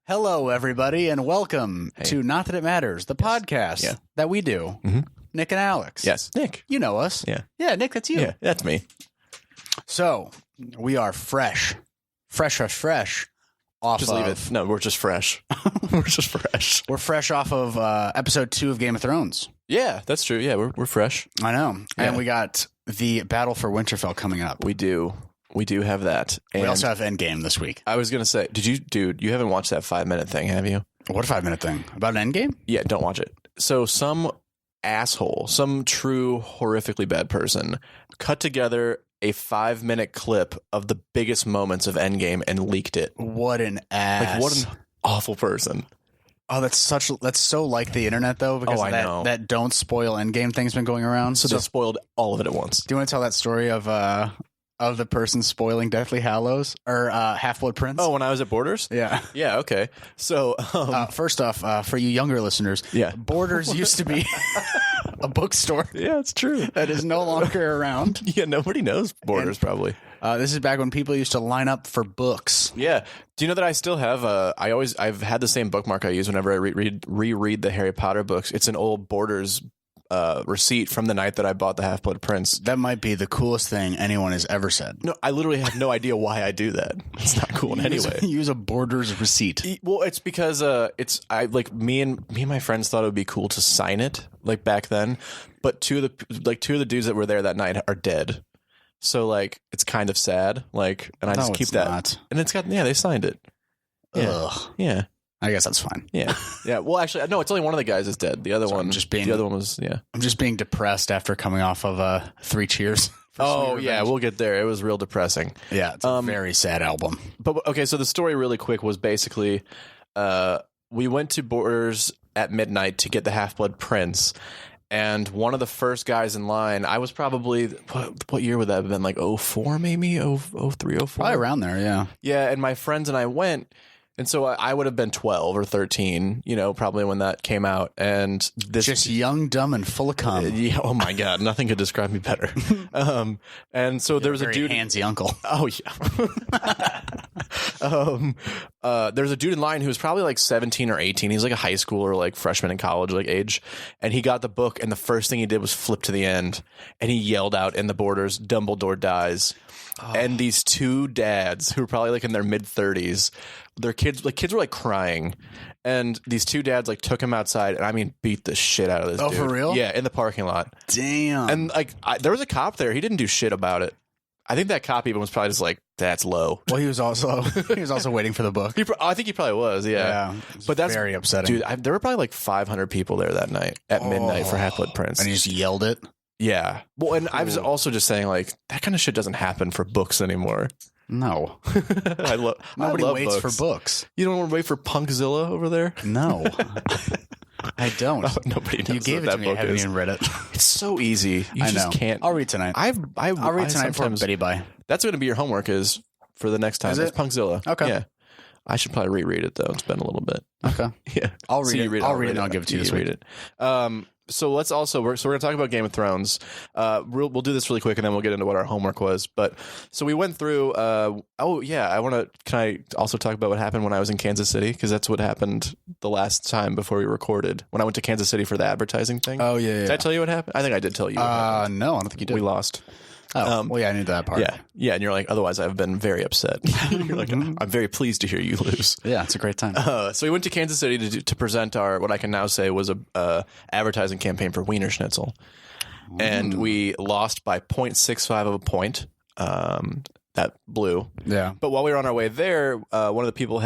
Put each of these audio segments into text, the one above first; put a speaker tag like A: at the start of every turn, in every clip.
A: Hello, everybody, and welcome to Not That It Matters, the podcast that we do. Mm-hmm. Nick and Alex.
B: Yes, Nick.
A: You know us.
B: Yeah.
A: Yeah, Nick, that's you.
B: Yeah, that's me.
A: So, we are fresh. Off
B: just
A: of,
B: leave it. No, we're just fresh. We're just fresh.
A: We're fresh off of episode 2 of Game of Thrones.
B: Yeah, that's true. Yeah, we're fresh.
A: I know.
B: Yeah.
A: And we got the Battle for Winterfell coming up.
B: We do have that. And
A: we also have Endgame this week.
B: I was going to say, dude, you haven't watched that 5-minute thing, have you?
A: What a 5-minute thing? About an Endgame?
B: Yeah, don't watch it. So some asshole, some true horrifically bad person cut together a 5-minute clip of the biggest moments of Endgame and leaked it.
A: What an ass.
B: Like, what an awful person.
A: Oh, that's so like the internet, though, because
B: I know.
A: that don't spoil Endgame thing's been going around.
B: So they spoiled all of it at once.
A: Do you want to tell that story of the person spoiling Deathly Hallows or Half-Blood Prince?
B: Oh, when I was at Borders?
A: Yeah.
B: Yeah, okay. So
A: first off, for you younger listeners, Borders used to be a bookstore.
B: Yeah, it's true.
A: That is no longer around.
B: Yeah, nobody knows Borders, probably.
A: This is back when people used to line up for books.
B: Yeah. Do you know that I still have I've had the same bookmark I use whenever I reread the Harry Potter books. It's an old Borders receipt from the night that I bought the Half-Blood Prince.
A: That might be the coolest thing anyone has ever said.
B: No, I literally have no idea why I do that. It's not cool in any way.
A: Use a Borders receipt.
B: Well, it's because me and my friends thought it would be cool to sign it like back then, but two of the dudes that were there that night are dead. So like it's kind of sad. Like, and I just keep that.
A: Not.
B: And it's got they signed it. Yeah.
A: Ugh.
B: Yeah.
A: I guess that's fine.
B: Yeah. Yeah. Well, actually, no. It's only one of the guys is dead. The other one was. Yeah.
A: I'm just being depressed after coming off of 3 Cheers.
B: Oh yeah, we'll get there. It was real depressing.
A: Yeah, it's a very sad album.
B: But okay, so the story really quick was basically, we went to Borders at midnight to get the Half-Blood Prince. And one of the first guys in line, I was probably, what year would that have been? Like 04 maybe? 03, 04?
A: Probably around there, yeah.
B: Yeah, and my friends and I went, and so I would have been 12 or 13, probably when that came out. And this
A: just young, dumb, and full of cum.
B: Yeah, oh my God, nothing could describe me better. And so there was a dude,
A: handsy uncle.
B: Oh yeah. There's a dude in line who was probably like 17 or 18. He's like a high schooler, like freshman in college, like age. And he got the book, and the first thing he did was flip to the end, and he yelled out in the Borders, "Dumbledore dies." Oh. And these two dads who were probably like in their mid 30s, their kids were like crying, and these two dads like took him outside, and I mean beat the shit out of this dude.
A: For real?
B: Yeah, in the parking lot.
A: Damn.
B: And like there was a cop there. He didn't do shit about it. I think that cop even was probably just like, that's low.
A: Well, he was also waiting for the book.
B: I think he probably was. Yeah.
A: But that's very upsetting,
B: dude. There were probably like 500 people there that night at midnight for Half-Blood Prince,
A: and he just yelled it.
B: Yeah. Well, and I was also just saying, like, that kind of shit doesn't happen for books anymore.
A: No.
B: Nobody
A: waits
B: books.
A: for books.
B: You don't want to wait for Punkzilla over there?
A: No. I don't.
B: Oh, nobody knows.
A: You gave it to me. I haven't even read it.
B: It's so easy. You just can't.
A: I'll read tonight.
B: I'll
A: read tonight for Betty Bye.
B: That's going to be your homework is for the next time.
A: Is it?
B: It's Punkzilla.
A: Okay.
B: Yeah. I should probably reread it, though. It's been a little bit.
A: Okay.
B: Yeah.
A: I'll read it. I'll read it and I'll give it to you this week.
B: Read it. So let's also we're going to talk about Game of Thrones. We'll do this really quick, and then we'll get into what our homework was. But so we went through. Can I also talk about what happened when I was in Kansas City? Because that's what happened the last time before we recorded. When I went to Kansas City for the advertising thing.
A: Oh yeah.
B: Did I tell you what happened? I think I did tell you. What happened.
A: No, I don't think you did.
B: We lost.
A: Oh, well, yeah, I knew that part.
B: Yeah, and you're like, otherwise I've been very upset. You're like, I'm very pleased to hear you lose.
A: Yeah, it's a great time.
B: So we went to Kansas City to present our, what I can now say was a advertising campaign for Wiener Schnitzel. And we lost by 0.65 of a point. That blew.
A: Yeah.
B: But while we were on our way there, one of the people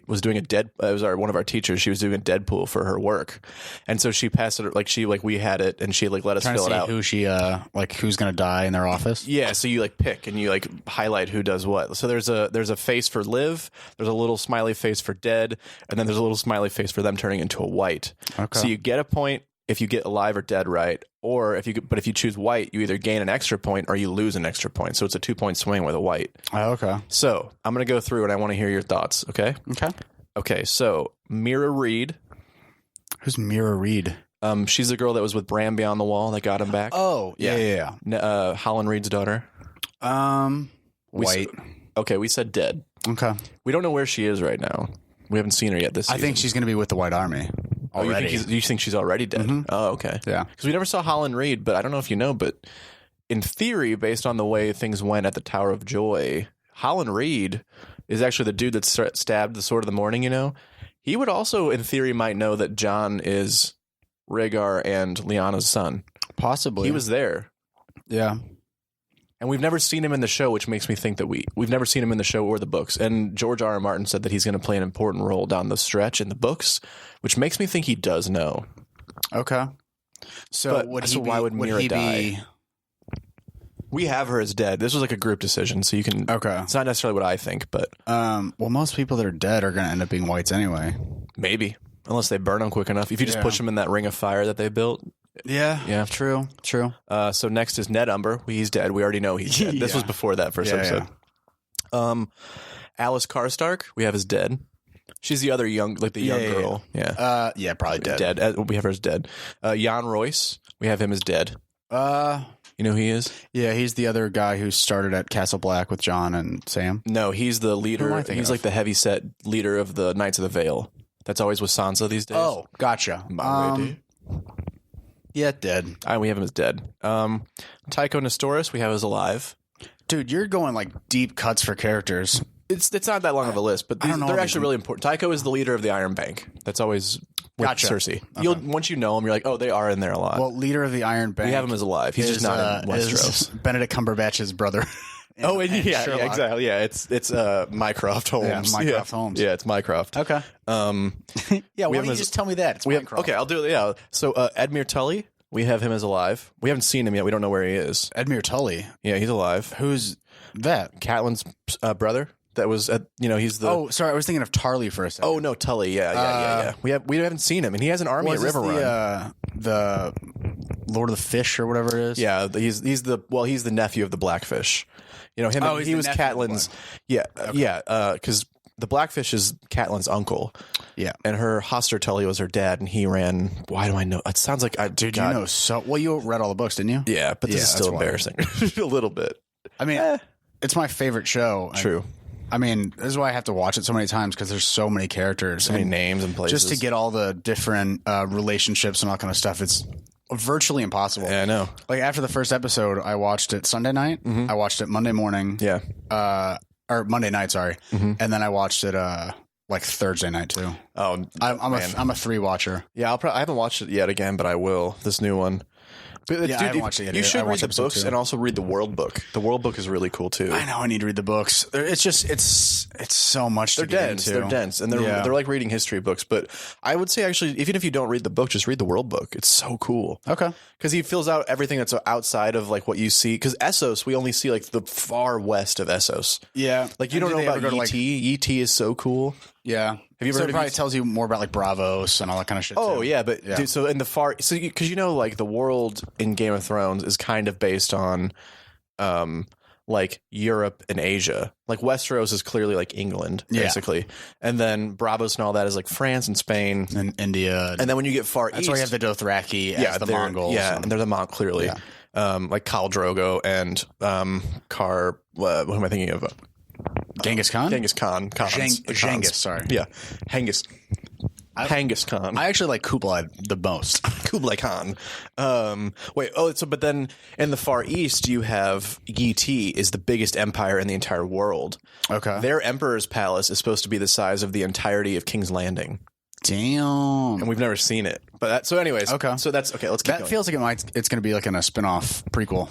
B: was doing one of our teachers. She was doing a Deadpool for her work, and so she passed it. We had it, and she let us fill it out.
A: Who's gonna die in their office?
B: Yeah. So you pick and you highlight who does what. So there's a face for live. There's a little smiley face for dead, and then there's a little smiley face for them turning into a white. Okay. So you get a point if you get alive or dead right, or if you choose white, you either gain an extra point or you lose an extra point. So it's a 2-point swing with a white.
A: Oh, okay.
B: So I'm going to go through and I want to hear your thoughts. Okay. Okay. So Mira Reed.
A: Who's Mira Reed?
B: She's the girl that was with Bram Beyond the Wall that got him back.
A: Oh, yeah.
B: Holland Reed's daughter.
A: White.
B: Okay, we said dead.
A: Okay.
B: We don't know where she is right now. We haven't seen her yet this season.
A: I think she's going to be with the White Army already.
B: You think she's already dead?
A: Mm-hmm.
B: Oh, okay.
A: Yeah.
B: Because we never saw Holland Reed, but I don't know if you know, but in theory, based on the way things went at the Tower of Joy, Holland Reed is actually the dude that stabbed the Sword of the Morning, you know? He would also, in theory, might know that Jon is Rhaegar and Lyanna's son.
A: Possibly.
B: He was there.
A: Yeah.
B: And we've never seen him in the show, which makes me think that we've never seen him in the show or the books. And George R. R. Martin said that he's going to play an important role down the stretch in the books, which makes me think he does know.
A: Okay. So
B: why would Mira die? We have her as dead. This was like a group decision, so you can.
A: Okay.
B: It's not necessarily what I think, but
A: well, most people that are dead are going to end up being whites anyway.
B: Maybe, unless they burn them quick enough. If you just push them in that ring of fire that they built.
A: Yeah. True.
B: So next is Ned Umber. He's dead. We already know he's dead. This was before that first episode.
A: Yeah.
B: Alice Karstark, we have as dead. She's the other young girl. Yeah.
A: Probably dead.
B: Dead. We have her as dead. Jan Royce, we have him as dead. You know who he is?
A: Yeah, he's the other guy who started at Castle Black with Jon and Sam.
B: No, he's the leader. He's like the heavyset leader of the Knights of the Vale. That's always with Sansa these days.
A: Oh, gotcha. Yeah, dead.
B: We have him as dead. Tycho Nestoris, we have as alive.
A: Dude, you're going like deep cuts for characters.
B: It's not that long of a list, but they're actually really important. Tycho is the leader of the Iron Bank. That's always with Cersei. Okay. Once you know him, you're like, oh, they are in there a lot.
A: Well, leader of the Iron Bank.
B: We have him as alive. He's just not in Westeros.
A: Benedict Cumberbatch's brother.
B: Exactly. Yeah, it's Mycroft Holmes.
A: Yeah, Mycroft Holmes.
B: Yeah, it's Mycroft.
A: Okay. Yeah, why don't you just tell me that? It's Mycroft.
B: Okay, I'll do it. Yeah. So Edmure Tully, we have him as alive. We haven't seen him yet. We don't know where he is.
A: Edmure Tully.
B: Yeah, he's alive.
A: Who's that?
B: Catelyn's brother. That was he's the.
A: Oh, sorry, I was thinking of Tarly for a second.
B: Oh no, Tully. Yeah. We haven't seen him, and he has an army at Riverrun.
A: The Lord of the Fish or whatever it is.
B: Yeah, he's the nephew of the Blackfish. You know him. He was Catelyn's. Because the Blackfish is Catelyn's uncle. Yeah, and her Hoster Tully was her dad, and he ran. Why do I know? It sounds like
A: you know so well. You read all the books, didn't you?
B: Yeah, but this is still embarrassing a little bit.
A: I mean, it's my favorite show.
B: True.
A: I mean, this is why I have to watch it so many times because there's so many characters,
B: so many names and places.
A: Just to get all the different relationships and all kind of stuff, it's virtually impossible.
B: Yeah, I know.
A: Like after the first episode, I watched it Sunday night. Mm-hmm. I watched it Monday morning.
B: Yeah.
A: Or Monday night, sorry. Mm-hmm. And then I watched it like Thursday night too.
B: Oh,
A: I'm a 3 watcher.
B: Yeah, I haven't watched it yet again, but I will. This new one. But,
A: I haven't watched it yet.
B: You should read the books and also read the World Book. The World Book is really cool too.
A: I know I need to read the books. It's just it's so much to get into.
B: They're dense, and they're like reading history books. But I would say actually, even if you don't read the book, just read the World Book. It's so cool.
A: Okay,
B: because he fills out everything that's outside of like what you see. Because Essos, we only see like the far west of Essos.
A: Yeah,
B: like you don't know about Yee T. Is so cool.
A: Yeah.
B: Have you ever heard
A: it probably tells you more about like Bravos and all that kind of shit.
B: Oh
A: too.
B: Yeah, but dude, so in the far, because you know, like the world in Game of Thrones is kind of based on, like Europe and Asia. Like Westeros is clearly like England, basically, and then Bravos and all that is like France and Spain
A: and India,
B: and then when you get far east,
A: that's why you have the Dothraki, as the Mongols,
B: and they're the Mongol clearly, like Khal Drogo and what am I thinking of?
A: Genghis Khan?
B: Genghis Khan.
A: Genghis, sorry.
B: Yeah. Genghis Khan.
A: I actually like Kublai the most.
B: Kublai Khan. But then in the Far East, you have GoT is the biggest empire in the entire world.
A: Okay.
B: Their emperor's palace is supposed to be the size of the entirety of King's Landing.
A: Damn.
B: And we've never seen it. But let's keep going.
A: That feels like it's going to be like in a spin-off prequel.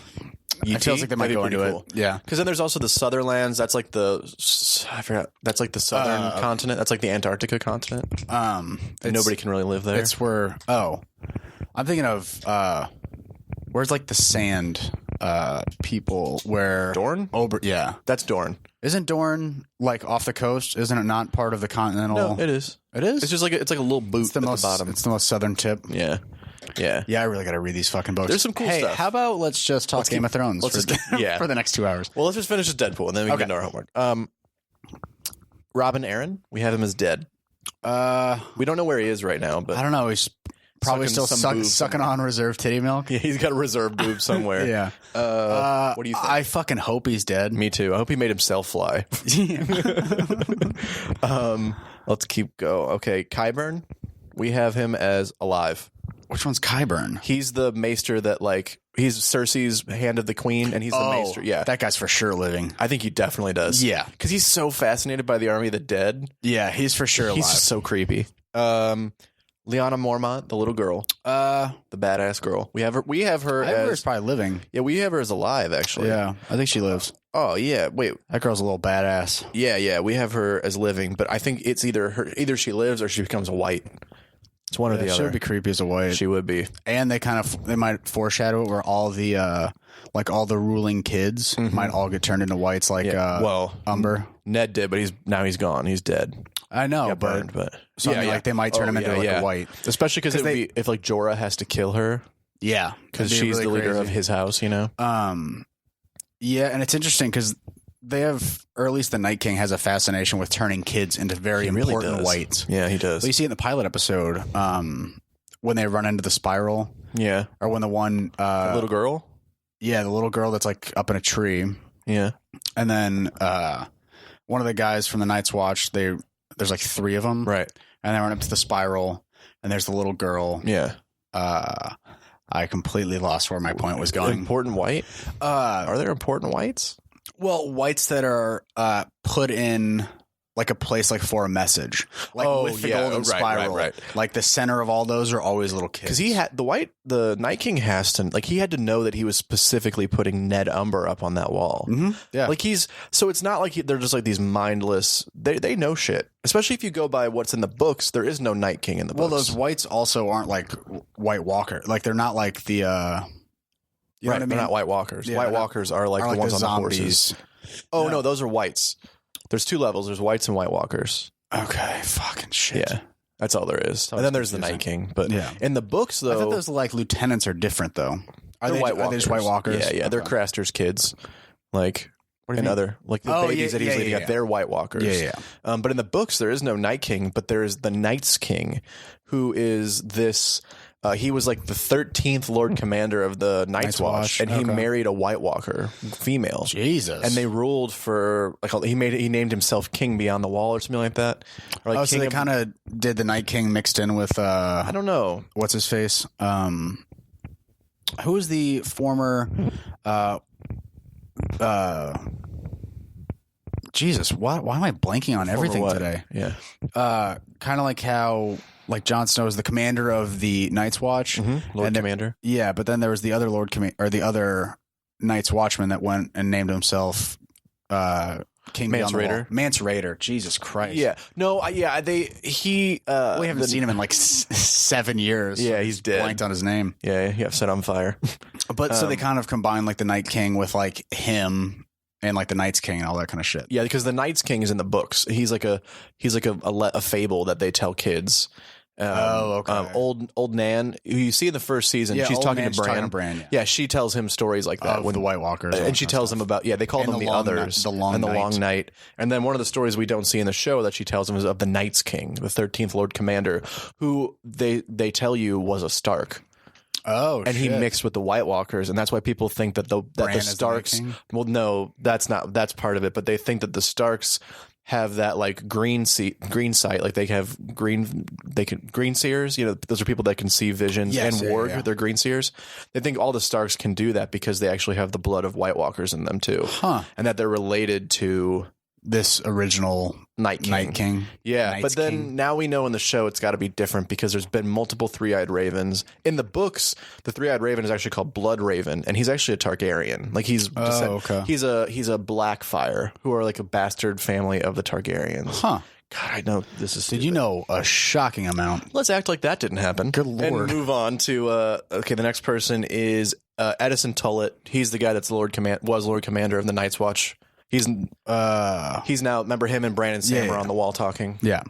A: It feels like they might go into it. Yeah.
B: Because then there's also the Sutherlands. That's like that's like the southern continent. That's like the Antarctica continent. Nobody can really live there.
A: It's where, I'm thinking of, where's like the sand people where.
B: Dorne?
A: Yeah.
B: That's Dorne.
A: Isn't Dorne like off the coast? Isn't it not part of the continental?
B: No, it is.
A: It is?
B: It's just like, it's like a little boot at the bottom.
A: It's the most southern tip.
B: Yeah. Yeah.
A: Yeah, I really got to read these fucking books.
B: There's some cool stuff.
A: Hey, how about let's just talk Game of Thrones for the next 2 hours?
B: Well, let's just finish with Deadpool, and then we can get into our homework. Robin Aaron, we have him as dead. We don't know where he is right now, but
A: I don't know. He's probably still sucking on reserve titty milk.
B: Yeah, he's got a reserve boob somewhere.
A: Yeah.
B: What do you think?
A: I fucking hope he's dead.
B: Me too. I hope he made himself fly. Let's keep go. Okay, Qyburn. We have him as alive.
A: Which one's Qyburn?
B: He's the maester that he's Cersei's hand of the queen, and he's the maester. Yeah,
A: that guy's for sure living.
B: I think he definitely does.
A: Yeah,
B: because he's so fascinated by the army of the dead.
A: Yeah, he's for sure alive.
B: He's just so creepy. Lyanna Mormont, the little girl, the badass girl. We have her.
A: As probably living.
B: Yeah, we have her as alive. Actually,
A: yeah, I think she lives.
B: Oh yeah, wait,
A: that girl's a little badass.
B: Yeah, we have her as living, but I think it's either she lives or she becomes a white. It's one or the other.
A: She would be creepy as a white.
B: She would be,
A: and they might foreshadow it where all the all the ruling kids might all get turned into whites, Umber.
B: Ned did, but he's gone. He's dead.
A: I know,
B: burned, but
A: they might turn him into a white,
B: especially because if Jorah has to kill her, because she's really the leader of his house, Yeah,
A: and it's interesting because they have, or at least the Night King has a fascination with turning kids into very important whites.
B: Yeah, he does.
A: Well, you see it in the pilot episode when they run into the spiral.
B: Yeah,
A: or when the one
B: the little girl.
A: Yeah, the little girl that's up in a tree.
B: Yeah,
A: and then one of the guys from the Night's Watch, there's 3 of them,
B: right?
A: And they run up to the spiral, and there's the little girl.
B: Yeah.
A: I completely lost where my point was going.
B: Important white? Are there important whites?
A: Well, whites that are put in a place for a message, with the golden spiral.
B: Right.
A: The center of all those are always little kids.
B: Because he had the Night King has to he had to know that he was specifically putting Ned Umber up on that wall.
A: Mm-hmm. Yeah,
B: so it's not they're just these mindless. They know shit. Especially if you go by what's in the books, there is no Night King in the books.
A: Well, those whites also aren't White Walker. They're not the. You know what I mean?
B: They're not White Walkers.
A: Yeah,
B: White Walkers are the ones on the horses. Oh no, those are whites. There's 2 levels. There's whites and White Walkers.
A: Okay, fucking shit.
B: Yeah, that's all there is. And then there's the Night King. But in the books, though,
A: I thought those lieutenants are different though. Are they
B: White Walkers?
A: Are they just White Walkers?
B: Yeah. They're Craster's kids. What do you mean? The babies that he's leading up. They're White Walkers.
A: Yeah.
B: But in the books, there is no Night King, but there is the Night's King, who is this. He was the 13th Lord Commander of the Night's Watch, and he married a White Walker female.
A: Jesus.
B: And they ruled for he named himself King Beyond the Wall or something like that. Or
A: so they kind of did the Night King mixed in with
B: I don't know
A: what's his face. Who is the former Jesus? Why am I blanking on everything today?
B: Yeah.
A: Kind of how. Jon Snow is the commander of the Night's Watch,
B: Lord Commander.
A: Yeah, but then there was the other the other Night's Watchman that went and named himself King
B: Mance Rayder.
A: Mance Rayder. Jesus Christ.
B: Yeah. No. We
A: haven't seen him in 7 years.
B: Yeah, he's dead.
A: Blanked on his name.
B: Yeah, he got set on fire.
A: But so they kind of combine the Night King with him. And the Night's King and all that kind of shit.
B: Yeah, because the Night's King is in the books. He's like a fable that they tell kids.
A: Okay.
B: Old Nan, who you see in the first season, she's talking to Bran.
A: Yeah,
B: she tells him stories like that
A: with the White Walkers,
B: and she tells him about they call them the others,
A: the long
B: night. And then one of the stories we don't see in the show that she tells him is of the Night's King, the 13th Lord Commander, who they tell you was a Stark.
A: Oh,
B: and he mixed with the White Walkers, and that's why people think that the Starks. Well, no, that's part of it, but they think that the Starks have that green sight, they have green seers. Those are people that can see visions and warg. They're green seers. They think all the Starks can do that because they actually have the blood of White Walkers in them too, and that they're related to
A: this original
B: Night King. Yeah, but then now we know in the show it's got to be different because there's been multiple three-eyed ravens. In the books, the three-eyed raven is actually called Blood Raven, and he's actually a Targaryen. He's a Blackfire, who are a bastard family of the Targaryens.
A: Huh.
B: God, I know this is stupid.
A: Did you know a shocking amount?
B: Let's act like that didn't happen.
A: Good Lord.
B: And move on to the next person is Edison Tullett. He's the guy that's Lord Commander of the Night's Watch. He's now, remember him and Brandon Sam are on the wall talking.
A: Yeah.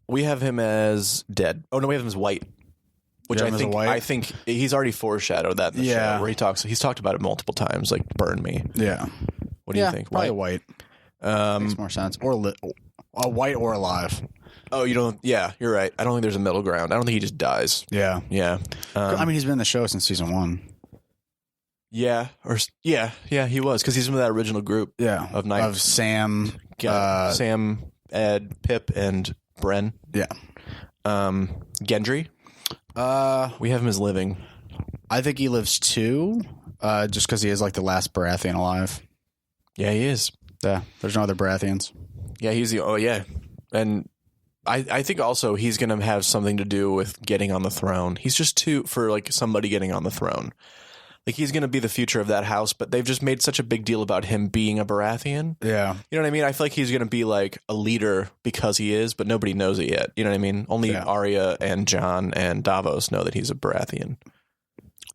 B: We have him as dead. Oh no, we have him as white. Which I think he's already foreshadowed that in the show where he's talked about it multiple times, burn me.
A: Yeah.
B: What do you think?
A: Probably white. Makes more sense. Or white or alive.
B: Oh, you don't? Yeah, you're right. I don't think there's a middle ground. I don't think he just dies.
A: Yeah.
B: Yeah.
A: He's been in the show since season 1.
B: Yeah, he was because he's from that original group.
A: Yeah,
B: of Sam,
A: Sam
B: Ed, Pip, and Bren.
A: Yeah.
B: Gendry. We have him as living.
A: I think he lives 2, just because he is like the last Baratheon alive.
B: Yeah, he is.
A: Yeah, there's no other Baratheons.
B: Yeah, he's the. Oh, yeah, and I think also he's going to have something to do with getting on the throne. He's just too for like somebody getting on the throne. Like he's going to be the future of that house, but they've just made such a big deal about him being a Baratheon.
A: Yeah.
B: You know what I mean? I feel like he's going to be like a leader because he is, but nobody knows it yet. You know what I mean? Only Arya and Jon and Davos know that he's a Baratheon.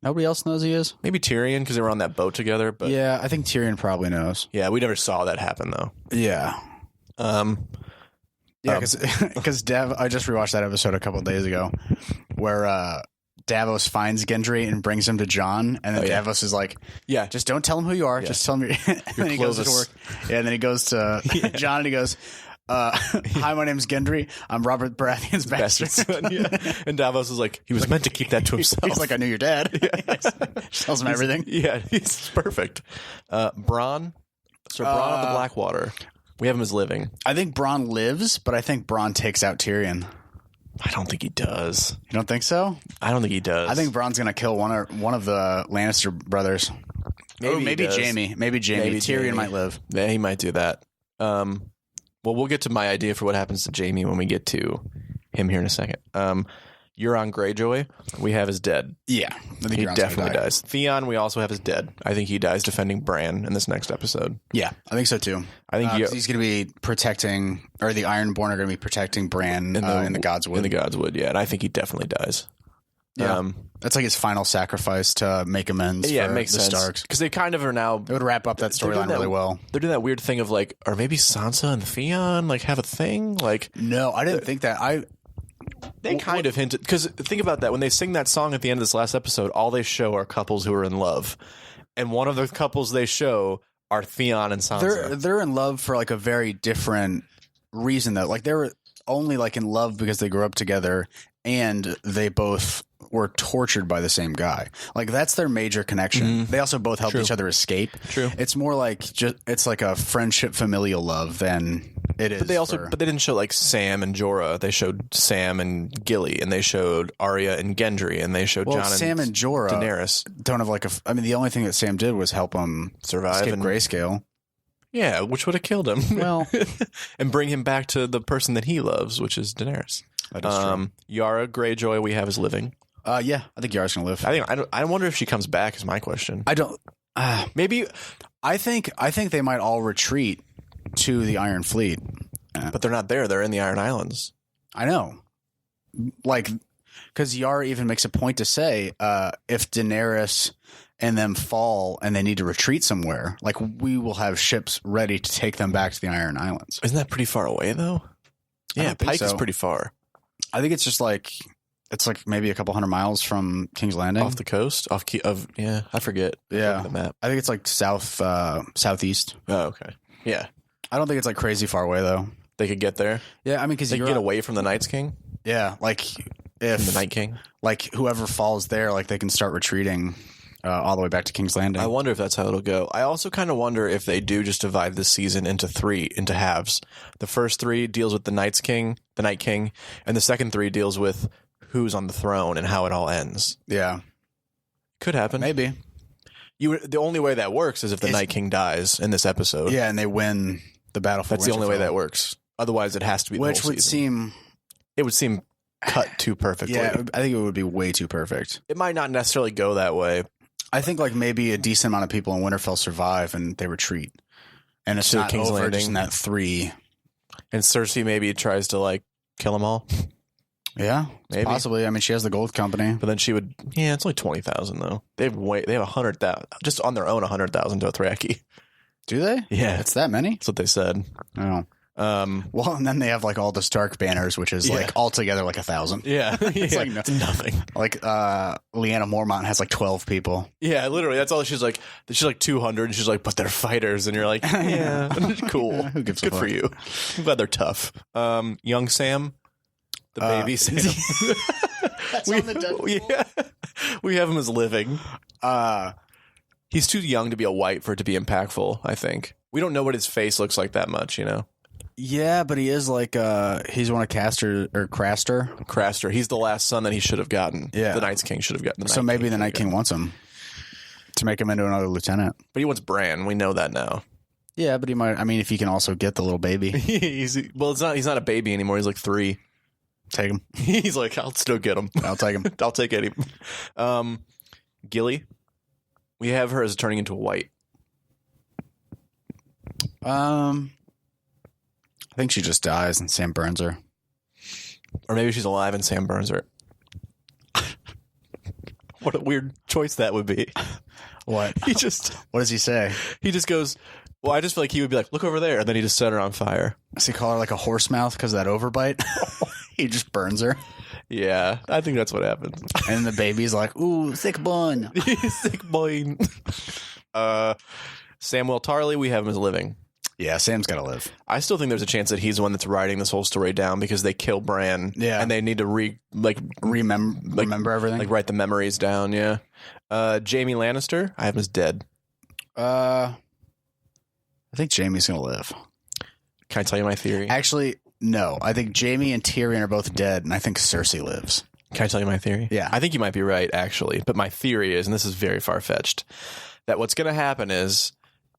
A: Nobody else knows he is?
B: Maybe Tyrion because they were on that boat together. But
A: yeah, I think Tyrion probably knows.
B: Yeah, we never saw that happen though.
A: Yeah. Yeah, because I just rewatched that episode a couple of days ago where Davos finds Gendry and brings him to Jon, and then Davos is like, "Yeah, just don't tell him who you are. Just tell him." And then he goes to work. Yeah, and then he goes to Jon and he goes, "Hi, my name's Gendry. I'm Robert Baratheon's bastard son."
B: Yeah. And Davos is like, he was meant to keep that to himself.
A: He's like, "I knew your dad." Tells him everything.
B: Yeah, he's perfect. Bronn, Sir Bronn of the Blackwater. We have him as living.
A: I think Bronn lives, but I think Bronn takes out Tyrion.
B: I don't think he does.
A: You don't think so?
B: I don't think he does.
A: I think Bronn's gonna kill one of the Lannister brothers. Maybe Jaime. Maybe Tyrion might live.
B: Yeah, he might do that. Well, we'll get to my idea for what happens to Jaime when we get to him here in a second. Euron Greyjoy, we have as dead.
A: Yeah, I think
B: he definitely dies. Theon, we also have as dead. I think he dies defending Bran in this next episode.
A: Yeah, I think so too.
B: I think
A: he's going to be protecting, or the Ironborn are going to be protecting Bran in the Godswood.
B: In the Godswood, yeah, and I think he definitely dies.
A: Yeah, that's like his final sacrifice to make amends.
B: Yeah,
A: for
B: it makes
A: the
B: sense.
A: Starks
B: Because they kind of are now.
A: It would wrap up that storyline really well.
B: They're doing that weird thing of like, or maybe Sansa and Theon like have a thing. Like,
A: no, I didn't think that.
B: They kind of hinted, because think about that. When they sing that song at the end of this last episode, all they show are couples who are in love. And one of the couples they show are Theon and Sansa.
A: They're in love for like a very different reason though. Like they were only like in love because they grew up together and they both were tortured by the same guy. Like that's their major connection. Mm-hmm. They also both helped each other escape.
B: True.
A: It's more like it's like a friendship, familial love than it is.
B: But they didn't show like Sam and Jorah. They showed Sam and Gilly, and they showed Arya and Gendry, and they showed Jon and
A: Sam and Jorah
B: Daenerys.
A: Don't have like I mean, the only thing that Sam did was help him
B: survive
A: escape Grayscale.
B: Yeah, which would have killed him.
A: Well,
B: and bring him back to the person that he loves, which is Daenerys.
A: That is true.
B: Yara Greyjoy, we have as living.
A: Yeah, I think Yara's gonna live.
B: I wonder if she comes back. Is my question.
A: I don't.
B: Maybe.
A: I think they might all retreat to the Iron Fleet,
B: but they're not there. They're in the Iron Islands.
A: I know. Like, because Yara even makes a point to say, if Daenerys and them fall and they need to retreat somewhere, like we will have ships ready to take them back to the Iron Islands.
B: Isn't that pretty far away though? Yeah, Pike is pretty far.
A: I think it's just like. It's like maybe a couple 100 miles from King's Landing.
B: Off the coast? I forget.
A: Yeah.
B: The map.
A: I think it's like southeast.
B: Oh, okay. Yeah.
A: I don't think it's like crazy far away though.
B: They could get there?
A: Yeah, I mean, because
B: they can get away from the Night's King?
A: Yeah, like if...
B: the Night King?
A: Like whoever falls there, like they can start retreating all the way back to King's Landing.
B: I wonder if that's how it'll go. I also kind of wonder if they do just divide this season into halves. The first 3 deals with the Night King, and the second 3 deals with who's on the throne and how it all ends.
A: Yeah.
B: Could happen.
A: Maybe.
B: The only way that works is if the Night King dies in this episode.
A: Yeah, and they win the battle for
B: That's the only way that works. Otherwise, it has to be the
A: Which
B: whole
A: would
B: season. It would seem cut too perfectly.
A: Yeah, I think it would be way too perfect.
B: It might not necessarily go that way.
A: I think like maybe a decent amount of people in Winterfell survive and they retreat. And it's not
B: King's
A: over
B: Landing.
A: just in that 3.
B: And Cersei maybe tries to like kill them all.
A: Yeah,
B: maybe.
A: Possibly. I mean, she has the gold company,
B: but then she would. Yeah, it's only 20,000 though. They have 100,000 just on their own. 100,000 Dothraki.
A: Do they?
B: Yeah,
A: it's that many.
B: That's what they said.
A: Oh. Well, and then they have like all the Stark banners, which is like altogether like 1,000.
B: Yeah,
A: it's like
B: nothing.
A: Like Lyanna Mormont has like 12 people.
B: Yeah, literally. That's all. She's like 200, and she's like, but they're fighters, and you're like, yeah, cool.
A: Who gives
B: Good
A: a fuck?
B: for you. I'm glad they're tough. Young Sam. The baby Sam.
A: That's on the Deadpool.
B: Yeah, we have him as living. He's too young to be a white for it to be impactful. I think we don't know what his face looks like that much. You know,
A: Yeah, but he is like he's one of Craster.
B: He's the last son that he should have gotten.
A: Yeah.
B: The Night's King should have gotten.
A: So maybe the Night King wants him to make him into another lieutenant.
B: But he wants Bran. We know that now.
A: Yeah, but he might. I mean, if he can also get the little baby,
B: he's not a baby anymore. He's like 3.
A: Take him.
B: He's like, I'll still get him.
A: I'll take him.
B: I'll take any. Gilly, we have her as turning into a white.
A: I think she just dies and Sam burns her.
B: Or maybe she's alive and Sam burns her. What a weird choice that would be.
A: What? What does he say?
B: He just goes, well, I just feel like he would be like, look over there. And then he just set her on fire.
A: Does he call her like a horse mouth because of that overbite? He just burns her.
B: Yeah, I think that's what happens.
A: And the baby's like, ooh, sick bun.
B: Sick bun. Samwell Tarly, we have him as living.
A: Yeah, Sam's got to live.
B: I still think there's a chance that he's the one that's writing this whole story down because they kill Bran.
A: Yeah.
B: And they need to
A: remember everything.
B: Like write the memories down, yeah. Jaime Lannister, I have him as dead.
A: I think Jaime's going to live.
B: Can I tell you my theory?
A: Actually, no. I think Jaime and Tyrion are both dead, and I think Cersei lives.
B: Can I tell you my theory?
A: Yeah.
B: I think you might be right, actually. But my theory is, and this is very far-fetched, that what's going to happen is,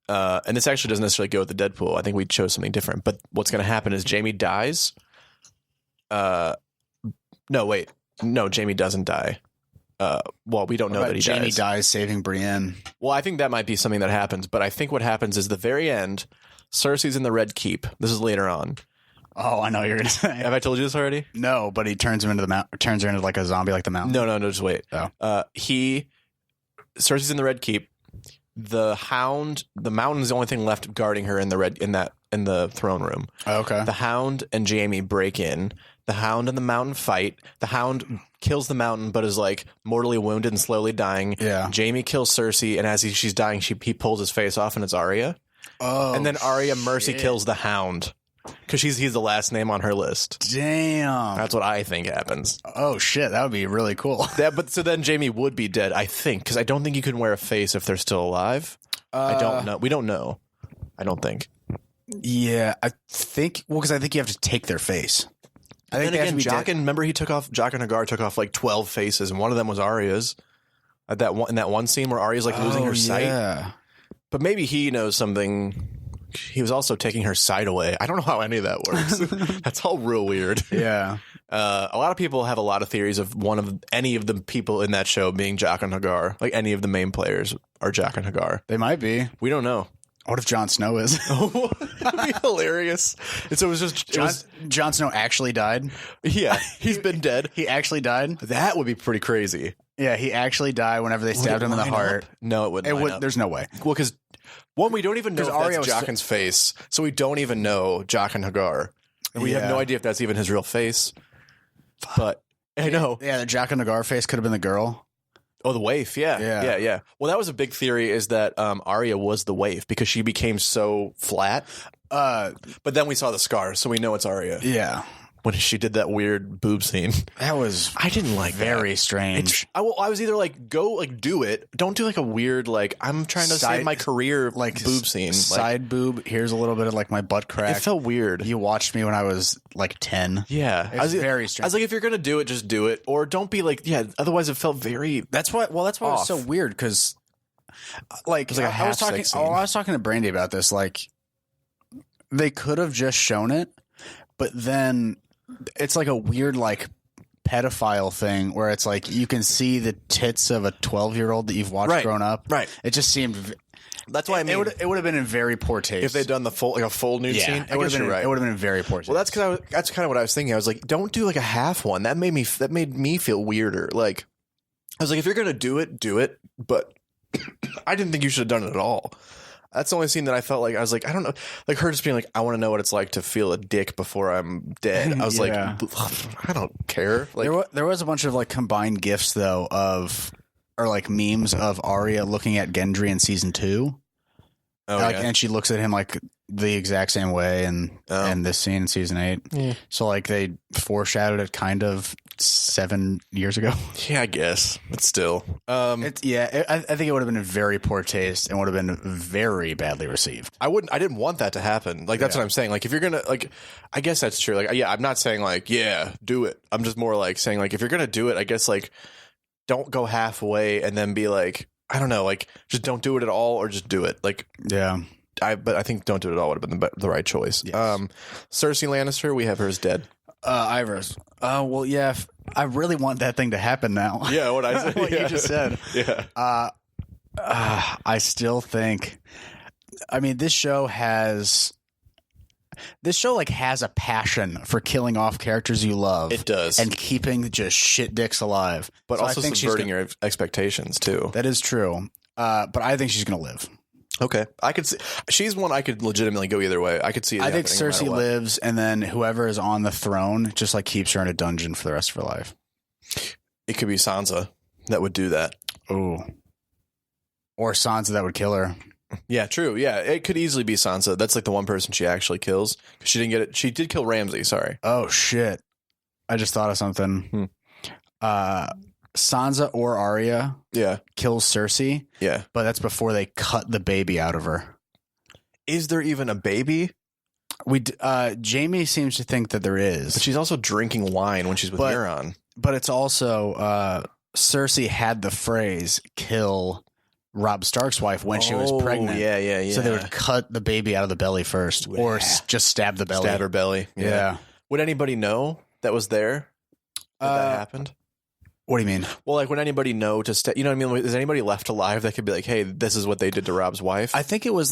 B: and this actually doesn't necessarily go with the Deadpool. I think we chose something different. But what's going to happen is Jaime dies. No, wait. No, Jaime doesn't die. Well, we don't know that he
A: Jaime
B: dies.
A: dies saving Brienne.
B: Well, I think that might be something that happens. But I think what happens is the very end, Cersei's in the Red Keep. This is later on.
A: Oh, I know you're gonna say.
B: Have I told you this already?
A: No, but he turns him into turns her into like a zombie, like the Mountain.
B: No, just wait.
A: Oh.
B: Cersei's in the Red Keep. The Hound, the Mountain is the only thing left guarding her in the throne room.
A: Oh, okay.
B: The Hound and Jaime break in. The Hound and the Mountain fight. The Hound kills the Mountain, but is like mortally wounded and slowly dying.
A: Yeah.
B: Jaime kills Cersei, and as she's dying, he pulls his face off, and it's Arya.
A: Oh,
B: and then Arya mercy kills the Hound because he's the last name on her list.
A: Damn,
B: that's what I think happens.
A: Oh shit, that would be really cool.
B: But so then Jaime would be dead, I think, because I don't think you can wear a face if they're still alive. I don't know. We don't know. I don't think.
A: Yeah, I think. Well, because I think you have to take their face. I think
B: then again, remember Jaqen Hagar took off like 12 faces, and one of them was Arya's. In that one scene where Arya's like losing her sight.
A: Yeah.
B: But maybe he knows something. He was also taking her sight away. I don't know how any of that works. That's all real weird.
A: Yeah.
B: A lot of people have a lot of theories of any of the people in that show being Jaqen Hagar. Like any of the main players are Jaqen Hagar.
A: They might be.
B: We don't know.
A: What if Jon Snow is?
B: That'd be hilarious. And so it was just
A: Jon Snow actually died.
B: Yeah, he's been dead.
A: He actually died.
B: That would be pretty crazy.
A: Yeah, he actually died whenever they stabbed him in the heart.
B: No, it wouldn't.
A: There's no way.
B: Well, because one, we don't even know if that's Jaqen's face, so we don't even know Jaqen Hagar. And we have no idea if that's even his real face. But I know.
A: Yeah, the Jaqen Hagar face could have been the girl.
B: Oh, the waif, yeah. Well, that was a big theory, is that Arya was the waif because she became so flat. But then we saw the scars, so we know it's Arya.
A: Yeah.
B: When she did that weird boob scene.
A: That was
B: I didn't like
A: very strange.
B: I was either like, go, like, do it. Don't do like a weird, like, I'm trying to save my career, like, boob scene.
A: Side boob. Here's a little bit of like my butt crack.
B: It felt weird.
A: You watched me when I was like 10.
B: Yeah.
A: It was very strange.
B: I was like, if you're going to do it, just do it. Or don't be like, otherwise it felt very
A: That's why it was so weird, because like, I was talking to Brandy about this. Like, they could have just shown it, but then it's like a weird like pedophile thing where it's like you can see the tits of a 12-year-old that you've watched growing up.
B: Right.
A: It just seemed.
B: That's why I mean
A: it would have been in very poor taste
B: if they'd done the full nude scene.
A: It would have been. Right. It would have been in very poor taste.
B: Well, that's kind of what I was thinking. I was like, don't do like a half one. That made me feel weirder. Like, I was like, if you're gonna do it. But I didn't think you should have done it at all. That's the only scene that I felt like I was like, I don't know, like her just being like, I want to know what it's like to feel a dick before I'm dead. I was like, I don't care. Like,
A: there was a bunch of like combined gifs though or like memes of Arya looking at Gendry in season 2. And she looks at him like the exact same way in this scene in season 8. Yeah. So like they foreshadowed it kind of 7 years ago.
B: Yeah, I guess, but still,
A: I think it would have been in very poor taste and would have been very badly received.
B: I didn't want that to happen. Like that's what I'm saying. Like if you're gonna like, I guess that's true. Like I'm not saying like do it. I'm just more like saying like if you're gonna do it, I guess like don't go halfway and then be like I don't know, like just don't do it at all or just do it. Like but I think don't do it at all would have been the right choice. Yes. Cersei Lannister, we have her as dead.
A: Ivers. Well, yeah. I really want that thing to happen now.
B: Yeah, what I said.
A: What you just said.
B: Yeah.
A: I still think. I mean, this show has a passion for killing off characters you love.
B: It does,
A: and keeping just shit dicks alive,
B: but also subverting your expectations too.
A: That is true. But I think she's gonna live.
B: Okay, I could see she's one I could legitimately go either way. I could see it.
A: I think Cersei lives, and then whoever is on the throne just like keeps her in a dungeon for the rest of her life.
B: It could be Sansa that would do that.
A: Ooh, or Sansa that would kill her.
B: Yeah, true. Yeah, it could easily be Sansa. That's like the one person she actually kills. She didn't get it. She did kill Ramsay. Sorry.
A: Oh shit! I just thought of something. Sansa or Arya kills Cersei.
B: Yeah.
A: But that's before they cut the baby out of her.
B: Is there even a baby?
A: Jaime seems to think that there is.
B: But she's also drinking wine when she's with Euron.
A: But it's also Cersei had the phrase kill Robb Stark's wife when she was pregnant.
B: Yeah.
A: So they would cut the baby out of the belly first or just stab the belly.
B: Stab her belly. Yeah. Would anybody know that was there? That happened?
A: What do you mean?
B: Well, like, would anybody know to you know what I mean? Is anybody left alive that could be like, hey, this is what they did to Robb's wife?
A: I think it was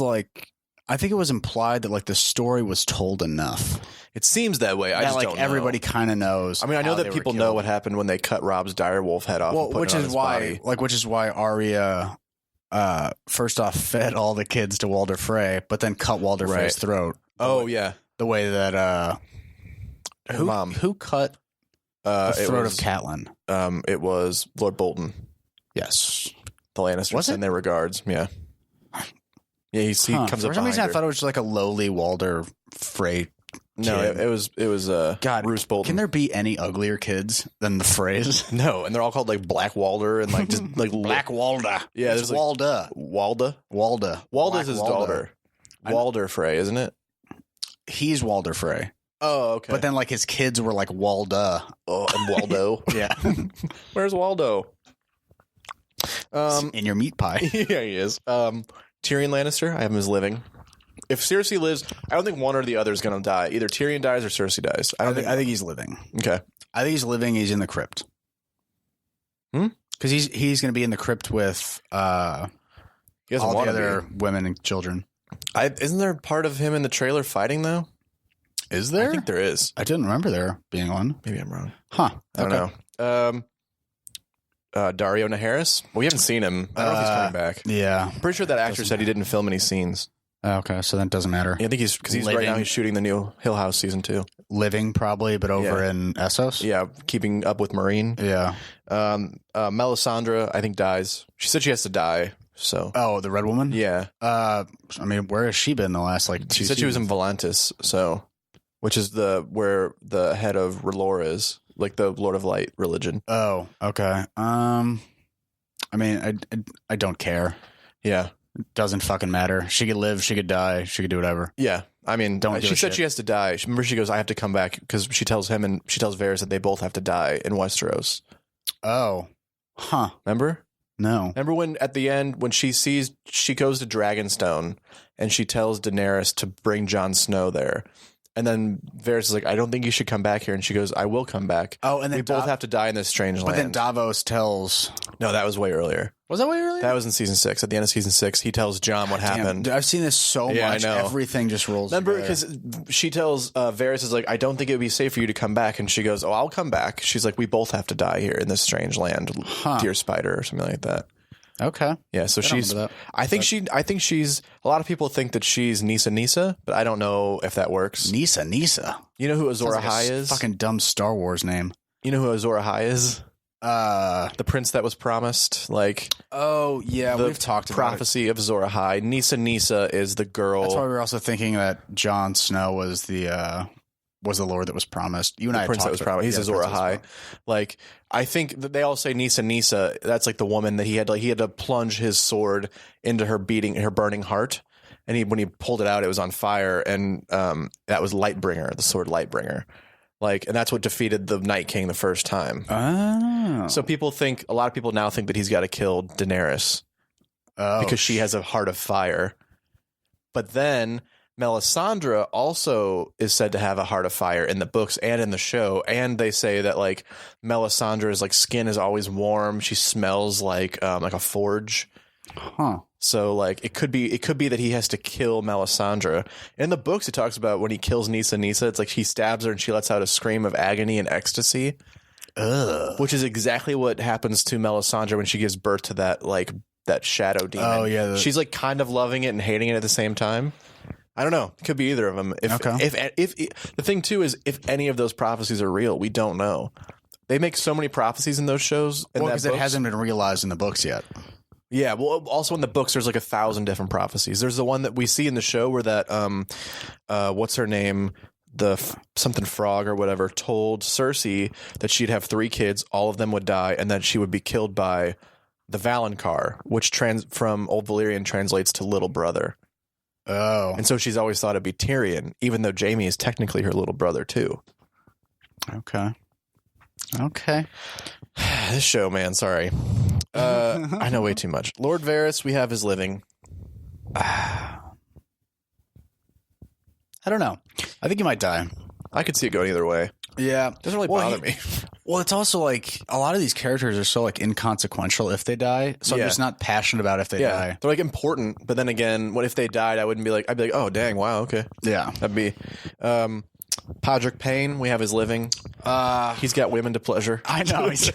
A: implied that like the story was told enough.
B: It seems that way. I just don't know.
A: Everybody kind of knows.
B: I mean, I know that people know what happened when they cut Robb's direwolf head off.
A: Well,
B: and put it on his body.
A: which is why Arya first off fed all the kids to Walder Frey, but then cut Walder Frey's throat.
B: Oh yeah,
A: the way that who cut the throat of Catelyn?
B: It was Lord Bolton.
A: Yes,
B: the Lannisters send their regards. Yeah, yeah. He comes up.
A: For some reason, I thought it was just like a lowly Walder Frey.
B: No, it was
A: God,
B: Bruce Bolton.
A: Can there be any uglier kids than the Freys?
B: No, and they're all called like Black Walder and like just like
A: Black Walda.
B: Yeah,
A: there's Walda.
B: Walda's his daughter. Walder Frey, isn't it?
A: He's Walder Frey.
B: Oh, okay.
A: But then like his kids were like Walda.
B: Oh, and Waldo.
A: Yeah.
B: Where's Waldo?
A: In your meat pie.
B: Yeah, he is. Tyrion Lannister, I have him as living. If Cersei lives, I don't think one or the other is going to die. Either Tyrion dies or Cersei dies. I
A: think he's living.
B: Okay.
A: I think he's living. He's in the crypt. Because he's going to be in the crypt with all the other women and children.
B: Isn't there part of him in the trailer fighting though?
A: Is there?
B: I think there is.
A: I didn't remember there being one.
B: Maybe I'm wrong.
A: Huh.
B: I don't know. Dario Naharis. Well, we haven't seen him. I don't know if he's coming back.
A: Yeah.
B: I'm pretty sure that actor said he didn't film any scenes.
A: Okay, so that doesn't matter.
B: Yeah, I think he's right now he's shooting the new Hill House season 2.
A: Living probably, but over in Essos.
B: Yeah, keeping up with Marine.
A: Yeah.
B: Melisandre, I think, dies. She said she has to die. So.
A: Oh, the red woman.
B: Yeah.
A: I mean, where has she been the last
B: She said she was in Volantis, which is where the head of R'hllor is, like the Lord of Light religion.
A: Oh, okay. I mean, I don't care.
B: Yeah.
A: It doesn't fucking matter. She could live. She could die. She could do whatever.
B: Yeah. I mean, she said she has to die. Remember, she goes, I have to come back because she tells him and she tells Varys that they both have to die in Westeros.
A: Oh. Huh.
B: Remember?
A: No.
B: Remember when at the end, when she goes to Dragonstone and she tells Daenerys to bring Jon Snow there. And then Varys is like, I don't think you should come back here. And she goes, I will come back.
A: Oh, and then
B: we both have to die in this strange land.
A: But then Davos tells...
B: No, that was way earlier.
A: Was that way earlier?
B: That was in season 6. At the end of season 6, he tells Jon what happened.
A: Dude, I've seen this so much. I know. Everything just rolls
B: Remember, because she tells Varys is like, I don't think it would be safe for you to come back. And she goes, oh, I'll come back. She's like, we both have to die here in this strange land. Dear Spider or something like that.
A: Okay.
B: Yeah, so I think she's a lot of people think that she's Nisa, but I don't know if that works.
A: Nisa.
B: You know who Azor Ahai is?
A: Fucking dumb Star Wars name.
B: You know who Azor Ahai is? The prince that was promised, like
A: oh yeah, we've talked about
B: prophecy of Azor Ahai. Nisa is the girl.
A: That's why we were also thinking that Jon Snow was the was the Lord that was promised. You and I
B: Prince that was promised. He's Azor Ahai. Like, I think that they all say Nisa. That's like the woman that he had to plunge his sword into her burning heart. And when he pulled it out, it was on fire. And that was Lightbringer, the sword Lightbringer. Like, and that's what defeated the Night King the first time.
A: Oh.
B: So a lot of people now think that he's got to kill Daenerys because she has a heart of fire. But then Melisandre also is said to have a heart of fire in the books and in the show. And they say that like Melisandre's like skin is always warm. She smells like a forge.
A: Huh.
B: So like it could be that he has to kill Melisandre. In the books, it talks about when he kills Nisa. It's like he stabs her and she lets out a scream of agony and ecstasy.
A: Ugh.
B: Which is exactly what happens to Melisandre when she gives birth to that shadow demon.
A: Oh yeah,
B: she's like kind of loving it and hating it at the same time. I don't know. It could be either of them. If the thing too is if any of those prophecies are real, we don't know. They make so many prophecies in those shows.
A: Because it hasn't been realized in the books yet.
B: Yeah, well, also in the books, there's like 1,000 different prophecies. There's the one that we see in the show where that, what's her name, something frog or whatever, told Cersei that she'd have 3 kids, all of them would die, and then she would be killed by the Valonqar, which from Old Valyrian translates to little brother.
A: Oh.
B: And so she's always thought it'd be Tyrion, even though Jaime is technically her little brother too.
A: Okay.
B: This show, man, sorry. I know way too much. Lord Varys, we have his living.
A: I don't know. I think he might die.
B: I could see it going either way.
A: Yeah.
B: Doesn't really bother me.
A: Well, it's also like a lot of these characters are so like inconsequential if they die. So I'm just not passionate about if they die.
B: They're like important, but then again, what if they died? I'd be like, oh dang, wow, okay.
A: Yeah.
B: That'd be Podrick Payne, we have his living. He's got women to pleasure.
A: I know. He's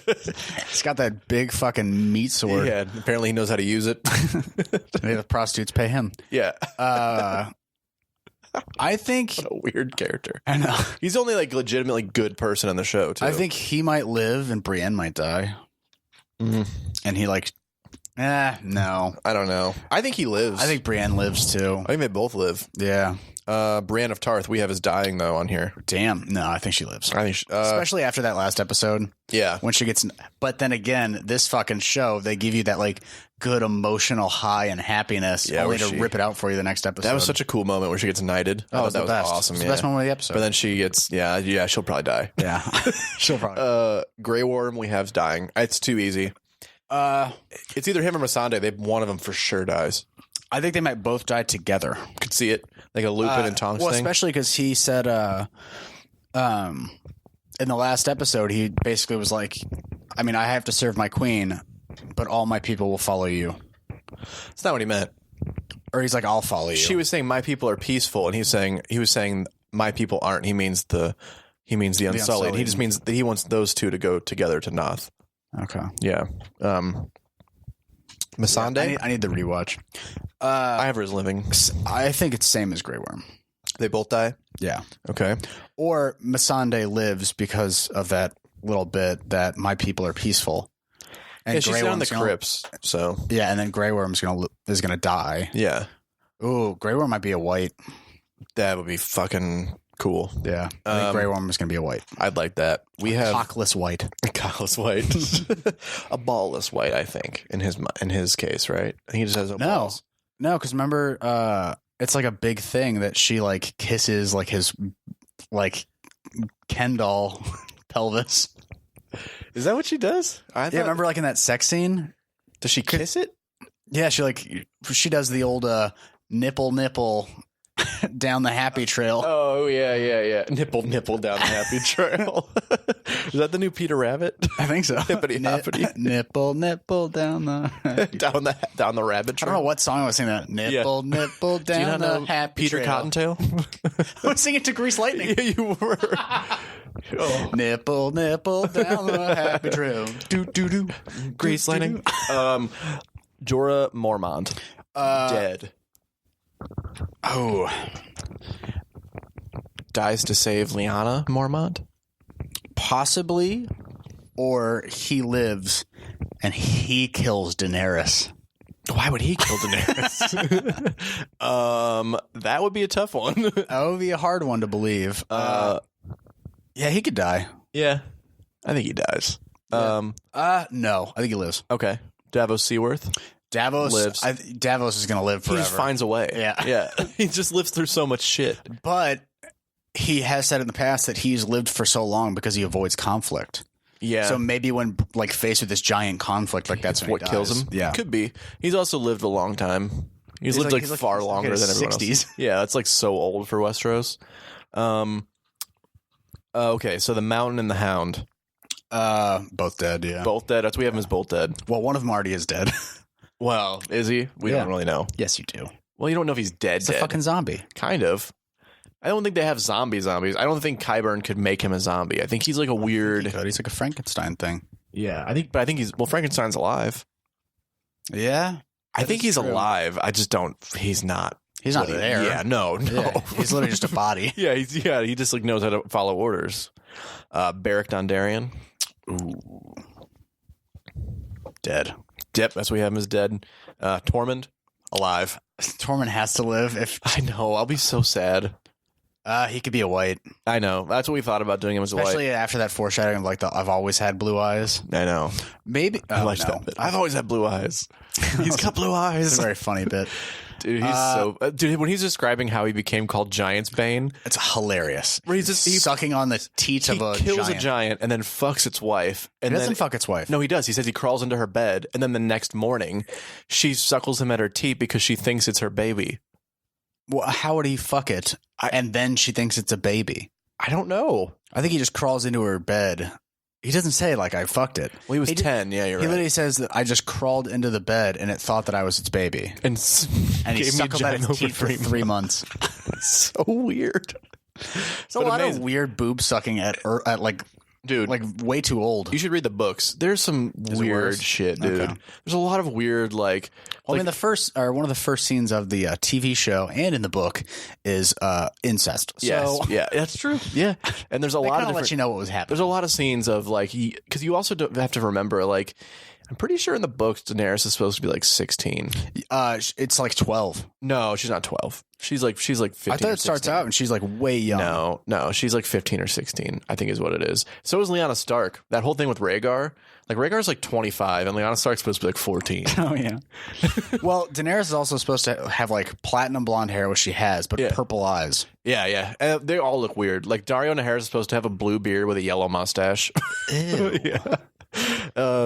A: got that big fucking meat sword.
B: Yeah, apparently he knows how to use it.
A: Maybe the prostitutes pay him.
B: Yeah.
A: I think
B: what a weird character.
A: I know.
B: He's only like legitimately good person on the show too.
A: I think he might live and Brienne might die.
B: Mm-hmm.
A: And he no.
B: I don't know. I think he lives.
A: I think Brienne lives too.
B: I think they both live.
A: Yeah.
B: Brienne of Tarth, we have is dying though on here.
A: Damn. No, I think she lives.
B: I think
A: especially after that last episode.
B: Yeah.
A: When she gets, but then again, this fucking show, they give you that like good emotional high and happiness only to rip it out for you the next episode.
B: That was such a cool moment where she gets knighted.
A: Oh, that was
B: awesome.
A: It's the best moment of the episode.
B: But then she gets, she'll probably die.
A: Yeah. She'll probably
B: Grey Worm, we have's dying. It's too easy. It's either him or Missandei. One of them for sure dies.
A: I think they might both die together.
B: Could see it. Like a Lupin and Tonks thing.
A: Especially because he said in the last episode, he basically was like, I mean, I have to serve my queen, but all my people will follow you.
B: That's not what he meant.
A: Or he's like, I'll follow you.
B: She was saying my people are peaceful, and he was saying my people aren't. He means the Unsullied. He just means that he wants those two to go together to Noth.
A: Okay.
B: Yeah. Missandei?
A: I need the rewatch.
B: I have her as living.
A: I think it's same as Grey Worm.
B: They both die?
A: Yeah.
B: Okay.
A: Or Missandei lives because of that little bit that my people are peaceful. And
B: she's down in the crypts, so.
A: Yeah, and then Grey Worm is gonna die.
B: Yeah.
A: Ooh, Grey Worm might be a white.
B: That would be fucking cool.
A: Yeah. I think Grey Worm is gonna be a white.
B: I'd like that. We have
A: cockless white.
B: Cockless white. A ballless white, I think, in his case, right? He just has no balls.
A: No, because remember, it's like a big thing that she like kisses like his like Ken doll pelvis.
B: Is that what she does?
A: Yeah, remember like in that sex scene?
B: Does she kiss it?
A: Yeah, she does the old nipple down the happy trail.
B: Oh yeah. Nipple down the happy trail. Is that the new Peter Rabbit?
A: I think so.
B: Hippity hoppity.
A: Nipple down the
B: down the rabbit trail.
A: I don't know what song I was singing that. Nipple down the happy
B: Peter
A: trail.
B: Cottontail?
A: I was singing to Grease Lightning.
B: Yeah, you were.
A: Oh. Nipple down the happy trail.
B: Do. Grease Lightning. Jorah Mormont. Dead.
A: Oh.
B: Dies to save Lyanna Mormont?
A: Possibly. Or he lives and he kills Daenerys.
B: Why would he kill Daenerys? That would be a tough one.
A: That would be a hard one to believe. Yeah, he could die.
B: Yeah, I think he dies.
A: No, I think he lives.
B: Okay, Davos Seaworth.
A: Davos
B: lives.
A: Davos is going to live forever.
B: He just finds a way.
A: Yeah.
B: He just lives through so much shit.
A: But he has said in the past that he's lived for so long because he avoids conflict.
B: Yeah.
A: So maybe when like faced with this giant conflict, like that's when
B: what
A: he dies.
B: kills him.
A: Yeah,
B: could be. He's also lived a long time. He's lived like far longer than everyone 60s. Else. Yeah, it's like so old for Westeros. Okay, so the Mountain and the Hound.
A: Both dead. Yeah,
B: both dead. That's we have them as both dead.
A: Well, one of them already is dead.
B: Well, is he? We don't really know.
A: Yes, you do.
B: Well, you don't know if he's dead.
A: He's a fucking zombie.
B: Kind of. I don't think they have zombies. I don't think Qyburn could make him a zombie. I think he's like a weird.
A: He's like a Frankenstein thing.
B: Yeah, I think he's Frankenstein's alive.
A: Yeah,
B: I think he's alive. I just don't. He's not.
A: He's not there.
B: Yeah, no.
A: Yeah, he's literally just a body.
B: He just like knows how to follow orders. Beric Dondarrion.
A: Ooh, dead.
B: Yep, that's what we have him as dead. Tormund, alive.
A: Tormund has to live. If
B: I know, I'll be so sad.
A: He could be a white.
B: I know. That's what we thought about doing him as a white.
A: Especially after that foreshadowing of like I've always had blue eyes.
B: I know.
A: Maybe.
B: I like that bit. I've always had blue eyes. He's got blue eyes.
A: It's a very funny bit.
B: Dude, he's dude, when he's describing how he became called Giant's Bane,
A: it's hilarious.
B: Where he's sucking
A: on the teats of a giant.
B: He kills a giant and then fucks its wife. And
A: he doesn't fuck its wife.
B: No, he does. He says he crawls into her bed, and then the next morning, she suckles him at her teat because she thinks it's her baby.
A: Well, how would he fuck it? And then she thinks it's a baby.
B: I don't know.
A: I think he just crawls into her bed. He doesn't say like I fucked it.
B: Well, he was 10. Yeah, you're right.
A: He literally says that I just crawled into the bed and it thought that I was its baby.
B: And
A: he suckled at its teeth for 3 months.
B: So weird.
A: It's a lot of weird boob sucking at like.
B: Dude,
A: like way too old.
B: You should read the books. There's some weird shit, dude. Okay. There's a lot of weird, like.
A: Well, I mean, one of the first scenes of the TV show and in the book is incest.
B: Yes,
A: so,
B: yeah, that's true. Yeah, and there's a lot of
A: let you know what was happening.
B: There's a lot of scenes of like because you also have to remember like. I'm pretty sure in the books Daenerys is supposed to be like 16.
A: It's like 12.
B: No, she's not 12. She's like 15.
A: I thought it starts out and she's like way young.
B: No, she's like 15 or 16. I think is what it is. So is Lyanna Stark. That whole thing with Rhaegar, like Rhaegar's like 25 and Lyanna Stark's supposed to be like 14.
A: Oh yeah. Well, Daenerys is also supposed to have like platinum blonde hair, which she has, but purple eyes.
B: Yeah. And they all look weird. Like Daario Naharis is supposed to have a blue beard with a yellow mustache.
A: Ew. Yeah.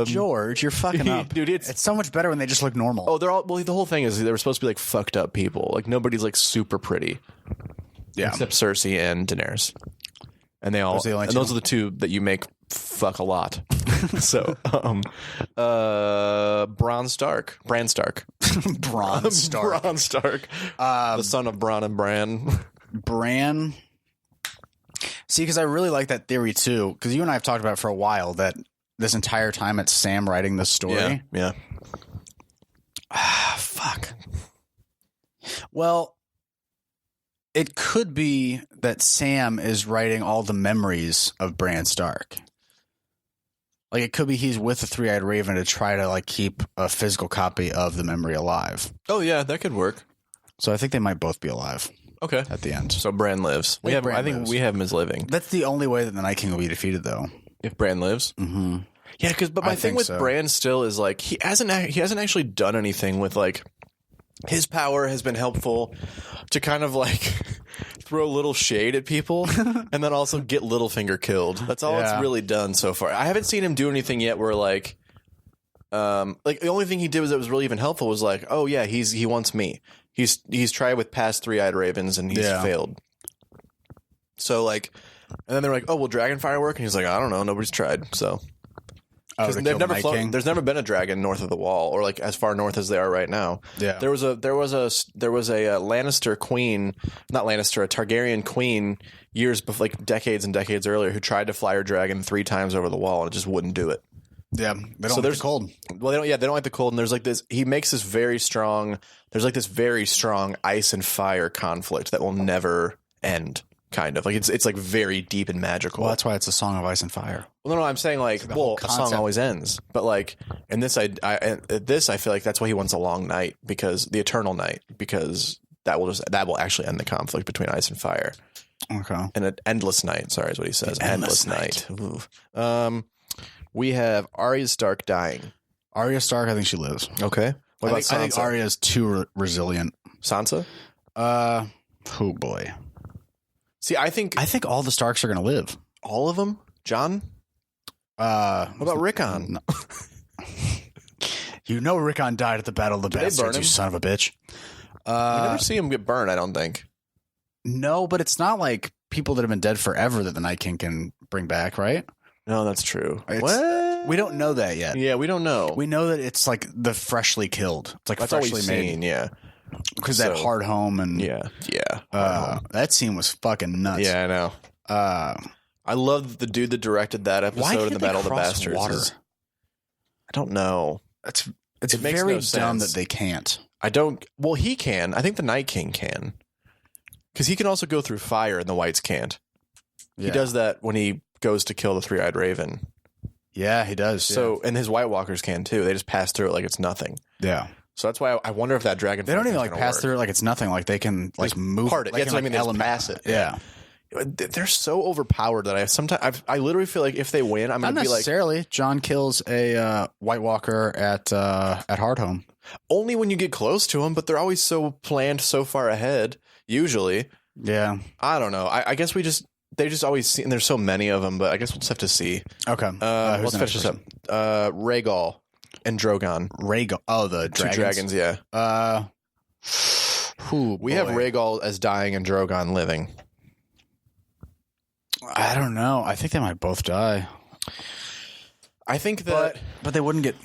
A: George, you're fucking up,
B: dude. It's
A: so much better when they just look normal.
B: Oh, they're all. Well, the whole thing is they were supposed to be like fucked up people. Like nobody's like super pretty.
A: Yeah,
B: except Cersei and Daenerys, and they all. Those are the two that you make fuck a lot. So, Bran Stark,
A: Bran Stark,
B: the son of Bran and
A: Bran. See, because I really like that theory too. Because you and I have talked about it for a while that. This entire time it's Sam writing the story.
B: Yeah.
A: Fuck. Well, it could be that Sam is writing all the memories of Bran Stark. Like it could be he's with the Three-Eyed Raven to try to like keep a physical copy of the memory alive.
B: Oh yeah, that could work.
A: So I think they might both be alive.
B: Okay.
A: At the end.
B: So Bran lives. I think we have him as living.
A: That's the only way that the Night King will be defeated though.
B: If Bran lives?
A: Mm-hmm.
B: Yeah, but my thing with Bran still is like he hasn't actually done anything with like his power has been helpful to kind of like throw a little shade at people and then also get Littlefinger killed. That's all it's really done so far. I haven't seen him do anything yet where like the only thing he did that was really even helpful was like, oh yeah, he wants me. He's tried with past Three-Eyed Ravens and he's failed. So like, and then they're like, oh, will Dragonfire work? And he's like, I don't know, nobody's tried. So. Because they've never flown. There's never been a dragon north of the Wall, or like as far north as they are right now.
A: Yeah,
B: there was a Lannister queen, not Lannister, a Targaryen queen years before, like decades and decades earlier, who tried to fly her dragon 3 times over the wall and it just wouldn't do it.
A: Yeah, they don't like the cold.
B: Well, they don't. Yeah, they don't like the cold. And there's like this. He makes this very strong. There's like this very strong ice and fire conflict that will never end. Kind of like it's like very deep and magical.
A: Well, that's why it's a song of ice and fire.
B: Well, no, I'm saying like, a song always ends, but like in this, I feel like that's why he wants a long night because the eternal night because that will actually end the conflict between ice and fire.
A: Okay.
B: And an endless night. Sorry, is what he says. Endless night. We have Arya Stark dying.
A: Arya Stark, I think she lives.
B: Okay. What about Sansa?
A: I think Arya is too resilient.
B: Sansa?
A: Oh boy.
B: See, I think
A: all the Starks are going to live.
B: All of them? Jon? What about Rickon?
A: No. You know Rickon died at the Battle of the Bastards, you son of a bitch.
B: We never see him get burned, I don't think.
A: No, but it's not like people that have been dead forever that the Night King can bring back, right?
B: No, that's true.
A: What? We don't know that yet.
B: Yeah, we don't know.
A: We know that it's like the freshly killed. It's like
B: that's
A: freshly
B: all we've
A: made.
B: Seen, yeah.
A: Because that hard home and
B: that
A: scene was fucking nuts.
B: Yeah, I know. I love the dude that directed that episode in the Battle of the Bastards.
A: Water?
B: I don't know.
A: It's very dumb that they can't.
B: I don't. Well, he can. I think the Night King can, because he can also go through fire, and the Whites can't. Yeah. He does that when he goes to kill the Three-Eyed Raven.
A: Yeah, he does.
B: So, and his White Walkers can too. They just pass through it like it's nothing.
A: Yeah.
B: So that's why I wonder if that dragon.
A: They don't even like pass through it like it's nothing. Like they can like just move
B: part it.
A: Like,
B: that's what I mean. They just pass it.
A: Yeah.
B: They're so overpowered that I literally feel like if they win, I'm going to be like.
A: Not necessarily. Jon kills a White Walker at Hardhome.
B: Only when you get close to them, but they're always so planned so far ahead. Usually.
A: Yeah.
B: I don't know. I guess they just always see, and there's so many of them, but I guess we'll just have to see.
A: Okay.
B: Let's finish this up. Rhaegal and Drogon.
A: Rhaegal. Oh, the dragons.
B: 2 dragons, yeah. We have Rhaegal as dying and Drogon living.
A: I don't know. I think they might both die.
B: I think that...
A: But they wouldn't get...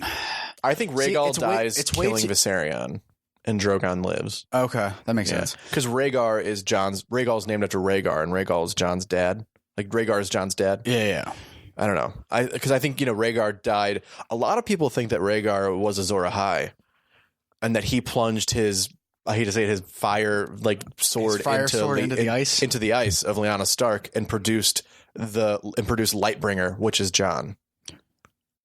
B: I think Rhaegal dies killing Viserion, and Drogon lives.
A: Okay, that makes sense.
B: Because Rhaegal's named after Rhaegar, and Rhaegal is Jon's dad. Like, Rhaegar is Jon's dad.
A: Yeah.
B: I don't know. Because I think, Rhaegar died. A lot of people think that Rhaegar was Azor Ahai, and that he plunged his... I hate to say it, his fire sword into the ice of Lyanna Stark and produced Lightbringer, which is Jon.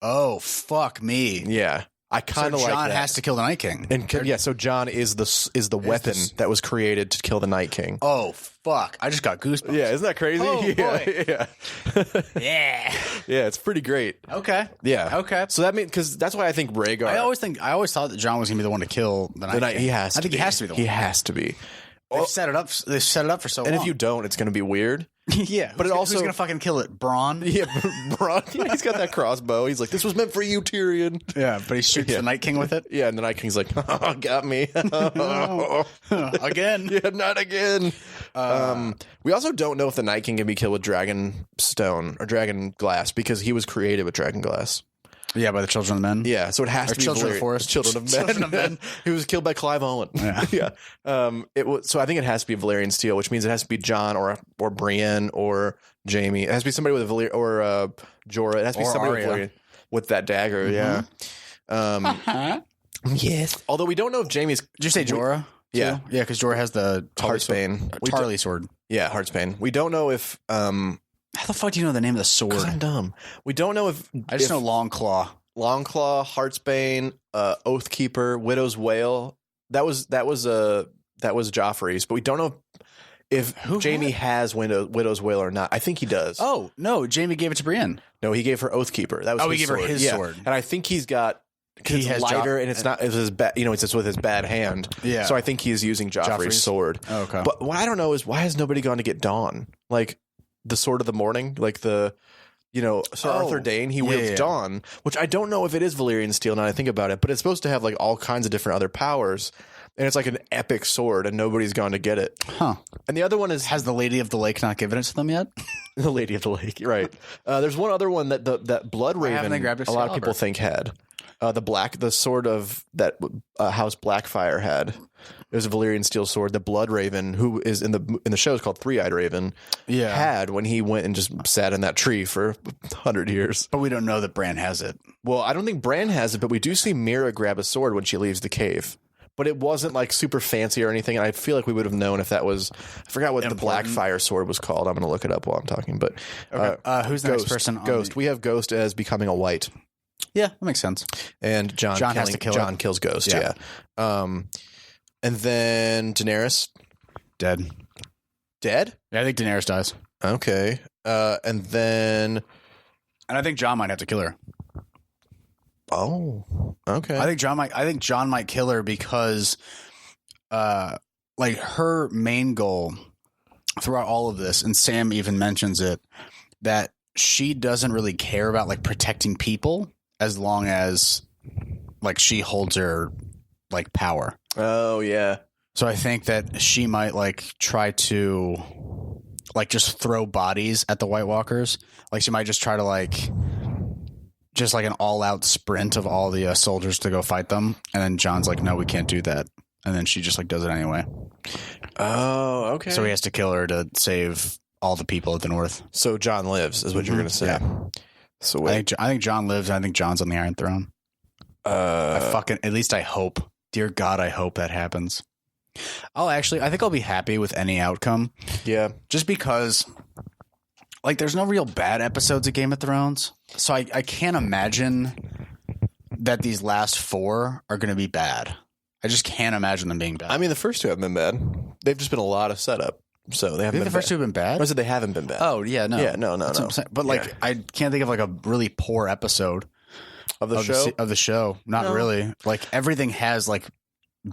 A: Oh, fuck me.
B: Yeah. I kind of like that.
A: Jon has to kill the Night King.
B: So Jon is the weapon that was created to kill the Night King.
A: Oh, fuck. I just got goosebumps.
B: Yeah, isn't that crazy?
A: Oh, boy.
B: Yeah.
A: Yeah.
B: Yeah, it's pretty great.
A: Okay.
B: Yeah.
A: Okay.
B: So that means, because that's why I think Rhaegar...
A: I always thought that Jon was going to be the one to kill the Night King.
B: He has to
A: I think
B: be.
A: He has to be the one.
B: He has to be.
A: They've set it up for so long.
B: And if you don't, it's going to be weird.
A: Yeah.
B: But who's
A: going to fucking kill it? Bronn?
B: Yeah, Bronn. Yeah, he's got that crossbow. He's like, this was meant for you, Tyrion.
A: Yeah, but he shoots the Night King with it?
B: Yeah, and the Night King's like, oh, got me.
A: Again.
B: Yeah, not again. We also don't know if the Night King can be killed with dragon stone or dragon glass, because he was created with dragon glass.
A: Yeah, by the Children of Men.
B: Yeah, so it has to be
A: Children of the Forest.
B: Children of Men.
A: Children of Men.
B: He was killed by Clive Owen.
A: Yeah.
B: So I think it has to be Valyrian steel, which means it has to be Jon or Brienne or Jaime. It has to be somebody with a Valyrian or Jorah. It has to be somebody with that dagger. Mm-hmm. Yeah. Yes. Although we don't know if Jaime's.
A: Did you say Jorah?
B: Yeah.
A: Yeah, because Jorah has the
B: Heartsbane.
A: Tarly sword.
B: Yeah, Heartsbane. We don't know if.
A: How the fuck do you know the name of the sword?
B: Because I'm dumb. We don't know if...
A: I just know Longclaw.
B: Longclaw, Heartsbane, Oathkeeper, Widow's Wail. That was Joffrey's, but we don't know if Jaime has Widow's Wail or not. I think he does.
A: Oh, no. Jaime gave it to Brienne.
B: No, he gave her Oathkeeper. That was his
A: he gave
B: sword.
A: her his sword.
B: And I think he's got... Because it's lighter and it's not... It's his it's with his bad hand. Yeah. So I think he's using Joffrey's sword.
A: Oh, okay.
B: But what I don't know is, why has nobody gone to get Dawn? Like... The Sword of the Morning, like Sir Arthur Dayne, he wields Dawn, which I don't know if it is Valyrian steel now that I think about it, but it's supposed to have like all kinds of different other powers, and it's like an epic sword, and nobody's gone to get it.
A: Huh.
B: And the other one is... Has
A: the Lady of the Lake not given it to them yet?
B: The Lady of the Lake, right. There's one other one that that Blood Raven, a lot of people think had. The sword of that House Blackfire had. It was a Valyrian steel sword. The Blood Raven, who is in the show, is called Three-Eyed Raven, had when he went and just sat in that tree for 100 years.
A: But we don't know that Bran has it.
B: Well, I don't think Bran has it, but we do see Mira grab a sword when she leaves the cave. But it wasn't like super fancy or anything, and I feel like we would have known if that was... I forgot what the Blackfire sword was called. I'm going to look it up while I'm talking. But
A: who's the next person?
B: Ghost. We have Ghost as becoming a white.
A: Yeah, that makes sense.
B: And Jon has to kill Jon kills Ghost, yeah. And then Daenerys.
A: Dead.
B: dead?
A: Yeah, I think Daenerys dies.
B: Okay. And then...
A: And I think Jon might have to kill her.
B: Oh, okay.
A: I think Jon might kill her because like her main goal throughout all of this, and Sam even mentions it, that she doesn't really care about like protecting people as long as like she holds her like power.
B: Oh yeah.
A: So I think that she might like try to like just throw bodies at the White Walkers. Like she might just try to like just like an all out sprint of all the soldiers to go fight them. And then Jon's like, no, we can't do that. And then she just like does it anyway.
B: Oh, okay.
A: So he has to kill her to save all the people at the North.
B: So Jon lives is what you're going to say. Yeah. So wait.
A: I think Jon lives. And I think Jon's on the Iron Throne. At least I hope. Dear God, I hope that happens. I think I'll be happy with any outcome.
B: Yeah.
A: Just because like there's no real bad episodes of Game of Thrones. So I can't imagine that these last 4 are going to be bad. I just can't imagine them being bad.
B: I mean, the first 2 haven't been bad. They've just been a lot of setup. So they haven't been
A: the first 2 have been bad?
B: I said they haven't been bad.
A: Oh, yeah, no.
B: Yeah, no.
A: But like I can't think of like a really poor episode
B: of the show.
A: Of the show. Not really. Like everything has like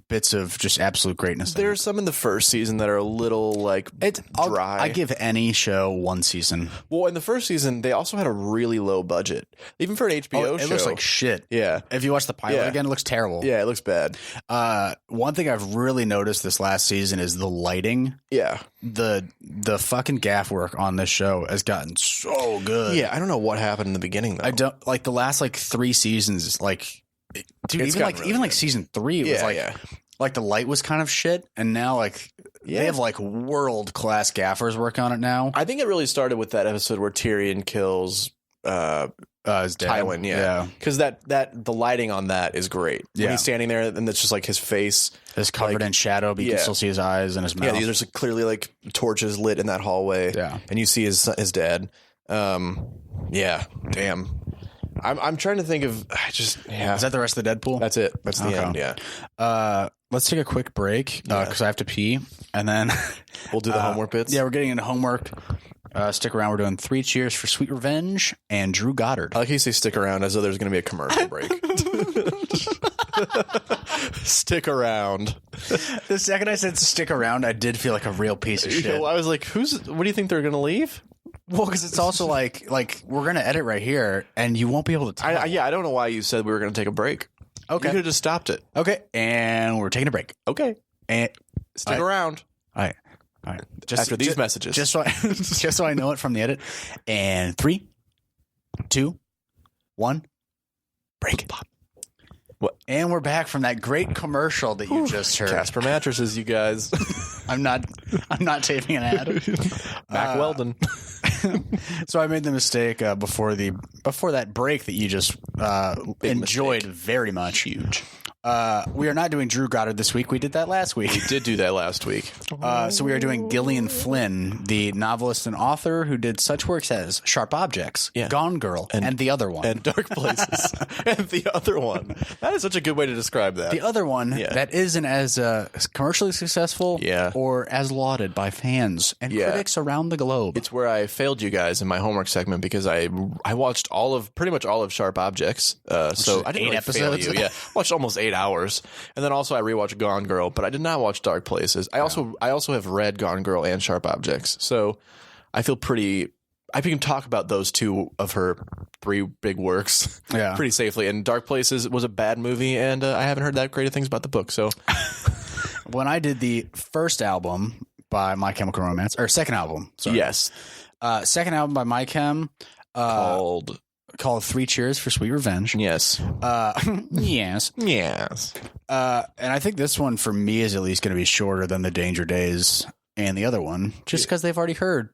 A: bits of just absolute greatness.
B: There's some in the first season that are a little like dry.
A: I give any show 1 season.
B: Well, in the first season, they also had a really low budget, even for an HBO show.
A: It looks like shit.
B: Yeah.
A: If you watch the pilot again, it looks terrible.
B: Yeah, it looks bad.
A: One thing I've really noticed this last season is the lighting.
B: Yeah.
A: The fucking gaff work on this show has gotten so good.
B: Yeah, I don't know what happened in the beginning though.
A: I don't like the last like 3 seasons. Like, dude, even like season 3, it was like the light was kind of shit, and now like they have like world class gaffers working on it now.
B: I think it really started with that episode where Tyrion kills
A: his dad.
B: Tywin. Yeah, because that the lighting on that is great. When he's standing there, and it's just like his face
A: is covered in shadow, but you can still see his eyes and his mouth.
B: Yeah, there's clearly like torches lit in that hallway.
A: Yeah,
B: and you see his dad. Yeah, damn. I'm trying to think of Is
A: that the rest of the Deadpool?
B: That's it. That's the end. Yeah.
A: Let's take a quick break because I have to pee, and then
B: we'll do the homework bits.
A: Yeah, we're getting into homework. Stick around. We're doing 3 cheers for Sweet Revenge and Drew Goddard.
B: I like how you say stick around as though there's going to be a commercial break. Stick around.
A: The second I said stick around, I did feel like a real piece of shit.
B: I was like, what do you think they're going to leave?
A: Well, because it's also like we're going to edit right here, and you won't be able to tell.
B: I don't know why you said we were going to take a break.
A: Okay.
B: You could have just stopped it.
A: Okay. And we're taking a break.
B: Okay.
A: And
B: stick around.
A: All right.
B: Just after these messages.
A: Just so I know it from the edit. And 3, 2, 1, break.
B: What?
A: And we're back from that great commercial that you just heard.
B: Casper mattresses, you guys.
A: I'm not taping an ad.
B: Mac Weldon.
A: So I made the mistake before that break that you just enjoyed very much.
B: Huge.
A: We are not doing Drew Goddard this week. We did that last week.
B: We did do that last week.
A: So we are doing Gillian Flynn, the novelist and author who did such works as Sharp Objects, Gone Girl, and the other one.
B: And Dark Places. And the other one. That is such a good way to describe that.
A: The other one that isn't as commercially successful or as lauded by fans and critics around the globe.
B: It's where I failed you guys in my homework segment because I watched pretty much all of Sharp Objects. So I didn't really
A: episodes.
B: Fail you. Watched almost 8 hours, and then also I rewatched Gone Girl, but I did not watch Dark Places. I also have read Gone Girl and Sharp Objects, so I feel I can talk about those 2 of her 3 big works pretty safely. And Dark Places was a bad movie, and I haven't heard that great of things about the book. So
A: when I did the first album by My Chemical Romance, or second album, second album by My Chem, called 3 Cheers for Sweet Revenge.
B: Yes.
A: Yes. And I think this one for me is at least going to be shorter than the Danger Days and the other one, just because they've already heard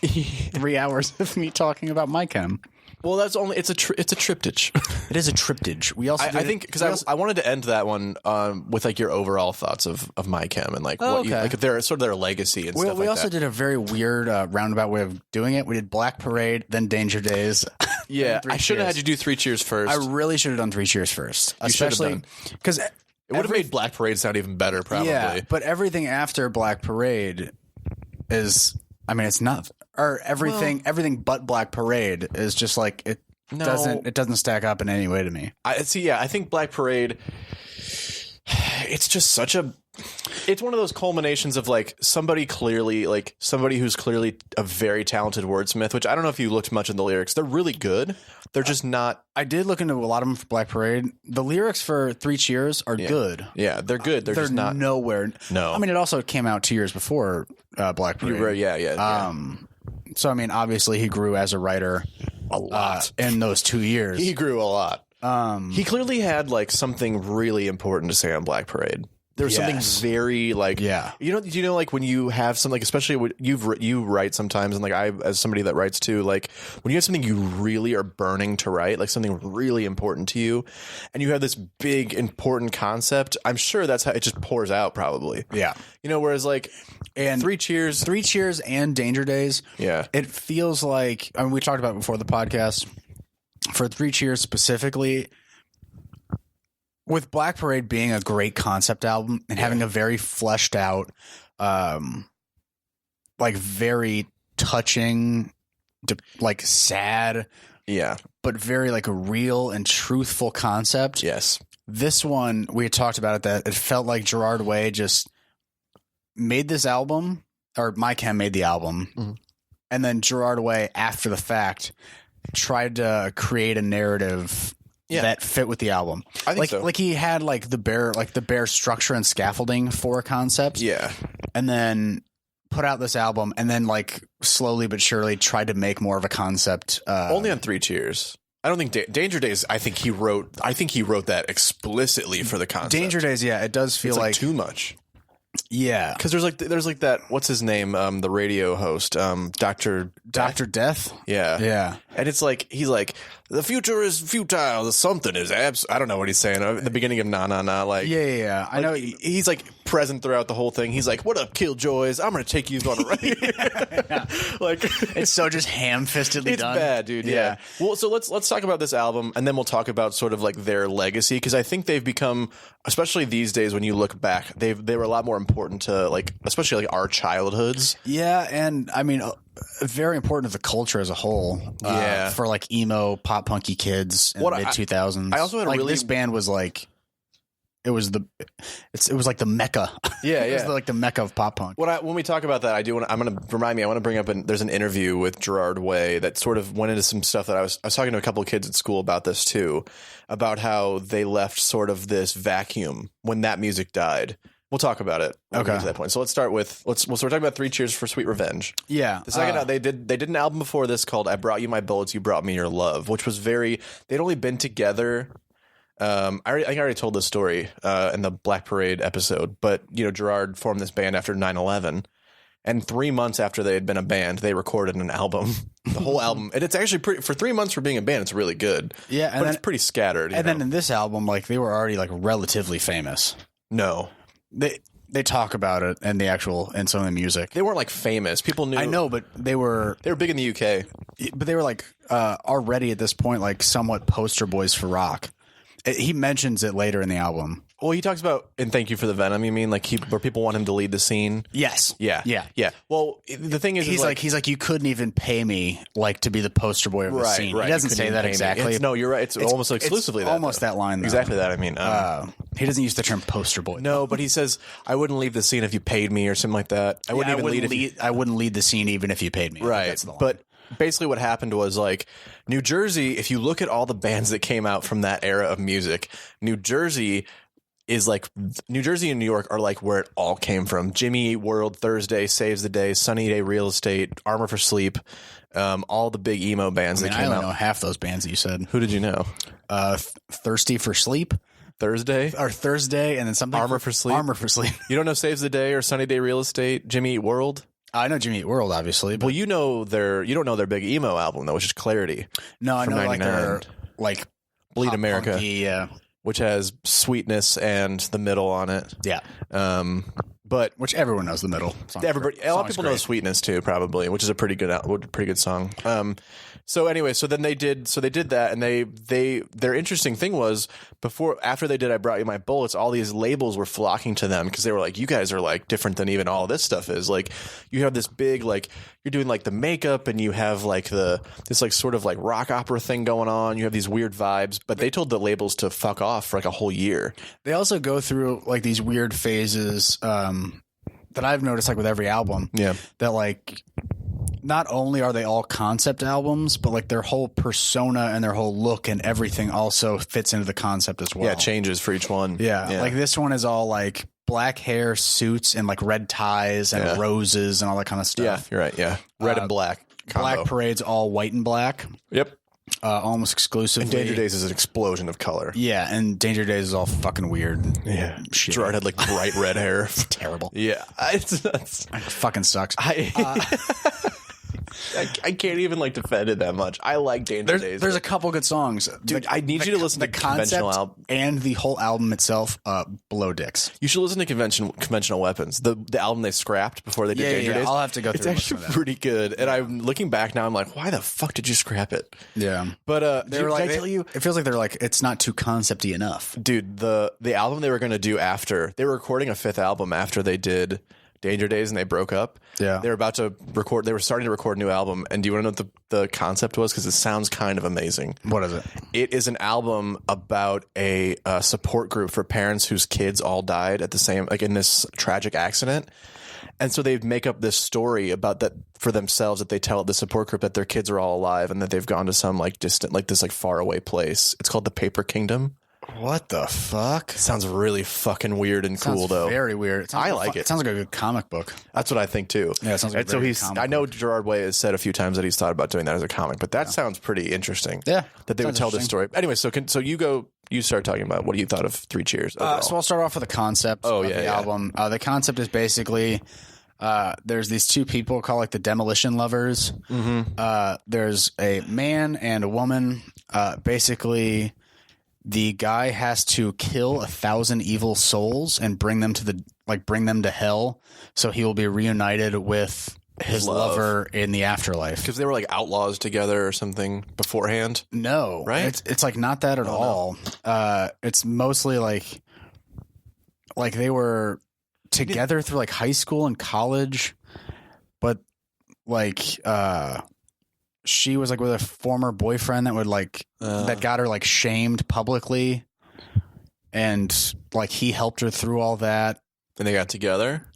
A: 3 hours of me talking about My Chem.
B: Well, it's a triptych.
A: It is a triptych. We also
B: I think because I wanted to end that one with like your overall thoughts of My Chem and like their legacy and stuff like that.
A: We also did a very weird roundabout way of doing it. We did Black Parade, then Danger Days.
B: Yeah, I should have had you do 3 Cheers first.
A: I really should have done 3 Cheers first, especially because
B: it would have made Black Parade sound even better, probably.
A: Yeah, but everything after Black Parade is, I mean, it's not, or everything but Black Parade is just like it doesn't stack up in any way to me.
B: I think Black Parade, it's just it's one of those culminations of like somebody who's clearly a very talented wordsmith, which I don't know if you looked much in the lyrics. They're really good. They're just not.
A: I did look into a lot of them for Black Parade. The lyrics for Three Cheers are good.
B: Yeah, they're good. They're just not
A: nowhere. No, I mean, it also came out 2 years before Black Parade.
B: Yeah.
A: So I mean, obviously he grew as a writer
B: a lot
A: in those 2 years.
B: He grew a lot. He clearly had like something really important to say on Black Parade. There's something very like, you know, like when you have something, like, especially when you write sometimes, and like I, as somebody that writes too, like when you have something you really are burning to write, like something really important to you, and you have this big important concept, I'm sure that's how it just pours out probably.
A: Yeah.
B: You know, whereas like, and Three Cheers and Danger Days. Yeah. It
A: feels like, I mean, we talked about it before the podcast. For Three Cheers specifically, with Black Parade being a great concept album and having a very fleshed out, like very touching, like sad, but very like a real and truthful concept.
B: Yes.
A: This one, we had talked about it, that it felt like Gerard Way just made this album, or Mike Hem made the album, and then Gerard Way, after the fact, tried to create a narrative that fit with the album.
B: I think so.
A: Like he had like the bare structure and scaffolding for a concept.
B: Yeah.
A: And then put out this album, and then like slowly but surely tried to make more of a concept.
B: Only on Three Cheers. I don't think Danger Days. I think he wrote that explicitly for the concept.
A: Danger Days, yeah, it does feel like
B: too much.
A: Yeah,
B: because there's like that. What's his name? The radio host, Dr.
A: Death.
B: Yeah. And it's like he's like, the future is futile. The something is I don't know what he's saying at the beginning of Na Na Na. Like
A: yeah. I know
B: he's like present throughout the whole thing. He's like, "What up, Killjoys? I'm gonna take you on a ride." Like
A: it's so just ham-fistedly
B: done. It's bad, dude. Yeah. Well, so let's talk about this album, and then we'll talk about sort of like their legacy, because I think they've become, especially these days when you look back, they were a lot more important to like, especially like our childhoods.
A: Yeah, and I mean, very important to the culture as a whole. For like emo pop punky kids in the mid 2000s.
B: I also had
A: like this band was like, it was like the mecca.
B: Yeah,
A: it was like the mecca of pop punk.
B: When we talk about that, I want to bring up there's an interview with Gerard Way that sort of went into some stuff that I was talking to a couple of kids at school about this too, about how they left sort of this vacuum when that music died. We'll talk about it when we get to that point. So let's start with we're talking about Three Cheers for Sweet Revenge.
A: Yeah.
B: The second they did an album before this called I Brought You My Bullets, You Brought Me Your Love, which was they'd only been together. I already told this story in the Black Parade episode, but you know, Gerard formed this band after 9/11, and 3 months after they had been a band, they recorded an album, the whole album, and it's actually pretty, for 3 months for being a band, it's really good.
A: Yeah,
B: but it's pretty scattered.
A: And then in this album, like they were already like relatively famous.
B: No.
A: They talk about it in some of the music.
B: They weren't like famous. People knew.
A: I know, but they were
B: big in the UK.
A: But they were like already at this point like somewhat poster boys for rock. He mentions it later in the album.
B: Well, he talks about "And Thank You for the Venom." You mean like where people want him to lead the scene?
A: Yes.
B: Yeah. Well, the thing is,
A: he's like you couldn't even pay me like to be the poster boy of the scene. Right. He doesn't say that exactly.
B: No, you're right. It's almost exclusively that.
A: Almost that line. Though.
B: Exactly that. I mean,
A: he doesn't use the term poster boy.
B: No, but he says, "I wouldn't leave the scene if you paid me," or something like that. I wouldn't
A: lead the scene even if you paid me.
B: Right. That's the line. But basically what happened was like New Jersey, if you look at all the bands that came out from that era of music, New Jersey and New York are like where it all came from. Jimmy Eat World, Thursday, Saves the Day, Sunny Day Real Estate, Armor for Sleep, all the big emo bands that came out.
A: I don't know half those bands that you said.
B: Who did you know?
A: Thirsty for Sleep.
B: Thursday,
A: and then something.
B: Armor for Sleep. You don't know Saves the Day or Sunny Day Real Estate, Jimmy Eat World?
A: I know Jimmy Eat World, obviously.
B: Well, you don't know their big emo album though, which is Clarity.
A: No, I know 99. Like their like
B: Bleed America,
A: punky,
B: which has Sweetness and The Middle on it.
A: Yeah.
B: But
A: which everyone knows the middle.
B: Everybody, a lot of people know Sweetness too, probably, which is a pretty good song. So anyway, so they did that, and their interesting thing was after they did I Brought You My Bullets, all these labels were flocking to them because they were like, you guys are like different than even all this stuff is. Like, you have this big, like, you're doing like the makeup, and you have like this like sort of like rock opera thing going on. You have these weird vibes, but they told the labels to fuck off for like a whole year.
A: They also go through like these weird phases that I've noticed, like with every album.
B: Yeah,
A: that like. Not only are they all concept albums, but like their whole persona and their whole look and everything also fits into the concept as well.
B: Yeah, it changes for each one.
A: Yeah. Like this one is all like black hair, suits, and like red ties and roses and all that kind of stuff.
B: Yeah, you're right. Yeah. Red and black combo.
A: Black Parade's all white and black.
B: Yep.
A: Almost exclusively.
B: And Danger Days is an explosion of color.
A: Yeah, and Danger Days is all fucking weird.
B: Yeah. Gerard had like bright red hair.
A: It's terrible.
B: Yeah.
A: It fucking sucks.
B: I can't even like defend it that much. I like Danger Days.
A: There's a couple good songs,
B: dude. I need you to listen to the conventional album
A: and the whole album itself. Below dicks.
B: You should listen to Conventional Weapons, the album they scrapped before they did Danger Days.
A: I'll have to go through.
B: It's actually pretty good. And I'm looking back now. I'm like, why the fuck did you scrap it?
A: Yeah,
B: but
A: they were like, it feels like they're like, it's not too concepty enough,
B: dude. The album they were going to do after they were recording a fifth album after they did Danger Days and they broke up.
A: Yeah.
B: They were about to record. They were starting to record a new album. And do you want to know what the concept was? Because it sounds kind of amazing.
A: What is it?
B: It is an album about a support group for parents whose kids all died at the same, like in this tragic accident. And so they make up this story about that for themselves that they tell the support group that their kids are all alive and that they've gone to some like distant, like this like faraway place. It's called the Paper Kingdom.
A: What the fuck?
B: Sounds really fucking weird and cool, though.
A: Very weird.
B: I like it.
A: It sounds like a good comic book.
B: That's what I think too.
A: Yeah, it sounds like.
B: And so I know Gerard Way has said a few times that he's thought about doing that as a comic, but that sounds pretty interesting.
A: Yeah,
B: that they would tell this story. Anyway, so you start talking about what you thought of Three Cheers.
A: So I'll start off with the concept. Of the album. The concept is basically. There's these two people called like the Demolition Lovers. Mm-hmm. There's a man and a woman. Basically, the guy has to kill 1,000 evil souls and bring them to hell, so he will be reunited with his lover in the afterlife.
B: Because they were like outlaws together or something beforehand.
A: No,
B: right?
A: It's like not that at all. It's mostly like they were together through like high school and college, but like she was like with a former boyfriend that would like that got her like shamed publicly, and like he helped her through all that,
B: and they got together.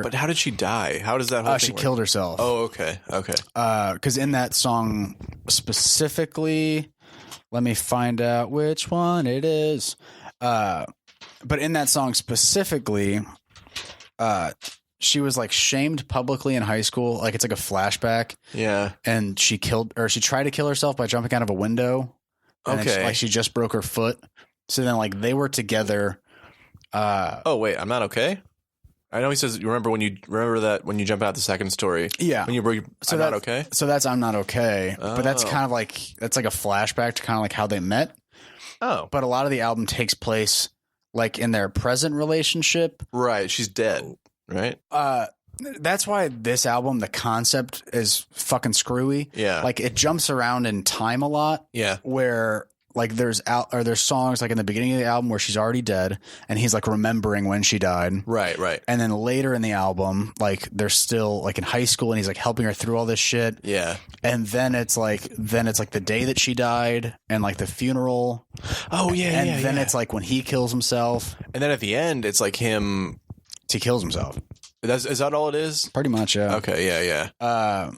A: But
B: how did she die? How does that whole thing
A: she
B: work?
A: Killed herself.
B: Oh, okay.
A: Because in that song specifically, let me find out which one it is. But in that song specifically, she was like shamed publicly in high school. Like it's like a flashback.
B: Yeah.
A: And she tried to kill herself by jumping out of a window.
B: Okay.
A: She just broke her foot. So then like they were together.
B: Oh wait, I'm not okay. I know he says, you remember that when you jump out the second story.
A: Yeah.
B: When you broke, I'm not okay.
A: So that's I'm not okay.
B: Oh.
A: But that's kind of like, that's like a flashback to kind of like how they met.
B: Oh.
A: But a lot of the album takes place like in their present relationship.
B: Right. She's dead. Right.
A: That's why this album, the concept is fucking screwy.
B: Yeah.
A: Like it jumps around in time a lot.
B: Yeah.
A: Where like there's songs like in the beginning of the album where she's already dead and he's like remembering when she died.
B: Right. Right.
A: And then later in the album, like they're still like in high school and he's like helping her through all this shit.
B: Yeah.
A: And then it's like the day that she died and like the funeral.
B: Oh yeah.
A: And then it's like when he kills himself.
B: And then at the end, it's like him.
A: He kills himself.
B: Is that all it is?
A: Pretty much, yeah.
B: Okay, yeah.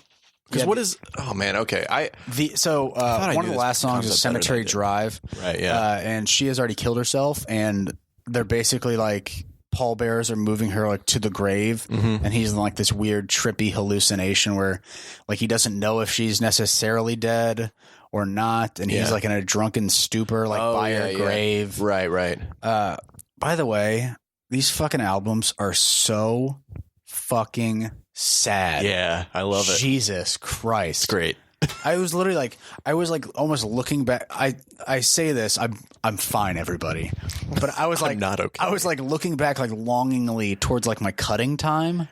B: Because what is? Oh man, okay. One
A: of the last songs is Cemetery Drive,
B: right? Yeah,
A: and she has already killed herself, and they're basically like pallbearers are moving her like to the grave, and he's in like this weird trippy hallucination where like he doesn't know if she's necessarily dead or not, and he's like in a drunken stupor like by her grave.
B: Right.
A: By the way, these fucking albums are so fucking sad.
B: Yeah, I love it.
A: Jesus Christ.
B: It's great.
A: I was literally like, almost looking back. I say this, I'm fine, everybody, but I was like,
B: I'm not okay.
A: I was like looking back, like longingly towards like my cutting time.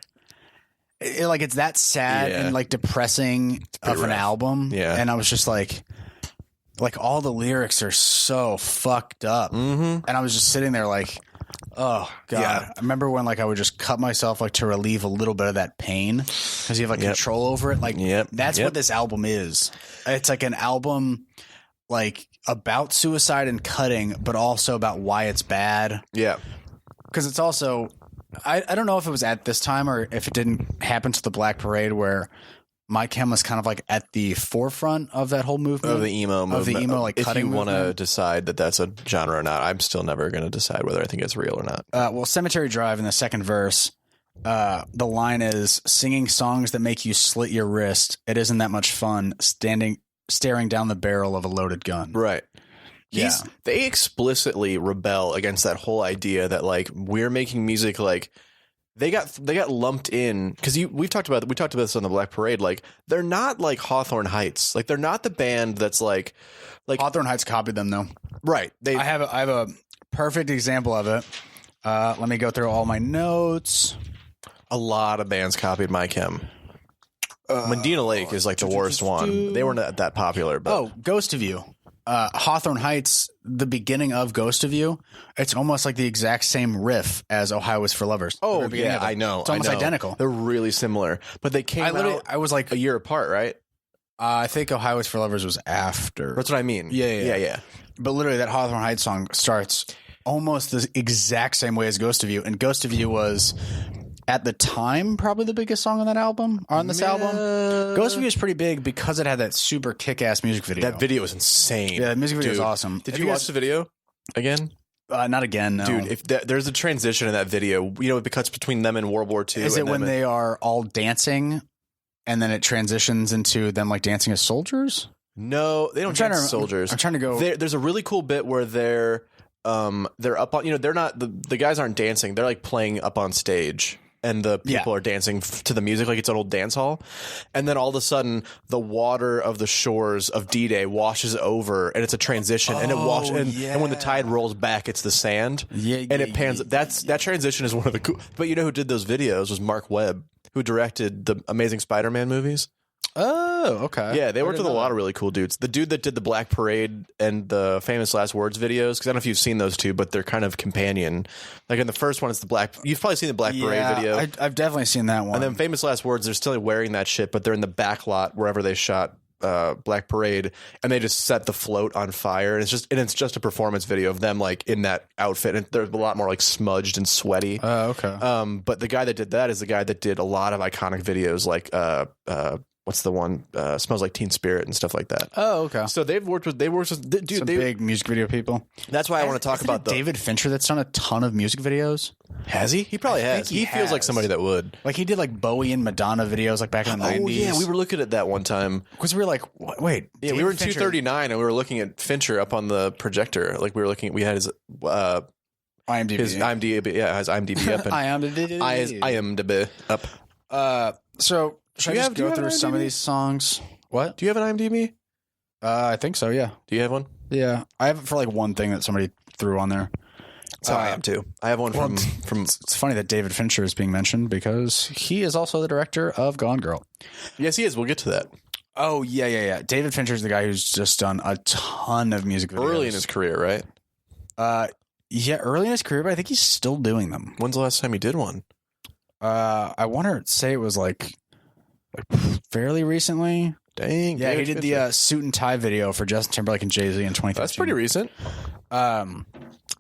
A: It's that sad and like depressing of an album.
B: Yeah.
A: And I was just like all the lyrics are so fucked up. And I was just sitting there like, oh God. Yeah. I remember when like I would just cut myself like to relieve a little bit of that pain because you have like control over it. Like that's what this album is. It's like an album like about suicide and cutting, but also about why it's bad.
B: Yeah.
A: Because it's also, I don't know if it was at this time or if it didn't happen to the Black Parade where My Chem was kind of like at the forefront of that whole movement.
B: Of the emo movement.
A: Of the emo like cutting movement.
B: If you want to decide that that's a genre or not, I'm still never going to decide whether I think it's real or not.
A: Well, Cemetery Drive in the second verse, the line is, singing songs that make you slit your wrist. It isn't that much fun staring down the barrel of a loaded gun.
B: Right.
A: Yeah.
B: They explicitly rebel against that whole idea that like we're making music like they got lumped in because we talked about this on the Black Parade. Like they're not like Hawthorne Heights. Like they're not the band that's like
A: Hawthorne Heights copied them though.
B: Right.
A: I have a perfect example of it. Let me go through all my notes.
B: A lot of bands copied My Chem. Medina Lake is like the worst one. They weren't that popular. But.
A: Ghost of You. Hawthorne Heights, the beginning of Ghost of You, it's almost like the exact same riff as Ohio is for Lovers.
B: Oh, yeah, I know.
A: It's almost identical.
B: They're really similar. But they came out
A: I was like
B: a year apart, right?
A: I think Ohio is for Lovers was after.
B: That's what I mean.
A: Yeah. But literally that Hawthorne Heights song starts almost the exact same way as Ghost of You. And Ghost of You was, at the time, probably the biggest song on that album, or on this album. Ghost of You is pretty big because it had that super kick-ass music video.
B: That video was insane.
A: Yeah, the music video is awesome.
B: Did you watch the video again?
A: Not again, no.
B: Dude, if there's a transition in that video, it cuts between them and World War II.
A: Is it when they are all dancing and then it transitions into them like dancing as soldiers?
B: No, they don't dance as soldiers.
A: I'm trying to go.
B: There's a really cool bit where they're up on, they're not, the guys aren't dancing. They're like playing up on stage. And the people are dancing to the music like it's an old dance hall. And then all of a sudden, the water of the shores of D-Day washes over, and it's a transition. And it and when the tide rolls back, it's the sand. And it pans. That transition is one of the cool. But you know who did those videos was Mark Webb, who directed the Amazing Spider-Man movies.
A: Oh, okay.
B: Yeah, they worked with a lot of really cool dudes. The dude that did the Black Parade and the Famous Last Words videos, because I don't know if you've seen those two, but they're kind of companion. Like in the first one, it's the Black. You've probably seen the Black Parade video.
A: I've definitely seen that one.
B: And then Famous Last Words, they're still wearing that shit, but they're in the back lot wherever they shot Black Parade, and they just set the float on fire. And it's just a performance video of them like in that outfit, and they're a lot more like smudged and sweaty.
A: Oh, okay.
B: But the guy that did that is the guy that did a lot of iconic videos, like what's the one? Smells Like Teen Spirit and stuff like that.
A: Oh, okay.
B: So they worked with dude.
A: Some big music video people.
B: That's why I want to talk about
A: David Fincher. That's done a ton of music videos.
B: Has he? He probably has. He feels like somebody that would.
A: Like he did like Bowie and Madonna videos like back in the 90s.
B: Oh yeah, we were looking at that one time
A: because we were like, wait,
B: yeah, David we were in Fincher. 239 and we were looking at Fincher up on the projector. Like we were looking. We had his
A: IMDb.
B: His IMDb. Yeah, his IMDb up. IMDb up.
A: So. Should I just go through some of these songs? What?
B: Do you have an IMDb?
A: I think so, yeah.
B: Do you have one?
A: Yeah. I have it for like one thing that somebody threw on there.
B: So I am too. I have one from...
A: It's funny that David Fincher is being mentioned because he is also the director of Gone Girl.
B: Yes, he is. We'll get to that.
A: Oh, yeah. David Fincher is the guy who's just done a ton of music videos.
B: Early in his career, right?
A: Yeah, early in his career, but I think he's still doing them.
B: When's the last time he did one?
A: I want to say it was like fairly recently.
B: Dang.
A: Yeah, he did the suit and tie video for Justin Timberlake and Jay-Z in 2013.
B: That's pretty recent.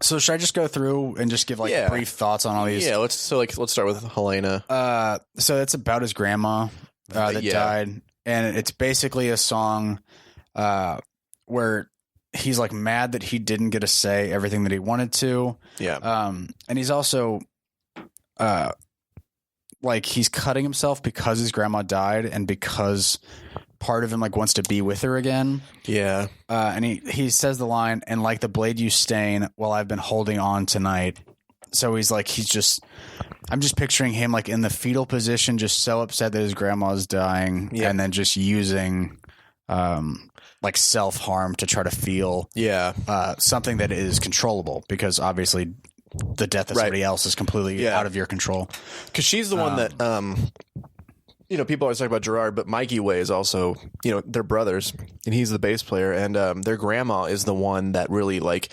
A: So should I just go through and just give like brief thoughts on all these?
B: Yeah, let's start with Helena.
A: So it's about his grandma that died, and it's basically a song where he's like mad that he didn't get to say everything that he wanted to.
B: Yeah.
A: And he's also like he's cutting himself because his grandma died and because part of him like wants to be with her again.
B: Yeah.
A: And he says the line, and like the blade you stain while I've been holding on tonight. So he's like, I'm just picturing him like in the fetal position, just so upset that his grandma's dying and then just using like self-harm to try to feel something that is controllable, because obviously the death of somebody else is completely out of your control.
B: Because she's the one that, people always talk about Gerard, but Mikey Way is also, they're brothers, and he's the bass player, and their grandma is the one that really, like,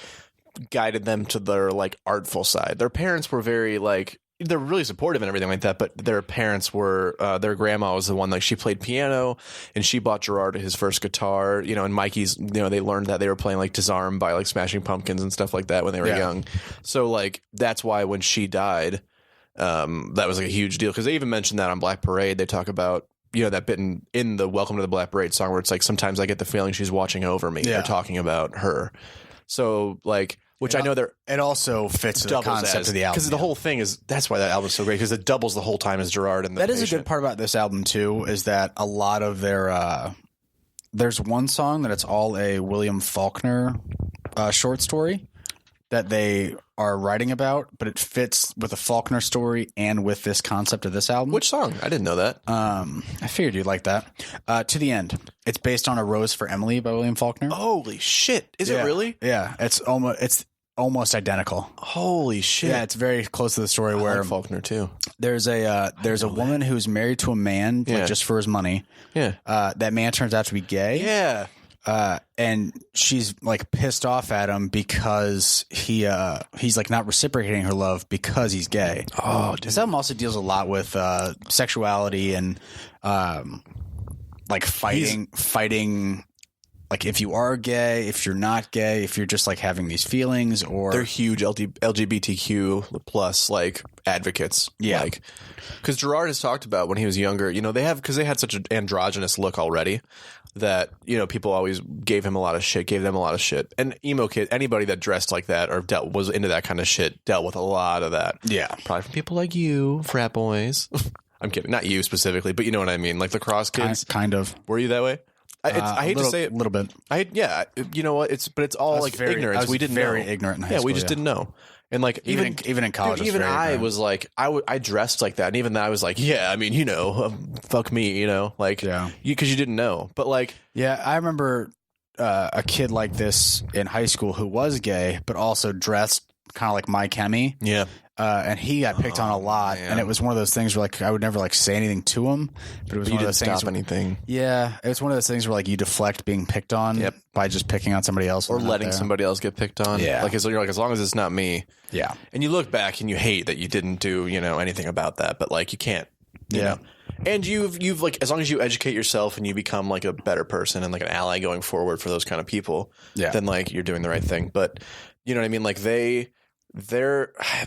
B: guided them to their, like, artful side. Their parents were very, like, they're really supportive and everything like that, but their parents were, their grandma was the one, like, she played piano, and she bought Gerard his first guitar, and Mikey's, they learned that they were playing, like, Disarm by, like, Smashing Pumpkins and stuff like that when they were young. So, like, that's why when she died, that was, like, a huge deal, because they even mentioned that on Black Parade. They talk about, that bit in the Welcome to the Black Parade song where it's like, sometimes I get the feeling she's watching over me. They're talking about her. So, like... Which I know it also fits the concept of the album. Because the whole thing is, that's why that album's so great, because it doubles the whole time as Gerard and the
A: That is a good part about this album, too, is that a lot of their... there's one song that it's all a William Faulkner short story that they are writing about, but it fits with a Faulkner story and with this concept of this album.
B: Which song? I didn't know that.
A: I figured you'd like that. To the End. It's based on A Rose for Emily by William Faulkner.
B: Holy shit. Is it really?
A: Yeah. It's almost identical.
B: Holy shit.
A: Yeah, it's very close to the story where
B: like Faulkner too.
A: There's a woman who's married to a man just for his money.
B: Yeah.
A: That man turns out to be gay.
B: Yeah.
A: And she's like pissed off at him because he's like not reciprocating her love because he's gay.
B: Oh, dude.
A: This album also deals a lot with sexuality and like fighting. Like if you are gay, if you're not gay, if you're just like having these feelings, or
B: they're huge LGBTQ plus like advocates.
A: Yeah,
B: like because Gerard has talked about when he was younger. They had such an androgynous look already that people always gave them a lot of shit. And emo kid, anybody that dressed like that or was into that kind of shit dealt with a lot of that.
A: Yeah,
B: probably from people like you, frat boys. I'm kidding, not you specifically, but you know what I mean, like lacrosse kids.
A: Kind of.
B: Were you that way? I hate to say it,
A: a little bit.
B: You know what? It's all like ignorance. We didn't
A: very
B: know.
A: ignorant in high school.
B: We just didn't know. And like even
A: in college,
B: even I was like I dressed like that, and even I was like, fuck me, like because you didn't know. But like
A: I remember a kid like this in high school who was gay, but also dressed kind of like My Chemi.
B: Yeah.
A: And he got picked on a lot, and it was one of those things where like I would never like say anything to him, but it was one of those things.
B: Anything.
A: Yeah, it was one of those things where like you deflect being picked on by just picking on somebody else
B: or letting somebody else get picked on.
A: Yeah,
B: like you're like, as long as it's not me.
A: Yeah,
B: and you look back and you hate that you didn't do anything about that, but like you can't. You know? And you've like, as long as you educate yourself and you become like a better person and like an ally going forward for those kind of people, then like you're doing the right thing. But you know what I mean? Like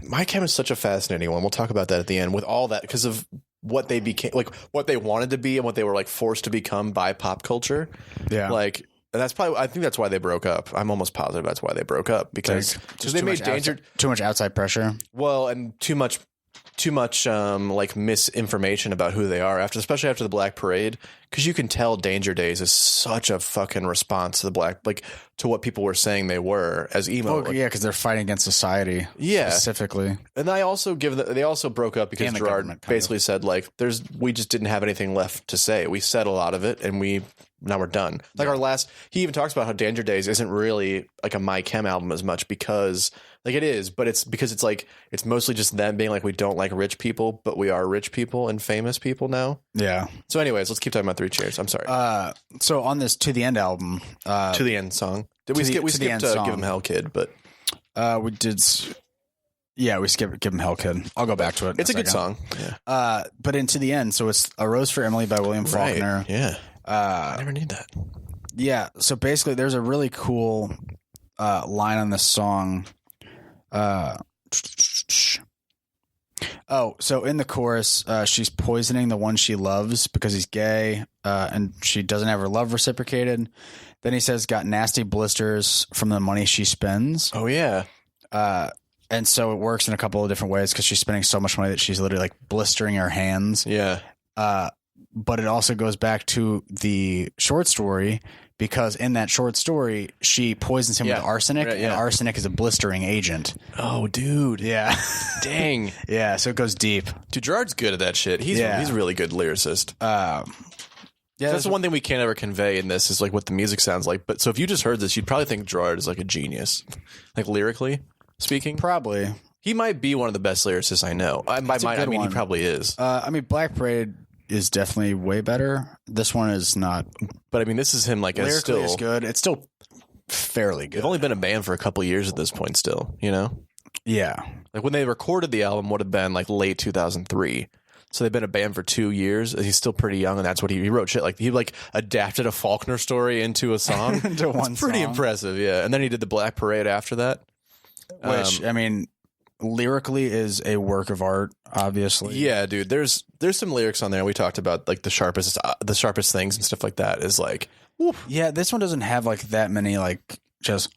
B: My Chem is such a fascinating one. We'll talk about that at the end with all that because of what they became, like what they wanted to be and what they were like forced to become by pop culture.
A: Yeah.
B: Like, and that's probably, I think that's why they broke up. I'm almost positive that's why they broke up because they made
A: too much outside pressure.
B: Well, and too much like misinformation about who they are especially after the Black Parade, because you can tell Danger Days is such a fucking response to to what people were saying they were as emo.
A: Oh, yeah, because they're fighting against society.
B: Yeah,
A: specifically.
B: And they also broke up because Gerard basically said like we just didn't have anything left to say. We said a lot of it, and now we're done. Like he even talks about how Danger Days isn't really like a My Chem album as much because like it is, but it's because it's like it's mostly just them being like we don't like rich people, but we are rich people and famous people now.
A: Yeah.
B: So anyways, let's keep talking about Three Cheers. I'm sorry.
A: So on this To the End album,
B: To the End song. We skipped Give 'Em Hell Kid, but
A: we did. Yeah, we skipped Give 'Em Hell Kid. I'll go back to it.
B: It's a good song.
A: Yeah. But in To the End, so it's A Rose for Emily by William Faulkner.
B: Right. Yeah. I never need that.
A: Yeah. So basically, there's a really cool line on this song. So in the chorus, she's poisoning the one she loves because he's gay, and she doesn't have her love reciprocated. Then he says, got nasty blisters from the money she spends.
B: Oh, yeah.
A: And so it works in a couple of different ways because she's spending so much money that she's literally like blistering her hands.
B: Yeah.
A: But it also goes back to the short story because in that short story, she poisons him with arsenic, and arsenic is a blistering agent.
B: Oh, dude.
A: Yeah.
B: Dang.
A: Yeah, so it goes deep.
B: Dude, Gerard's good at that shit. He's a really good lyricist. Yeah, that's the one thing we can't ever convey in this is like what the music sounds like. But so if you just heard this, you'd probably think Gerard is like a genius, like lyrically speaking.
A: Probably.
B: He might be one of the best lyricists I know. By might, I mean, he probably is.
A: I mean, Black Parade is definitely way better. This one is not.
B: But I mean, this is him like
A: lyrically
B: still
A: is good. It's still fairly good.
B: They've only been a band for a couple years at this point still, you know?
A: Yeah.
B: Like when they recorded the album would have been like late 2003. So they've been a band for 2 years. He's still pretty young, and that's what he wrote shit. Like he like adapted a Faulkner story into a song.
A: Into one
B: pretty
A: song.
B: Impressive, yeah. And then he did the Black Parade after that.
A: Which, I mean, lyrically is a work of art, obviously.
B: Yeah, dude. There's some lyrics on there. We talked about like the sharpest things and stuff like that is like, woof.
A: Yeah, this one doesn't have like that many like just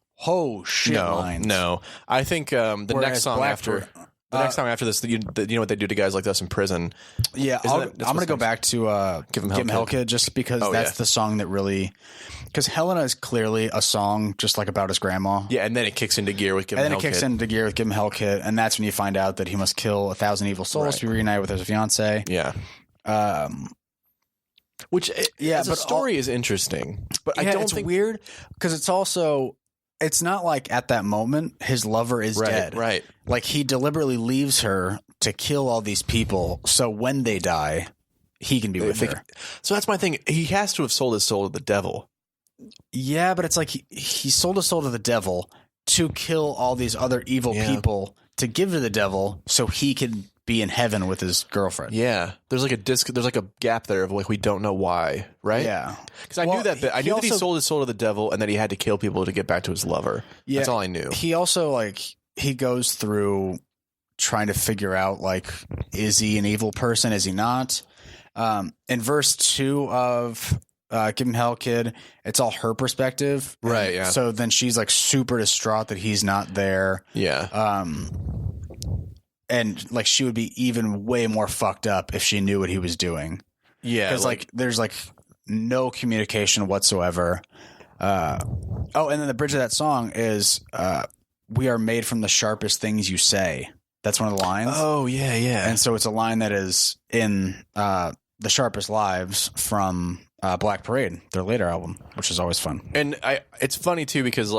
A: shit lines.
B: No. I think the
A: Whereas
B: next song after next time after this, you know what they do to guys like us in prison.
A: Yeah, I'm going to go back to Give 'Em Hell Kid just because that's the song that really... Because Helena is clearly a song just like about his grandma.
B: Yeah, and then it kicks into gear with Give 'Em Hell Kid.
A: Give 'Em Hell Kid, and that's when you find out that he must kill 1,000 evil souls to be reunited with his fiancée.
B: Yeah. Which, the story is interesting. But I don't think...
A: weird because it's also... It's not like at that moment his lover is dead.
B: Right.
A: Like he deliberately leaves her to kill all these people, so when they die, he can be with her.
B: So that's my thing. He has to have sold his soul to the devil.
A: Yeah, but it's like he sold his soul to the devil to kill all these other evil people to give to the devil so he can be in heaven with his girlfriend.
B: Yeah. There's like a gap there of like we don't know why, right?
A: Yeah.
B: Because I knew that bit. I knew that he sold his soul to the devil and that he had to kill people to get back to his lover. Yeah. That's all I knew.
A: He also he goes through trying to figure out is he an evil person? Is he not? In verse 2 of Give 'Em Hell Kid, it's all her perspective.
B: Right, yeah.
A: So then she's super distraught that he's not there.
B: Yeah.
A: And she would be even way more fucked up if she knew what he was doing.
B: Yeah.
A: Because there's no communication whatsoever. And then the bridge of that song is we are made from the sharpest things you say. That's one of the lines.
B: Oh, yeah, yeah.
A: And so it's a line that is in The Sharpest Lives from Black Parade, their later album, which is always fun.
B: And it's funny too because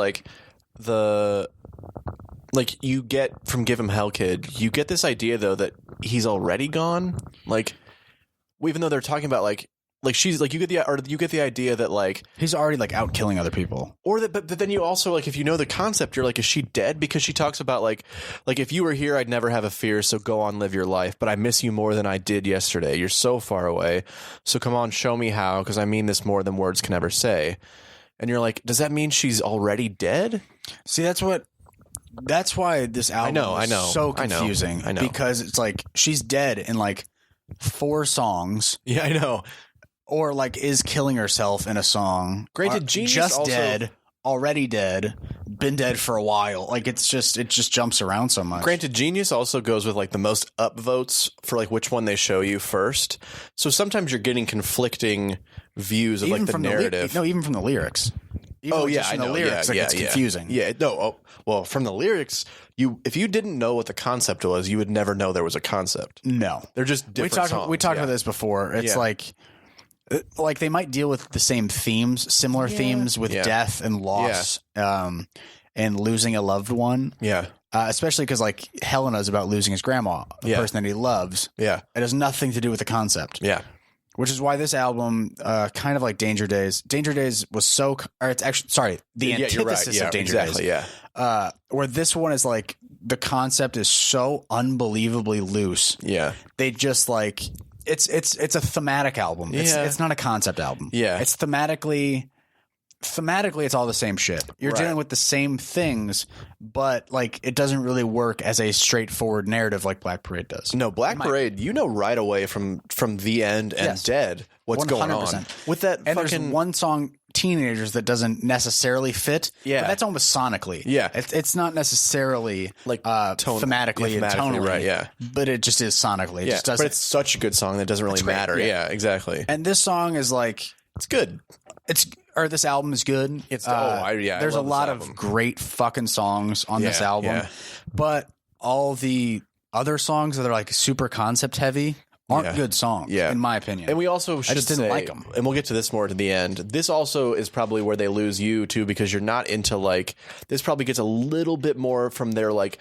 B: you get from Give 'Em Hell Kid, you get this idea though that he's already gone. Even though they're talking about she's you get the idea that
A: he's already out killing other people.
B: Or that, but then you also if you know the concept, you're is she dead? Because she talks about if you were here, I'd never have a fear. So go on, live your life. But I miss you more than I did yesterday. You're so far away. So come on, show me how. Because I mean this more than words can ever say. And you're does that mean she's already dead?
A: See, that's why this album is so confusing.
B: I know.
A: Because it's she's dead in 4 songs.
B: Yeah, I know.
A: Or is killing herself in a song.
B: Granted, Genius
A: just
B: also...
A: dead, already dead, been dead for a while. It just jumps around so much.
B: Granted, Genius also goes with the most upvotes for which one they show you first. So sometimes you're getting conflicting views of the narrative.
A: Even from the lyrics.
B: Even I know.
A: The lyrics, it's confusing.
B: Yeah, no. Well, from the lyrics, if you didn't know what the concept was, you would never know there was a concept.
A: No,
B: they're just different songs.
A: We talked about this before. It's they might deal with the same themes, similar themes with death and loss, and losing a loved one.
B: Yeah.
A: Especially because Helena's about losing his grandma, the person that he loves.
B: Yeah.
A: It has nothing to do with the concept.
B: Yeah.
A: Which is why this album, kind of like Danger Days. Danger Days was so, or it's actually, sorry, the antithesis of Danger Days.
B: Yeah.
A: Where this one is the concept is so unbelievably loose.
B: Yeah.
A: They just it's a thematic album. It's not a concept album.
B: Yeah.
A: It's thematically it's all the same shit. You're dealing with the same things, but it doesn't really work as a straightforward narrative like Black Parade does.
B: No, Black Parade, you know right away from the end and Dead what's 100%. Going on. With that
A: and there's one song, Teenagers, that doesn't necessarily fit.
B: Yeah.
A: But that's almost sonically.
B: Yeah.
A: It's not necessarily thematically and tonally.
B: Right, yeah.
A: But it just is sonically. It just doesn't.
B: But it's such a good song that it doesn't really matter. Yeah, exactly.
A: And this song is
B: it's good.
A: This album is good.
B: There's
A: a lot of great fucking songs on this album, but all the other songs that are super concept heavy aren't good songs, in my opinion.
B: And we also should
A: didn't like them.
B: And we'll get to this more to the end. This also is probably where they lose you too, because you're not into like this. Probably gets a little bit more from their like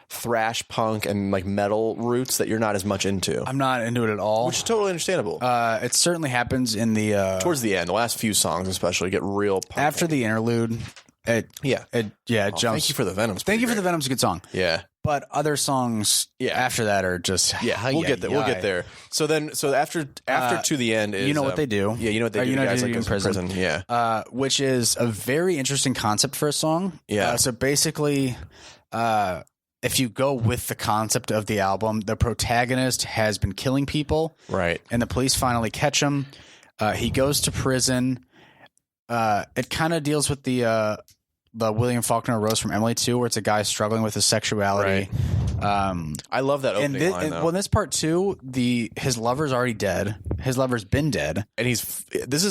B: thrash punk and like metal roots that you're not as much into.
A: I'm not into it at all,
B: which is totally understandable.
A: It certainly happens in the
B: towards the end, the last few songs especially get real punk
A: after the interlude. It jumps.
B: Thank you for the Venoms.
A: Thank you for the Venom's a good song.
B: Yeah.
A: But other songs after that are just
B: we'll get there. We'll get there. So after to the end is
A: you know what they do.
B: Yeah, you know what they do. Guys like
A: in prison.
B: Yeah.
A: Which is a very interesting concept for a song.
B: Yeah.
A: So basically if you go with the concept of the album, the protagonist has been killing people.
B: Right.
A: And the police finally catch him. He goes to prison. It kind of deals with the William Faulkner Rose from Emily too, where it's a guy struggling with his sexuality.
B: Right. I love that opening line, though.
A: Well, in this part too, his lover's already dead. His lover's been dead,
B: and this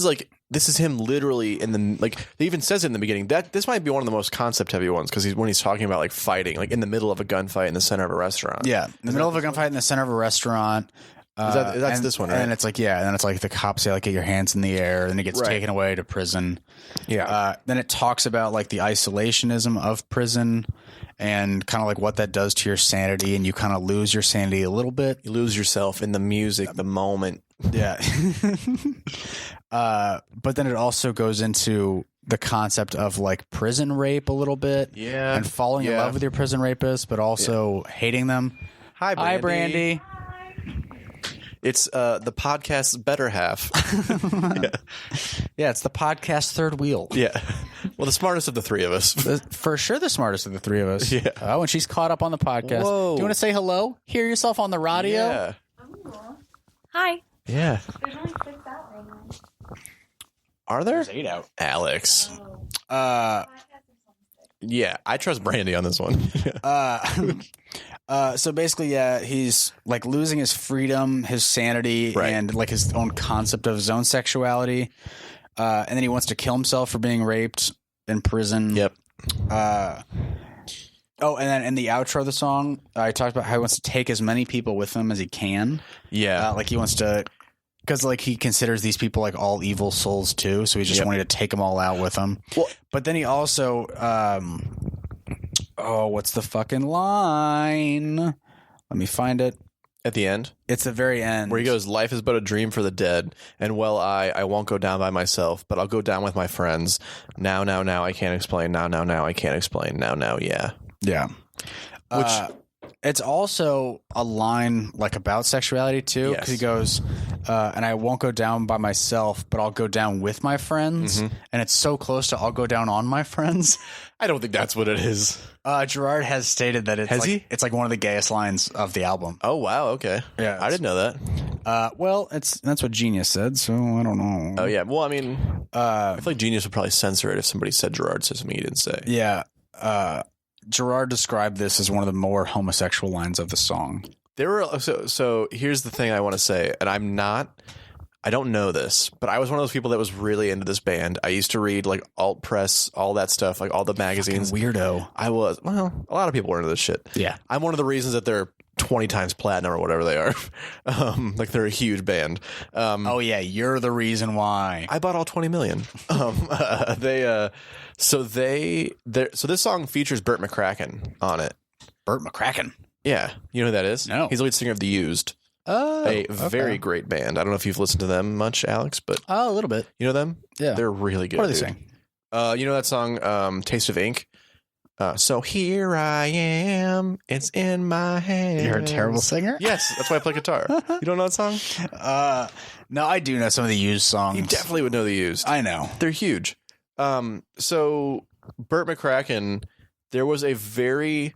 B: is him literally in the like. He even says it in the beginning that this might be one of the most concept heavy ones because when he's talking about like fighting, like in the middle of a gunfight in the center of a restaurant.
A: Yeah, in the middle of a gunfight in the center of a restaurant.
B: That's this one, right?
A: And it's like, and then it's like the cops say, like, get your hands in the air, and then he gets taken away to prison.
B: Yeah.
A: Then it talks about like the isolationism of prison and kind of like what that does to your sanity, and you kind of lose your sanity a little bit.
B: You lose yourself in the music, the moment.
A: Yeah. But then it also goes into the concept of like prison rape a little bit.
B: Yeah.
A: And falling in love with your prison rapist, but also hating them.
B: Hi, Brandy.
A: Hi, Brandy.
B: It's the podcast's better half.
A: Yeah, it's the podcast third wheel.
B: Yeah. Well, the smartest of the three of us.
A: For sure the smartest of the three of us.
B: Yeah.
A: Oh, and she's caught up on the podcast.
B: Whoa.
A: Do you want to say hello? Hear yourself on the radio?
B: Yeah.
C: Hi.
B: Yeah.
C: There's only 6 out right now.
B: Are there?
A: There's 8 out.
B: Alex.
C: Oh.
B: Yeah, I trust Brandy on this one.
A: So basically, he's like losing his freedom, his sanity, and like his own concept of his own sexuality. And then he wants to kill himself for being raped in prison.
B: Yep.
A: And then in the outro of the song, he talks about how he wants to take as many people with him as he can.
B: Yeah.
A: Like he wants to, because like he considers these people like all evil souls too. So he just wanted to take them all out with him.
B: Well,
A: but then he also, what's the fucking line? Let me find it.
B: At the end?
A: It's the very end.
B: Where he goes, life is but a dream for the dead. And well, I won't go down by myself, but I'll go down with my friends. Now, I can't explain. Now, I can't explain. Now, yeah.
A: Yeah.
B: Which...
A: it's also a line like about sexuality too, because he goes, and I won't go down by myself, but I'll go down with my friends.
B: Mm-hmm.
A: And it's so close to I'll go down on my friends.
B: I don't think that's what it is.
A: Gerard has stated that it's like one of the gayest lines of the album.
B: Oh, wow. Okay.
A: Yeah.
B: I didn't know that.
A: Well, that's what Genius said, so I don't know.
B: Oh, yeah. Well, I mean, I feel like Genius would probably censor it if somebody said Gerard said something he didn't say.
A: Yeah. Gerard described this as one of the more homosexual lines of the song.
B: There were so here's the thing I want to say, and I don't know this, but I was one of those people that was really into this band. I used to read like alt press, all that stuff, like all the magazines.
A: Fucking weirdo.
B: I was. Well, a lot of people were into this shit.
A: Yeah.
B: I'm one of the reasons that they're 20 times platinum or whatever they are. Like they're a huge band.
A: Oh yeah, you're the reason why.
B: I bought all 20 million. So this song features Burt McCracken on it.
A: Burt McCracken.
B: Yeah. You know who that is?
A: No.
B: He's the lead singer of The Used.
A: Oh,
B: Very great band. I don't know if you've listened to them much, Alex, but
A: a little bit.
B: You know them?
A: Yeah.
B: They're really good.
A: What are they saying?
B: You know that song, Taste of Ink? So here I am, it's in my hands.
A: You're a terrible singer?
B: Yes, that's why I play guitar. You don't know that song?
A: No, I do know some of the Used songs.
B: You definitely would know The Used.
A: I know.
B: They're huge. So Burt McCracken, there was a very...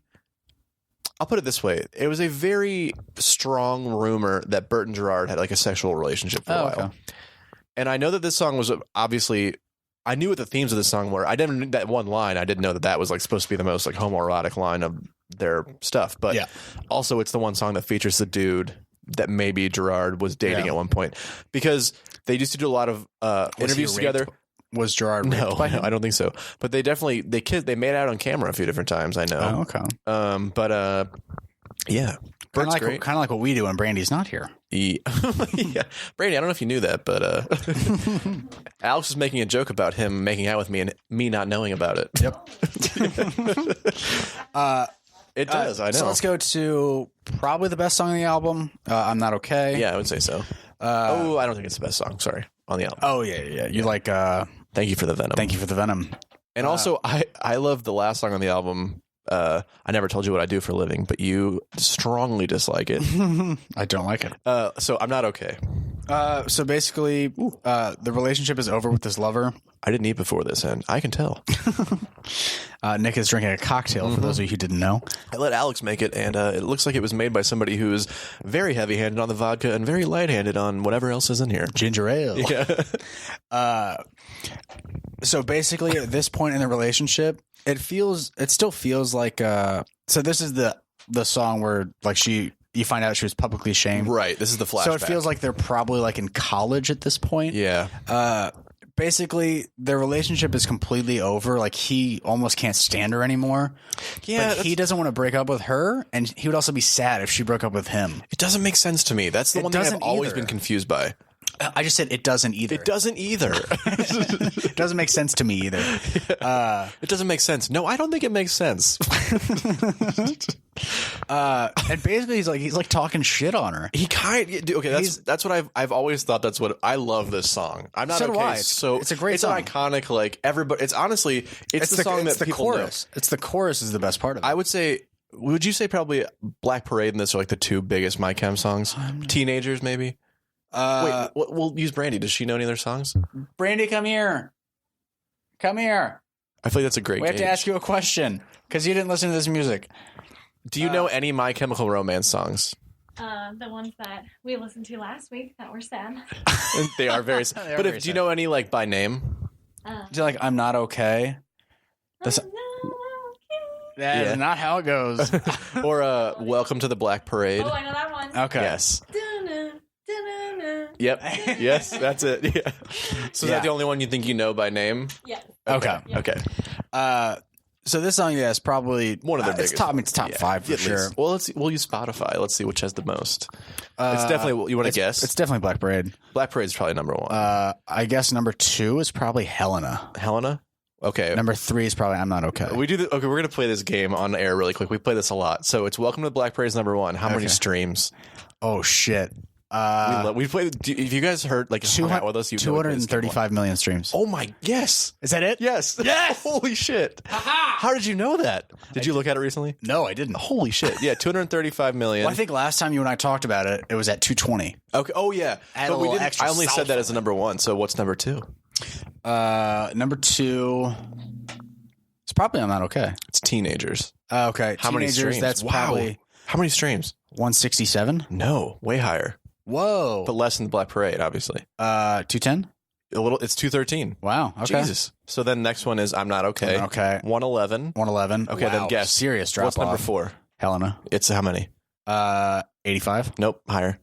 B: I'll put it this way. It was a very strong rumor that Burt and Gerard had like a sexual relationship for a while.
A: Okay.
B: And I know that this song was obviously... I knew what the themes of this song were. I didn't that one line. I didn't know that was like supposed to be the most like homoerotic line of their stuff. But also it's the one song that features the dude that maybe Gerard was dating at one point, because they used to do a lot of interviews together.
A: Was Gerard raped
B: No,
A: by him?
B: I don't think so. But they definitely they made out on camera a few different times. I know.
A: Oh, okay.
B: Yeah.
A: Kind of like what we do when Brandy's not here.
B: Yeah. Brandy, I don't know if you knew that, but Alex was making a joke about him making out with me and me not knowing about it.
A: Yep.
B: It does, I know.
A: So let's go to probably the best song on the album, I'm Not Okay.
B: Yeah, I would say so. I don't think it's the best song, sorry, on the album.
A: Oh, yeah. You like...
B: Thank You for the Venom.
A: Thank You for the Venom.
B: And also, I love the last song on the album, I Never Told You What I Do for a Living, but you strongly dislike it.
A: I don't like it.
B: So I'm not okay.
A: So basically, the relationship is over with this lover.
B: I didn't eat before this, and I can tell.
A: Nick is drinking a cocktail, for those of you who didn't know.
B: I let Alex make it, and it looks like it was made by somebody who is very heavy-handed on the vodka and very light-handed on whatever else is in here.
A: Ginger ale.
B: Yeah.
A: So basically, at this point in the relationship, it still feels like. So this is the song where like you find out she was publicly shamed.
B: Right. This is the flashback.
A: So it feels like they're probably like in college at this point.
B: Yeah.
A: Basically, their relationship is completely over. Like he almost can't stand her anymore.
B: Yeah,
A: but he doesn't want to break up with her, and he would also be sad if she broke up with him.
B: It doesn't make sense to me. That's the one thing I've always been confused by.
A: I just said it doesn't either.
B: It doesn't either.
A: It doesn't make sense to me either.
B: It doesn't make sense. No, I don't think it makes sense.
A: And basically, he's like talking shit on her.
B: Okay, that's what I've always thought. That's what I love this song. I'm not
A: so
B: okay.
A: So it's a great song.
B: It's an iconic. Like everybody. It's honestly. It's the song that
A: the
B: people
A: chorus.
B: know.
A: It's the chorus is the best part of it.
B: I would say. Would you say probably Black Parade and this are like the two biggest My Chem songs? Teenagers, maybe. Wait, we'll use Brandy. Does she know any other songs?
A: Brandy, come here. Come here.
B: I feel like that's a great.
A: We have to ask you a question because you didn't listen to this music.
B: Do you know any My Chemical Romance songs?
C: The ones that we listened to last week that were sad.
B: They are very sad. But do you know any like by name?
A: Do you like I'm Not Okay? That is not how it goes.
B: Or Welcome to the Black Parade.
C: Oh, I know that one.
B: Okay. Yes. Yep. Yes, that's it. Yeah. So is that the only one you think you know by name?
C: Yeah.
A: Okay.
C: Yeah.
B: Okay.
A: So this song, is probably
B: one of their biggest.
A: It's top 5 for sure.
B: Least. Well, we'll use Spotify. Let's see which has the most. It's definitely. You want to guess?
A: It's definitely Black Parade.
B: Black Parade is probably number 1.
A: I guess number 2 is probably Helena.
B: Helena. Okay.
A: Number 3 is probably I'm Not Okay.
B: Okay, we're gonna play this game on air really quick. We play this a lot. So it's Welcome to the Black Parade is number 1. How many streams?
A: Oh shit.
B: We played. If you guys heard like hung out with us,
A: 235 million streams.
B: Oh my! Yes,
A: is that it?
B: Yes, yes. Holy shit! How did you know that? Did you look at it recently?
A: No, I didn't.
B: Holy shit! Yeah, 235 million.
A: Well, I think last time you and I talked about it, it was at 220.
B: Okay. Oh yeah. But we didn't. I only said that as a number 1. So what's number 2?
A: Number 2. It's probably I'm Not Okay.
B: It's Teenagers.
A: Okay.
B: How many streams?
A: That's probably
B: how many streams?
A: 167.
B: No, way higher.
A: Whoa.
B: But less than the Black Parade, obviously.
A: 210?
B: A little. It's 213.
A: Wow. Okay.
B: Jesus. So then next one is I'm Not Okay.
A: Okay.
B: 111.
A: 111.
B: Okay,
A: wow.
B: Then guess.
A: Serious drop
B: What's
A: off.
B: number 4?
A: Helena.
B: It's how many?
A: 85.
B: Nope. Higher.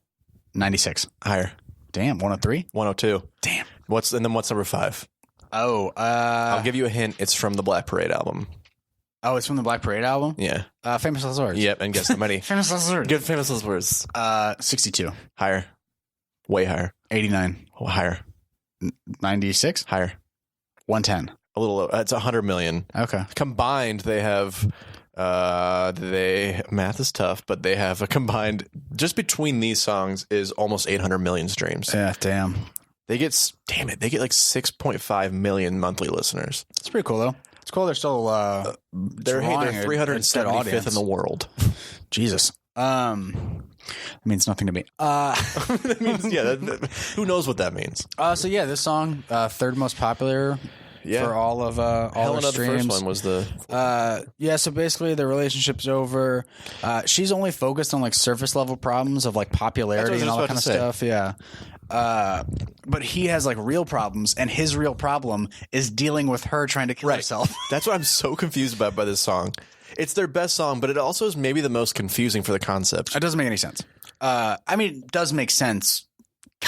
A: 96.
B: Higher.
A: Damn. 103.
B: 102.
A: Damn.
B: What's number 5?
A: Oh.
B: I'll give you a hint. It's from the Black Parade album.
A: Oh, it's from the Black Parade album?
B: Yeah.
A: Famous Last Words.
B: Yep. And guess how many?
A: Famous Last Words.
B: Good. Famous Last Words.
A: 62.
B: Higher. Way higher.
A: 89.
B: Oh, higher.
A: 96.
B: Higher.
A: 110.
B: A little low. It's 100 million.
A: Okay.
B: Combined, they have. Math is tough, but they have a combined. Just between these songs is almost 800 million streams.
A: Yeah. Damn.
B: They get like 6.5 million monthly listeners.
A: It's pretty cool though. It's cool. They're still
B: they're 375th in the world.
A: Jesus. It means nothing to me.
B: That means, who knows what that means?
A: So yeah, this song, third most popular for all of all
B: Helena,
A: the streams.
B: The first one was the
A: so basically the relationship's over. She's only focused on like surface level problems of like popularity and all that kind of stuff. Yeah. But he has like real problems, and his real problem is dealing with her trying to kill herself.
B: That's what I'm so confused about by this song. It's their best song, but it also is maybe the most confusing for the concept.
A: It doesn't make any sense. I mean, it does make sense,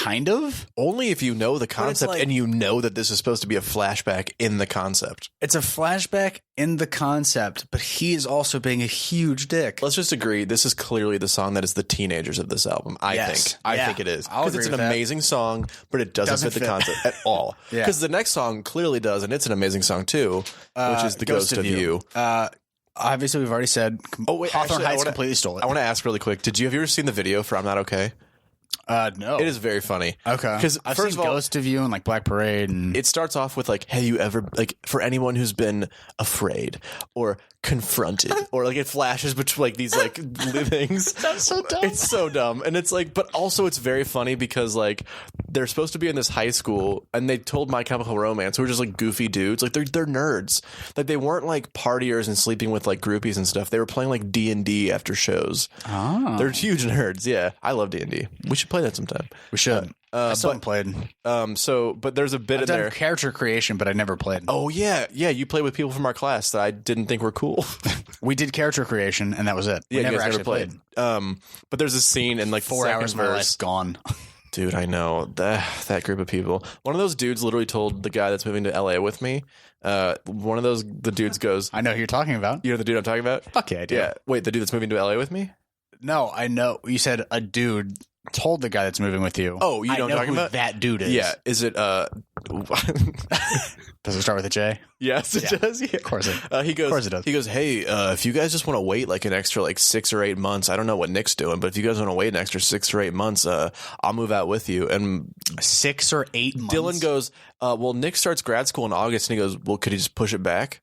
A: kind of.
B: Only if you know the concept
A: like,
B: and you know that this is supposed to be a flashback in the concept.
A: It's a flashback in the concept, but he is also being a huge dick.
B: Let's just agree, this is clearly the song that is the teenagers of this album. I think it is. Because it's an amazing song, but it doesn't fit the concept at all. Because the next song clearly does, and it's an amazing song too, which is The Ghost of You.
A: Obviously, we've already said Hawthorne Heights completely stole it.
B: I want to ask really quick, have you ever seen the video for I'm Not Okay?
A: No.
B: It is very funny.
A: Okay.
B: Because
A: I've
B: first
A: seen
B: of all,
A: Ghost of You and like Black Parade. And
B: it starts off with like, have you ever, like, for anyone who's been afraid or confronted, or like it flashes between like these like things.
A: That's so dumb.
B: It's so dumb. And it's like, but also it's very funny because like they're supposed to be in this high school and they told My Chemical Romance, who were just like goofy dudes. Like they're nerds. Like they weren't like partiers and sleeping with like groupies and stuff. They were playing like D&D after shows.
A: Oh.
B: They're huge nerds. Yeah. I love D&D. We should play that sometime.
A: We should. I still haven't played.
B: But there's a bit
A: I've
B: in
A: done
B: there.
A: Character creation, but I never played.
B: Oh yeah. Yeah. You played with people from our class that I didn't think were cool.
A: We did character creation, and that was it.
B: Yeah,
A: we
B: you
A: never
B: guys
A: actually played.
B: But there's a scene in like
A: 4 hours of my life gone.
B: Dude, I know that group of people. One of those dudes literally told the guy that's moving to LA with me. The dudes goes,
A: I know who you're talking about.
B: You know the dude I'm talking about?
A: Fuck yeah, I do.
B: Yeah. Wait, the dude that's moving to LA with me?
A: No, I know. You said a dude told the guy that's moving with you.
B: Oh, you know what I'm talking about?
A: That dude is.
B: Yeah. Is it
A: Does it start with a J?
B: Yes, it does. Yeah.
A: Of course it.
B: He goes.
A: Of course it does.
B: He goes, hey, if you guys just want to wait like an extra like 6 or 8 months, I don't know what Nick's doing, but if you guys want to wait an extra 6 or 8 months, I'll move out with you. And
A: 6 or 8 months.
B: Dylan goes, well, Nick starts grad school in August, and he goes, well, could he just push it back?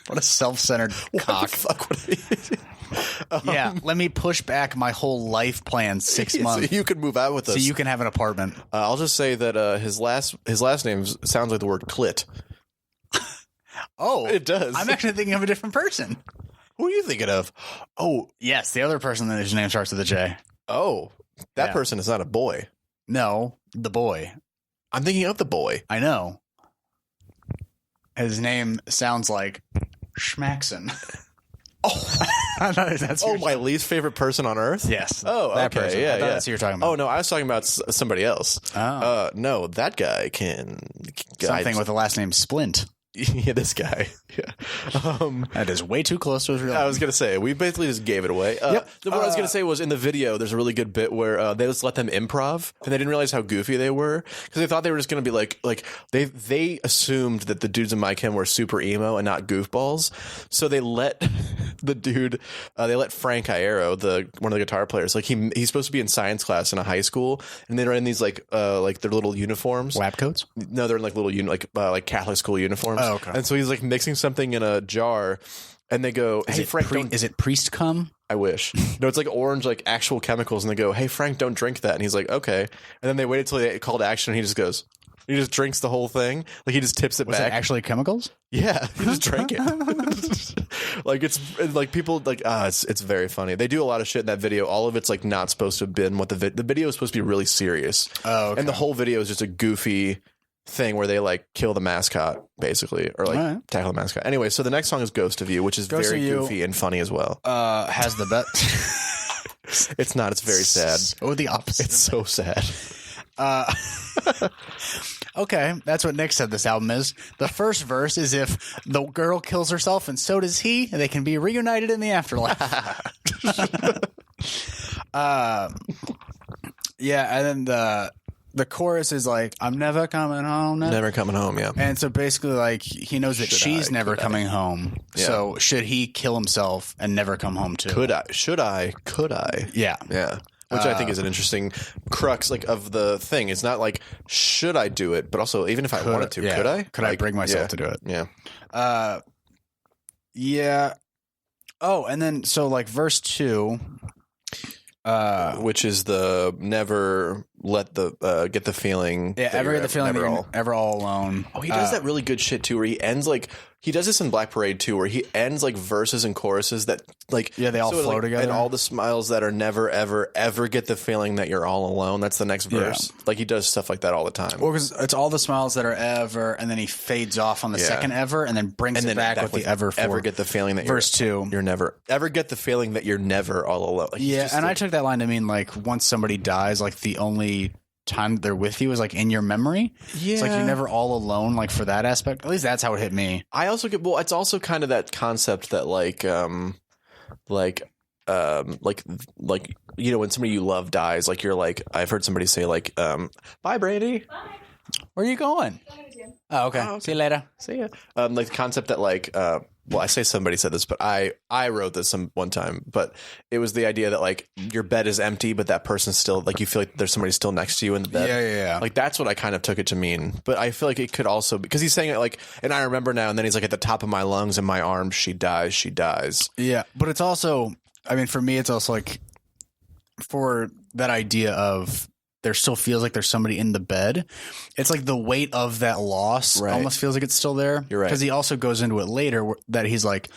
A: What a self-centered cock.
B: Fuck would he?
A: Yeah, let me push back my whole life plan 6 months.
B: So you could move out with us.
A: So you can have an apartment.
B: I'll just say that his last name sounds like the word clit.
A: Oh,
B: it does.
A: I'm actually thinking of a different person.
B: Who are you thinking of? Oh,
A: yes, the other person that his name starts with a J.
B: Oh, that person is not a boy.
A: No, the boy.
B: I'm thinking of the boy.
A: I know. His name sounds like Schmaxon.
B: Oh,
A: that's
B: my least favorite person on earth?
A: Yes.
B: Oh,
A: that
B: okay.
A: person.
B: Yeah,
A: I thought that's who you're talking about.
B: Oh, no, I was talking about somebody else.
A: Oh.
B: No, that guy can...
A: Something with the last name Splint.
B: Yeah, this guy. Yeah.
A: That is way too close to his real name.
B: I was going to say, we basically just gave it away.
A: Yep.
B: What I was going to say was in the video, there's a really good bit where they just let them improv, and they didn't realize how goofy they were because they thought they were just going to be like they assumed that the dudes in My Chem were super emo and not goofballs. So they let the dude, they let Frank Iero, one of the guitar players, like he's supposed to be in science class in a high school, and they're in these like their little uniforms.
A: Lab coats?
B: No, they're in like little like Catholic school uniforms.
A: Oh, okay.
B: And so he's like mixing something in a jar, and they go, "Hey Frank,
A: is it priest cum?"
B: I wish. No, it's like orange, like actual chemicals, and they go, "Hey Frank, don't drink that." And he's like, "Okay." And then they wait until they call to action, and he just drinks the whole thing. Like he just tips it
A: Was
B: back.
A: it actually chemicals?
B: Yeah, he just drank it. Like it's like people like it's very funny. They do a lot of shit in that video. All of it's like not supposed to have been what the video is supposed to be really serious.
A: Oh, okay.
B: And the whole video is just a goofy thing where they like kill the mascot basically, or like tackle the mascot. Anyway, so the next song is Ghost of You, which is very goofy and funny as well.
A: Has the best.
B: It's not. It's very sad.
A: So the opposite.
B: It's so sad.
A: Okay, that's what Nick said this album is. The first verse is if the girl kills herself and so does he, they can be reunited in the afterlife. Yeah, and then the chorus is like, I'm never coming home now.
B: Never coming home, yeah.
A: And so basically, like, he knows that she's never coming home.
B: Yeah.
A: So should he kill himself and never come home too?
B: Could I? Should I? Could I?
A: Yeah.
B: Yeah. Which I think is an interesting crux like of the thing. It's not like, should I do it? But also, even if I wanted to, could I?
A: Could I bring myself to do it?
B: Yeah.
A: Yeah. Oh, and then, so like verse 2...
B: which is the never let the get the feeling.
A: Yeah, ever get the feeling that you're ever all alone.
B: Oh, he does that really good shit too, where he ends like he does this in Black Parade too, where he ends like verses and choruses that like
A: they all flow together,
B: and all the smiles that are never ever get the feeling that you're all alone. That's the next verse. Yeah. Like he does stuff like that all the time.
A: Well, because it's all the smiles that are ever, and then he fades off on the second ever, and then brings it back with the ever.
B: Ever get the feeling that
A: verse 2,
B: you're never ever get the feeling that you're never all alone. Like,
A: and I took that line to mean like once somebody dies, like the only time they're with you is like in your memory.
B: Yeah.
A: It's like you're never all alone, like for that aspect. At least that's how it hit me.
B: I also get, well, it's also kind of that concept that like you know, when somebody you love dies, like you're like, I've heard somebody say like, bye Brandy.
C: Bye.
A: Where are you going? Oh, okay. See you later.
B: See ya. Like the concept that like, well, I say somebody said this, but I wrote this one time, but it was the idea that like your bed is empty, but that person's still like, you feel like there's somebody still next to you in the bed.
A: Yeah.
B: Like that's what I kind of took it to mean. But I feel like it could also, because he's saying it like, and I remember now, and then he's like at the top of my lungs and my arms, she dies.
A: Yeah. But it's also, I mean, for me, it's also like for that idea of there still feels like there's somebody in the bed. It's like the weight of that loss almost feels like it's still there.
B: You're right.
A: Because he also goes into it later that he's like,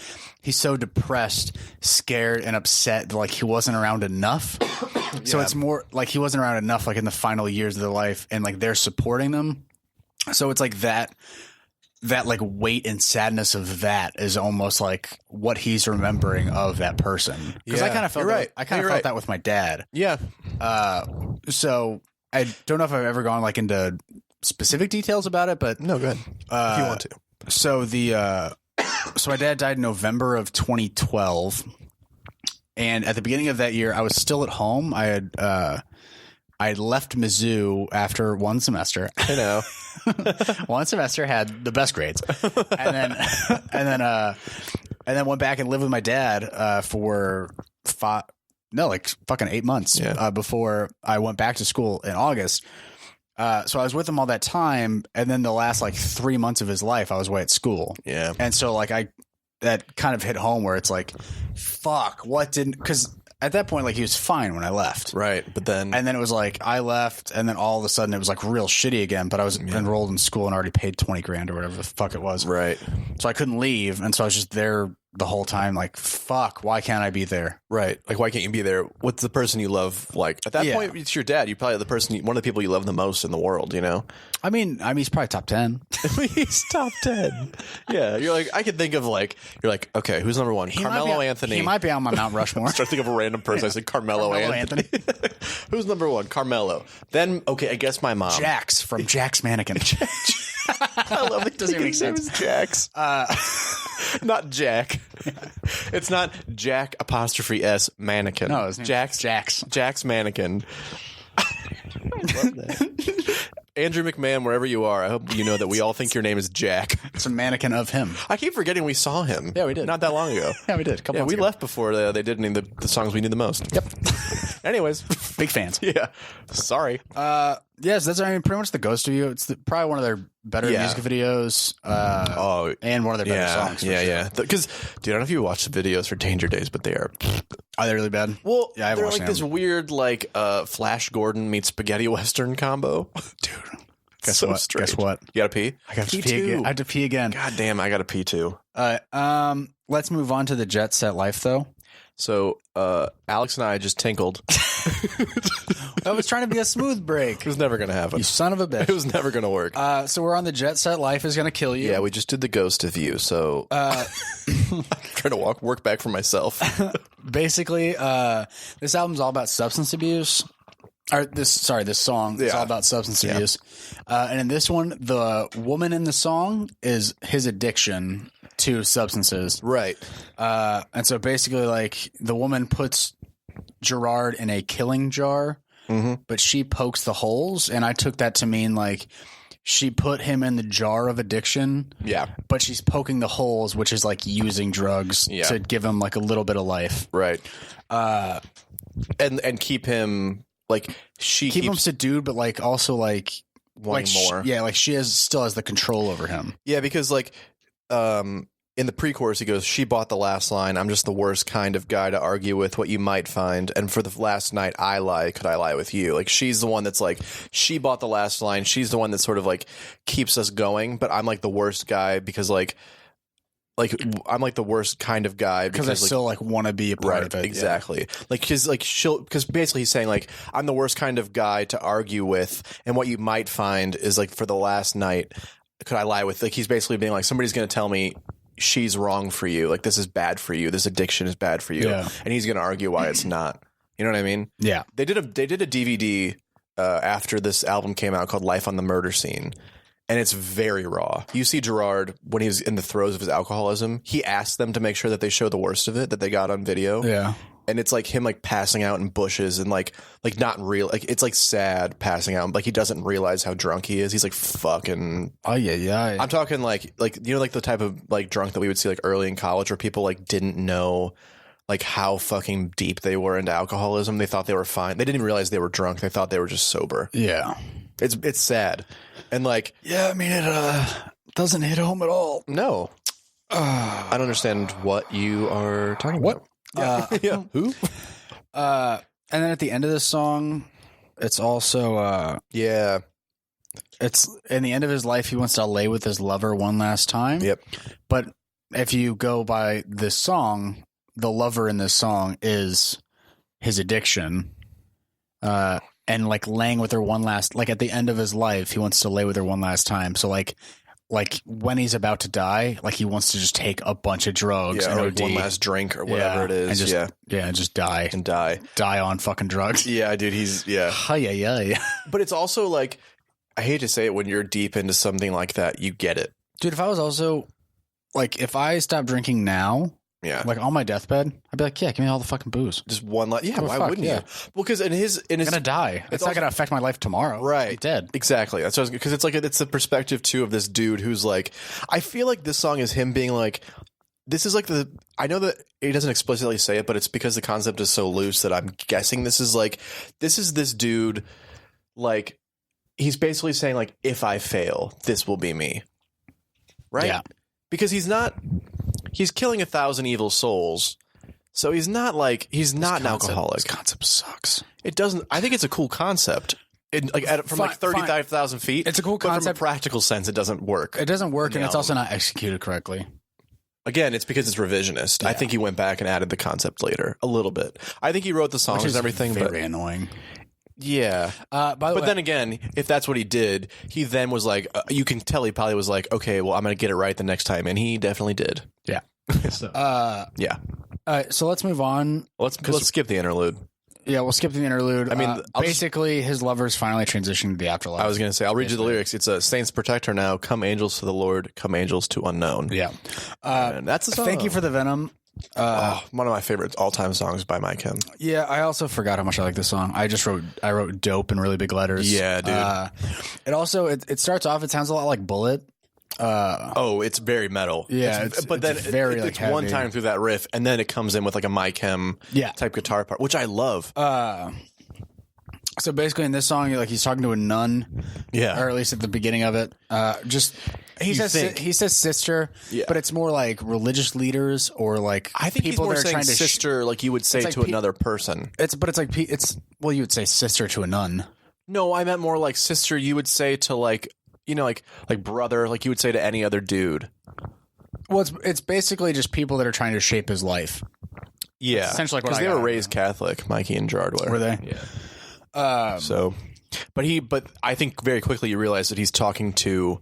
A: he's so depressed, scared, and upset that like he wasn't around enough. So it's more like he wasn't around enough like in the final years of their life, and like they're supporting them. So it's like that like weight and sadness of that is almost like what he's remembering of that person. Because I kind of felt felt that with my dad.
B: Yeah.
A: So I don't know if I've ever gone like into specific details about it, but
B: no, go ahead if you want to.
A: So so my dad died in November of 2012, and at the beginning of that year, I was still at home. I had left Mizzou after one semester.
B: I know.
A: One semester, had the best grades, and then went back and lived with my dad for fucking 8 months before I went back to school in August. So I was with him all that time, and then the last like 3 months of his life, I was away at school.
B: Yeah,
A: and so like that kind of hit home where it's like, fuck, what didn't, because at that point, like he was fine when I left.
B: Right. But then
A: it was like I left, and then all of a sudden it was like real shitty again, but I was enrolled in school and already paid $20,000 or whatever the fuck it was.
B: Right.
A: So I couldn't leave. And so I was just there the whole time. Like, fuck, why can't I be there?
B: Right. Like, why can't you be there with the person you love? Like at that point, it's your dad. You're probably the person, one of the people you love the most in the world, you know?
A: I mean, he's probably top 10.
B: He's top 10. Yeah. You're like, I could think of like, you're like, okay, who's number one? Carmelo Anthony.
A: He might be on my Mount Rushmore.
B: I start thinking of a random person. I said Carmelo Anthony. Who's number one? Carmelo. Then, okay, I guess my mom.
A: Jax from Jax Mannequin.
B: I love it.
A: Doesn't even make sense.
B: His name is Jax. Not Jack. It's not Jack 'S Mannequin.
A: No, his name
B: Jax Mannequin. I love that. Andrew McMahon, wherever you are, I hope you know that we all think your name is Jack.
A: It's a mannequin of him.
B: I keep forgetting we saw him.
A: Yeah, we did.
B: Not that long ago.
A: Yeah, we did. A couple months
B: we
A: ago.
B: left before they did any of the songs we knew the most.
A: Yep.
B: Anyways.
A: Big fans.
B: Yeah. Sorry.
A: Yes, that's pretty much the Ghost of You. It's probably one of their better music videos. And one of their better songs.
B: Yeah. Because, dude, I don't know if you watched the videos for Danger Days, but they are
A: they really bad?
B: Well,
A: yeah,
B: they're like this weird like Flash Gordon meets spaghetti western combo.
A: Dude.
B: Guess what? You gotta pee?
A: I got to pee again. I have to pee again.
B: God damn, I gotta pee too.
A: Let's move on to the Jet Set Life, though.
B: So, Alex and I just tinkled.
A: I was trying to be a smooth break.
B: It was never gonna happen.
A: You son of a bitch.
B: It was never gonna work.
A: So we're on the Jet Set Life is Gonna Kill You.
B: Yeah, we just did the Ghost of You. So, I'm trying to work back for myself.
A: Basically, this album's all about substance abuse. This song is all about substance abuse. And in this one, the woman in the song is his addiction to substances.
B: Right.
A: And so basically, like, the woman puts Gerard in a killing jar, but she pokes the holes. And I took that to mean, like, she put him in the jar of addiction.
B: Yeah.
A: But she's poking the holes, which is like using drugs to give him like a little bit of life.
B: Right. And keep him... Like she
A: keep him subdued, but like also like
B: wanting more.
A: Like she still has the control over him.
B: Yeah, because like in the pre-chorus he goes, "She bought the last line. I'm just the worst kind of guy to argue with. What you might find. And for the last night, I lie. Could I lie with you?" Like she's the one that's like she bought the last line. She's the one that sort of like keeps us going. But I'm like the worst guy because like I'm like the worst kind of guy
A: because I still like want to be a part of it.
B: Exactly. Yeah. Because basically he's saying like I'm the worst kind of guy to argue with, and what you might find is like for the last night, could I lie with? Like he's basically being like somebody's going to tell me she's wrong for you. Like this is bad for you. This addiction is bad for you, and he's going to argue why it's not. You know what I mean?
A: Yeah.
B: They did a DVD after this album came out called Life on the Murder Scene. And it's very raw. You see Gerard when he was in the throes of his alcoholism. He asked them to make sure that they show the worst of it that they got on video.
A: Yeah,
B: and it's like him like passing out in bushes and like not real. Like it's like sad passing out. Like he doesn't realize how drunk he is. He's like fucking.
A: Oh yeah.
B: I'm talking like you know like the type of like drunk that we would see like early in college where people like didn't know like how fucking deep they were into alcoholism. They thought they were fine. They didn't even realize they were drunk. They thought they were just sober.
A: Yeah,
B: it's sad. And like,
A: yeah, I mean, it doesn't hit home at all.
B: No. I don't understand what you are talking about.
A: Yeah.
B: Who?
A: And then at the end of this song, it's also, it's in the end of his life, he wants to lay with his lover one last time.
B: Yep.
A: But if you go by this song, the lover in this song is his addiction. And like laying with her one last, like at the end of his life, he wants to lay with her one last time. So like when he's about to die, like he wants to just take a bunch of drugs and
B: or
A: OD.
B: one last drink or whatever it is.
A: And just die.
B: And die.
A: Die on fucking drugs.
B: Yeah, dude, he's,
A: Yeah.
B: But it's also like, I hate to say it, when you're deep into something like that, you get it.
A: Dude, if I was also, like, if I stopped drinking now, like on my deathbed, I'd be like, yeah, give me all the fucking booze.
B: Just one last,
A: why
B: wouldn't you? Well, because in his
A: I'm gonna die. It's not gonna affect my life tomorrow.
B: Right.
A: I'm dead.
B: Exactly. That's what because it's like it's the perspective too of this dude who's like, I feel like this song is him being like, this is like I know that he doesn't explicitly say it, but it's because the concept is so loose that I'm guessing this is this dude, like, he's basically saying like, if I fail, this will be me. Right?
A: Yeah.
B: Because he's killing 1,000 evil souls. So he's not an alcoholic.
A: This concept sucks.
B: It doesn't. I think it's a cool concept. From 35,000 feet.
A: It's a cool concept.
B: But from a practical sense, it doesn't work.
A: It doesn't work, and it's also not executed correctly.
B: Again, it's because it's revisionist. Yeah. I think he went back and added the concept later a little bit. I think he wrote the songs and everything.
A: Very annoying.
B: Yeah. But then again, if that's what he did, he then was like, you can tell he probably was like, okay, well, I'm going to get it right the next time. And he definitely did.
A: Yeah.
B: So,
A: yeah. All right. So let's move on.
B: Let's skip the interlude.
A: Yeah, we'll skip the interlude.
B: I mean,
A: basically, his lover's finally transitioning to the afterlife.
B: I was going to say, I'll read you the lyrics. It's Saints protect her now. Come angels to the Lord. Come angels to unknown.
A: Yeah.
B: That's the song.
A: Thank you for the Venom.
B: One of my favorite all-time songs by Mike Hem.
A: Yeah, I also forgot how much I like this song. I wrote dope in really big letters.
B: Yeah, dude.
A: It also it starts off. It sounds a lot like Bullet.
B: It's very metal.
A: Yeah,
B: it's
A: very
B: it's one time through that riff, and then it comes in with like a Mike Hem type guitar part, which I love.
A: So basically, in this song, he's talking to a nun.
B: Yeah,
A: or at least at the beginning of it. He says sister, but it's more like religious leaders or like
B: I think
A: people
B: he's more
A: that are
B: saying
A: trying to
B: sister, like you would say to another person.
A: You would say sister to a nun.
B: No, I meant more like sister. You would say to like brother, like you would say to any other dude.
A: Well, it's basically just people that are trying to shape his life.
B: Yeah,
A: that's essentially
B: because they were raised Catholic. Mikey and Gerard were
A: they?
B: Yeah. But I think very quickly you realize that he's talking to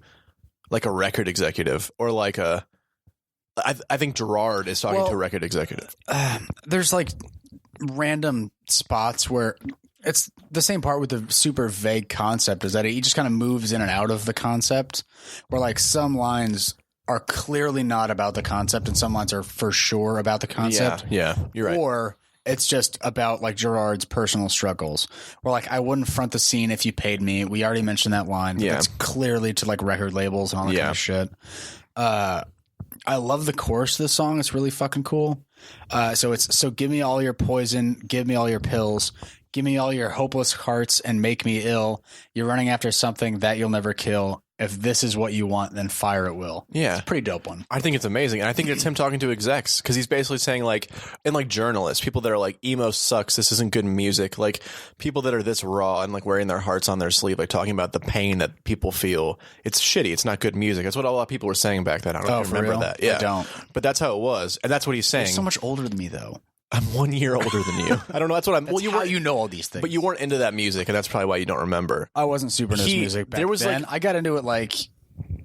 B: like a record executive or like I think Gerard is talking to a record executive.
A: There's like random spots where it's the same part with the super vague concept is that he just kind of moves in and out of the concept where like some lines are clearly not about the concept and some lines are for sure about the concept.
B: Yeah, you're right.
A: Or it's just about like Gerard's personal struggles. Or like, I wouldn't front the scene if you paid me. We already mentioned that line. But it's clearly to like record labels and all that kind of shit. I love the chorus of the song. It's really fucking cool. So give me all your poison, give me all your pills, give me all your hopeless hearts and make me ill. You're running after something that you'll never kill. If this is what you want, then fire at will.
B: Yeah.
A: It's a pretty dope one.
B: I think it's amazing. And I think it's him talking to execs because he's basically saying like, and like journalists, people that are like, emo sucks. This isn't good music. Like people that are this raw and like wearing their hearts on their sleeve, like talking about the pain that people feel. It's shitty. It's not good music. That's what a lot of people were saying back then. I don't know if you remember that. Yeah.
A: I don't.
B: But that's how it was. And that's what he's saying.
A: You're so much older than me though.
B: I'm 1 year older than you. I don't know. That's what I'm.
A: That's well, you know all these things,
B: but you weren't into that music, and that's probably why you don't remember.
A: I wasn't super into music back then. I got into it like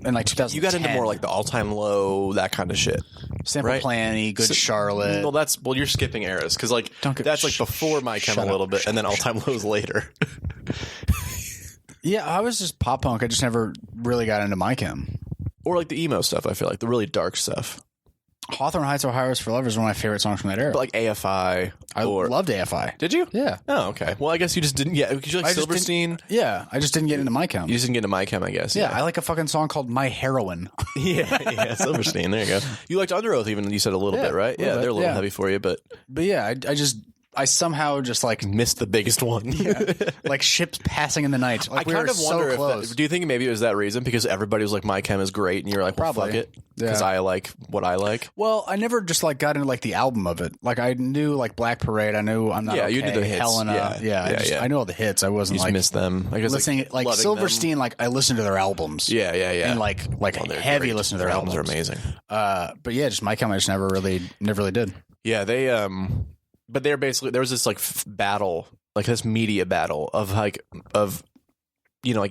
A: in like 2010.
B: You got into more like the all-time low, that kind of shit.
A: Sample Planny, Good Charlotte.
B: Well, you're skipping eras because like that's like before Mike Hem a little bit, and then all-time lows later.
A: Yeah, I was just pop punk. I just never really got into my chem.
B: Or like the emo stuff, I feel like. The really dark stuff.
A: Hawthorne Heights, Ohio is for Lovers is one of my favorite songs from that era.
B: But like AFI.
A: I loved AFI.
B: Did you?
A: Yeah.
B: Oh, okay. Well, I guess you just didn't get... Because you like Silverstein?
A: Yeah, I just didn't get into my chem.
B: You just didn't get into my chem, I guess.
A: Yeah, I like a fucking song called My Heroine.
B: yeah, Silverstein. There you go. You liked Under Oath even, you said a little bit, right? Yeah, they're a little heavy for you, but...
A: But yeah, I somehow just like
B: missed the biggest one.
A: Like ships passing in the night. Like
B: I kind of wonder
A: so close.
B: if do you think maybe it was that reason? Because everybody was like, my chem is great. And you're like, well,
A: Probably.
B: fuck it. Because I like what I like.
A: Well, I never just like got into like the album of it. Like I knew like Black Parade. I knew I'm Not Okay.
B: You knew the hits.
A: Helena. I know all the hits. I wasn't
B: you just missed them. I guess
A: listening like Silverstein. Them. Like I listened to their albums.
B: Yeah.
A: And like heavy
B: great.
A: listen to their albums.
B: Are amazing.
A: But yeah, just my chem I just never really did.
B: Yeah, they but they're basically there was this like battle, like this media battle of like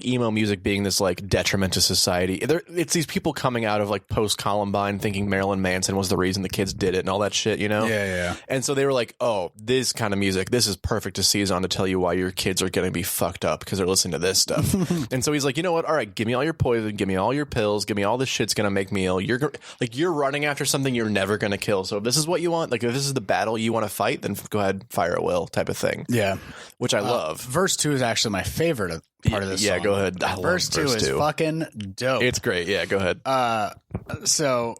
B: emo music being this like detriment to society. It's these people coming out of like post Columbine thinking Marilyn Manson was the reason the kids did it and all that shit, you know?
A: Yeah.
B: And so they were like, oh, this kind of music, this is perfect to seize on to tell you why your kids are going to be fucked up because they're listening to this stuff. And so he's like, you know what? All right, give me all your poison, give me all your pills, give me all this shit's going to make me ill. You're running after something you're never going to kill. So if this is what you want, like if this is the battle you want to fight, then go ahead, fire at will type of thing. Yeah. Which I love.
A: Verse 2 is actually my favorite part of this song.
B: Go ahead.
A: Verse 2 is fucking dope.
B: It's great. Yeah, go ahead.
A: So,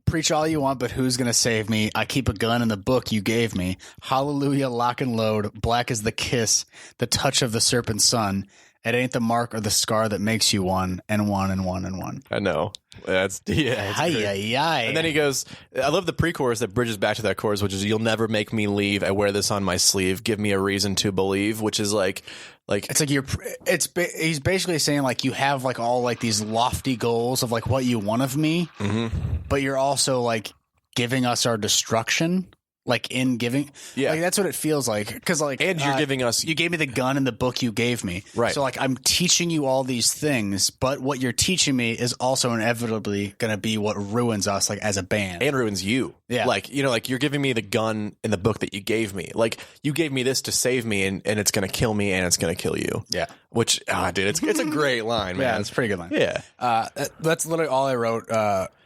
A: preach all you want, but who's going to save me? I keep a gun in the book you gave me. Hallelujah, lock and load. Black is the kiss, the touch of the serpent's son. It ain't the mark or the scar that makes you one, and one, and one, and one.
B: I know. And then he goes, I love the pre-chorus that bridges back to that chorus, which is, you'll never make me leave. I wear this on my sleeve. Give me a reason to believe, which is like it's like he's basically saying like you have like all like these lofty goals of like what you want of me, but you're also like giving us our destruction. Like in giving, like that's what it feels like. Because like, and you're giving us,
A: you gave me the gun in the book you gave me,
B: right?
A: So like, I'm teaching you all these things, but what you're teaching me is also inevitably going to be what ruins us, like as a band,
B: and ruins you.
A: Yeah,
B: like like you're giving me the gun in the book that you gave me. Like you gave me this to save me, and it's going to kill me, and it's going to kill you.
A: Yeah,
B: which dude, it's a great line, man.
A: Yeah, it's a pretty good line.
B: Yeah,
A: that's literally all I wrote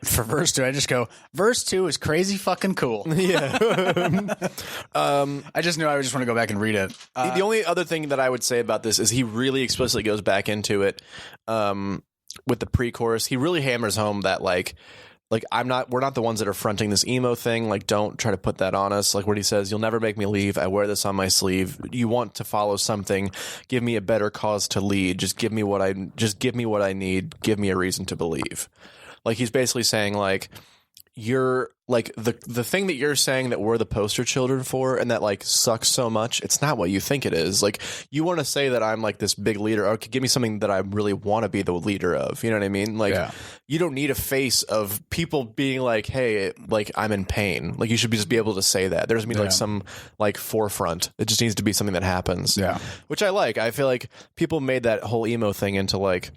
A: for verse 2. I just go, verse 2 is crazy fucking cool.
B: Yeah.
A: I just knew I would just want to go back and read it.
B: The only other thing that I would say about this is he really explicitly goes back into it with the pre-chorus. He really hammers home that like we're not the ones that are fronting this emo thing. Like, don't try to put that on us. Like what he says, you'll never make me leave. I wear this on my sleeve. You want to follow something. Give me a better cause to lead. Just give me what I need. Give me a reason to believe. Like he's basically saying like, you're like the thing that you're saying that we're the poster children for and that like sucks so much, it's not what you think it is. Like you want to say that I'm like this big leader. Okay, give me something that I really want to be the leader of. You know what I mean? Like you don't need a face of people being like, hey, like I'm in pain. Like you should just be able to say that. There doesn't need like some like forefront. It just needs to be something that happens. Yeah. Which I like. I feel like people made that whole emo thing into like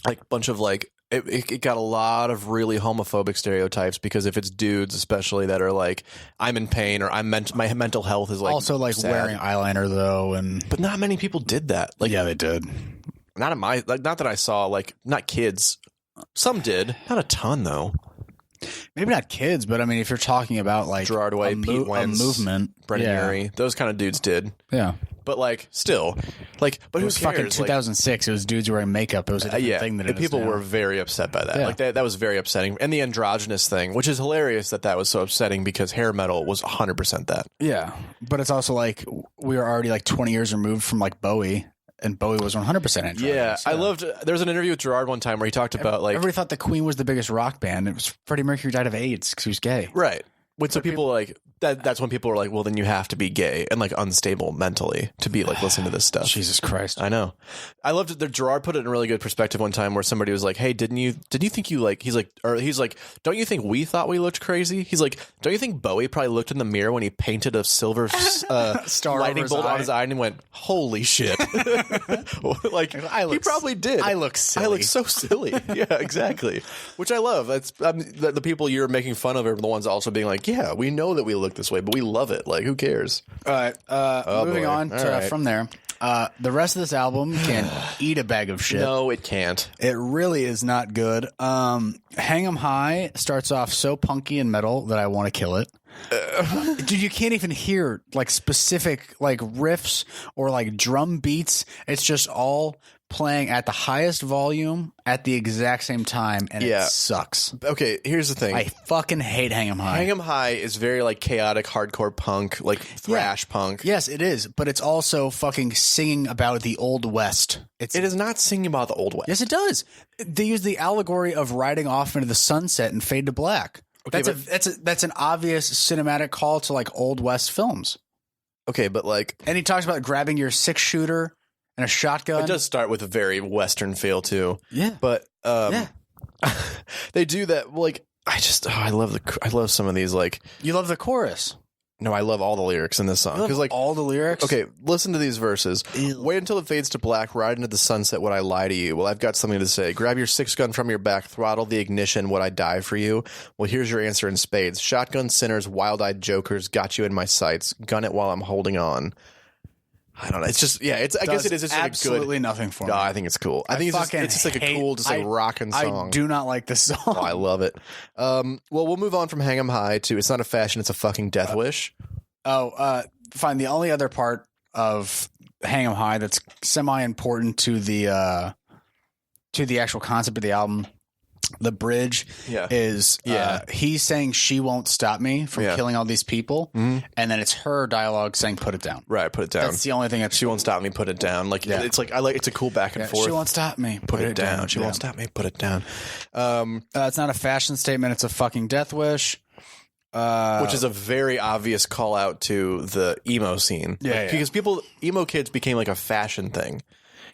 B: a bunch of like it got a lot of really homophobic stereotypes because if it's dudes especially that are like I'm in pain or my mental health is like
A: also like sad. Wearing eyeliner though,
B: but not many people did that. Like
A: yeah, they did.
B: Not that I saw. Like not kids. Some did. Not a ton though.
A: Maybe not kids, but I mean, if you're talking about like
B: Gerard Way, Pete Wentz,
A: a movement,
B: Brendan Urie, those kind of dudes did.
A: Yeah.
B: But like, still, like, but
A: it was fucking 2006. It was dudes wearing makeup. It was a different thing that
B: people were very upset by that. Yeah. Like that was very upsetting. And the androgynous thing, which is hilarious that was so upsetting because hair metal was 100% that.
A: Yeah, but it's also like we were already like 20 years removed from like Bowie. And Bowie was 100% androgynous.
B: Yeah, I loved. There was an interview with Gerard one time where he talked about like
A: everybody thought the Queen was the biggest rock band. It was Freddie Mercury died of AIDS because he was gay.
B: Right. So people like that's when people were like, well, then you have to be gay and like unstable mentally to be like listening to this stuff.
A: Jesus Christ.
B: I know. I loved it that Gerard put it in a really good perspective one time where somebody was like, hey, didn't you think you like, he's like, don't you think we thought we looked crazy? He's like, don't you think Bowie probably looked in the mirror when he painted a silver
A: star
B: lightning bolt on his eye and went, holy shit. Like he probably did.
A: I look silly.
B: I look so silly. Yeah, exactly. Which I love. That's the people you're making fun of are the ones also being like, yeah, we know that we look this way, but we love it. Like, who cares?
A: All right. Moving on from there. The rest of this album can eat a bag of shit.
B: No, it can't.
A: It really is not good. Hang 'em High starts off so punky and metal that I want to kill it. Dude, you can't even hear like specific like riffs or like drum beats. It's just all playing at the highest volume at the exact same time, and it sucks.
B: Okay, here's the thing.
A: I fucking hate Hang 'em High.
B: Hang 'em High is very like chaotic hardcore punk, like thrash punk.
A: Yes, it is, but it's also fucking singing about the Old West.
B: It is not singing about the Old West.
A: Yes, it does. They use the allegory of riding off into the sunset and fade to black. Okay, that's an obvious cinematic call to like Old West films.
B: Okay, but like,
A: and he talks about grabbing your 6-shooter and a shotgun.
B: It does start with a very Western feel too.
A: Yeah,
B: but they do that. Like, I love some of these. Like,
A: you love the chorus.
B: No, I love all the lyrics in this song.
A: Because like all the lyrics.
B: Okay, listen to these verses. Ew. Wait until it fades to black. Ride into the sunset. Would I lie to you? Well, I've got something to say. Grab your 6-gun from your back. Throttle the ignition. Would I die for you? Well, here's your answer in spades. Shotgun sinners, wild-eyed jokers. Got you in my sights. Gun it while I'm holding on. I don't know. It's just I guess it is just
A: absolutely
B: good,
A: nothing for me.
B: No, I think it's cool. I think it's just like a cool, just like rockin' song.
A: I do not like this song.
B: Oh, I love it. Well, we'll move on from Hang 'em High to It's Not a Fashion, It's a Fucking Death Wish.
A: Fine. The only other part of Hang 'em High that's semi-important to the actual concept of the album, the bridge, is he's saying she won't stop me from killing all these people, and then it's her dialogue saying put it down.
B: Right, put it down.
A: That's the only thing that
B: she won't stop me. Put it down. Like it's like it's a cool back and forth.
A: She won't stop me.
B: Put it down. She won't stop me. Put it down.
A: It's not a fashion statement. It's a fucking death wish.
B: Which is a very obvious call out to the emo scene. Because emo kids became like a fashion thing.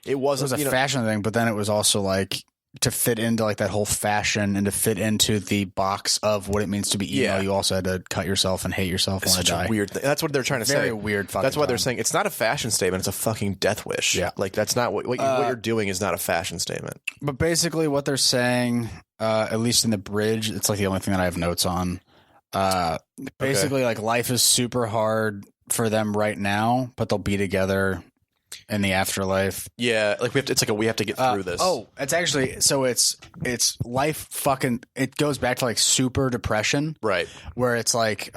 B: It was
A: a fashion thing, but then it was also like to fit into like that whole fashion and to fit into the box of what it means to be emo. You also had to cut yourself and hate yourself and want to die.
B: Weird thing. That's what they're trying to say.
A: Very weird fucking
B: That's why they're saying it's not a fashion statement. It's a fucking death wish. Yeah. Like that's not what you're doing is not a fashion statement.
A: But basically what they're saying, at least in the bridge, it's like the only thing that I have notes on. Basically like life is super hard for them right now, but they'll be together in the afterlife.
B: Yeah, like we have to get through this.
A: Oh, it's actually it's life fucking it goes back to like super depression.
B: Right.
A: Where it's like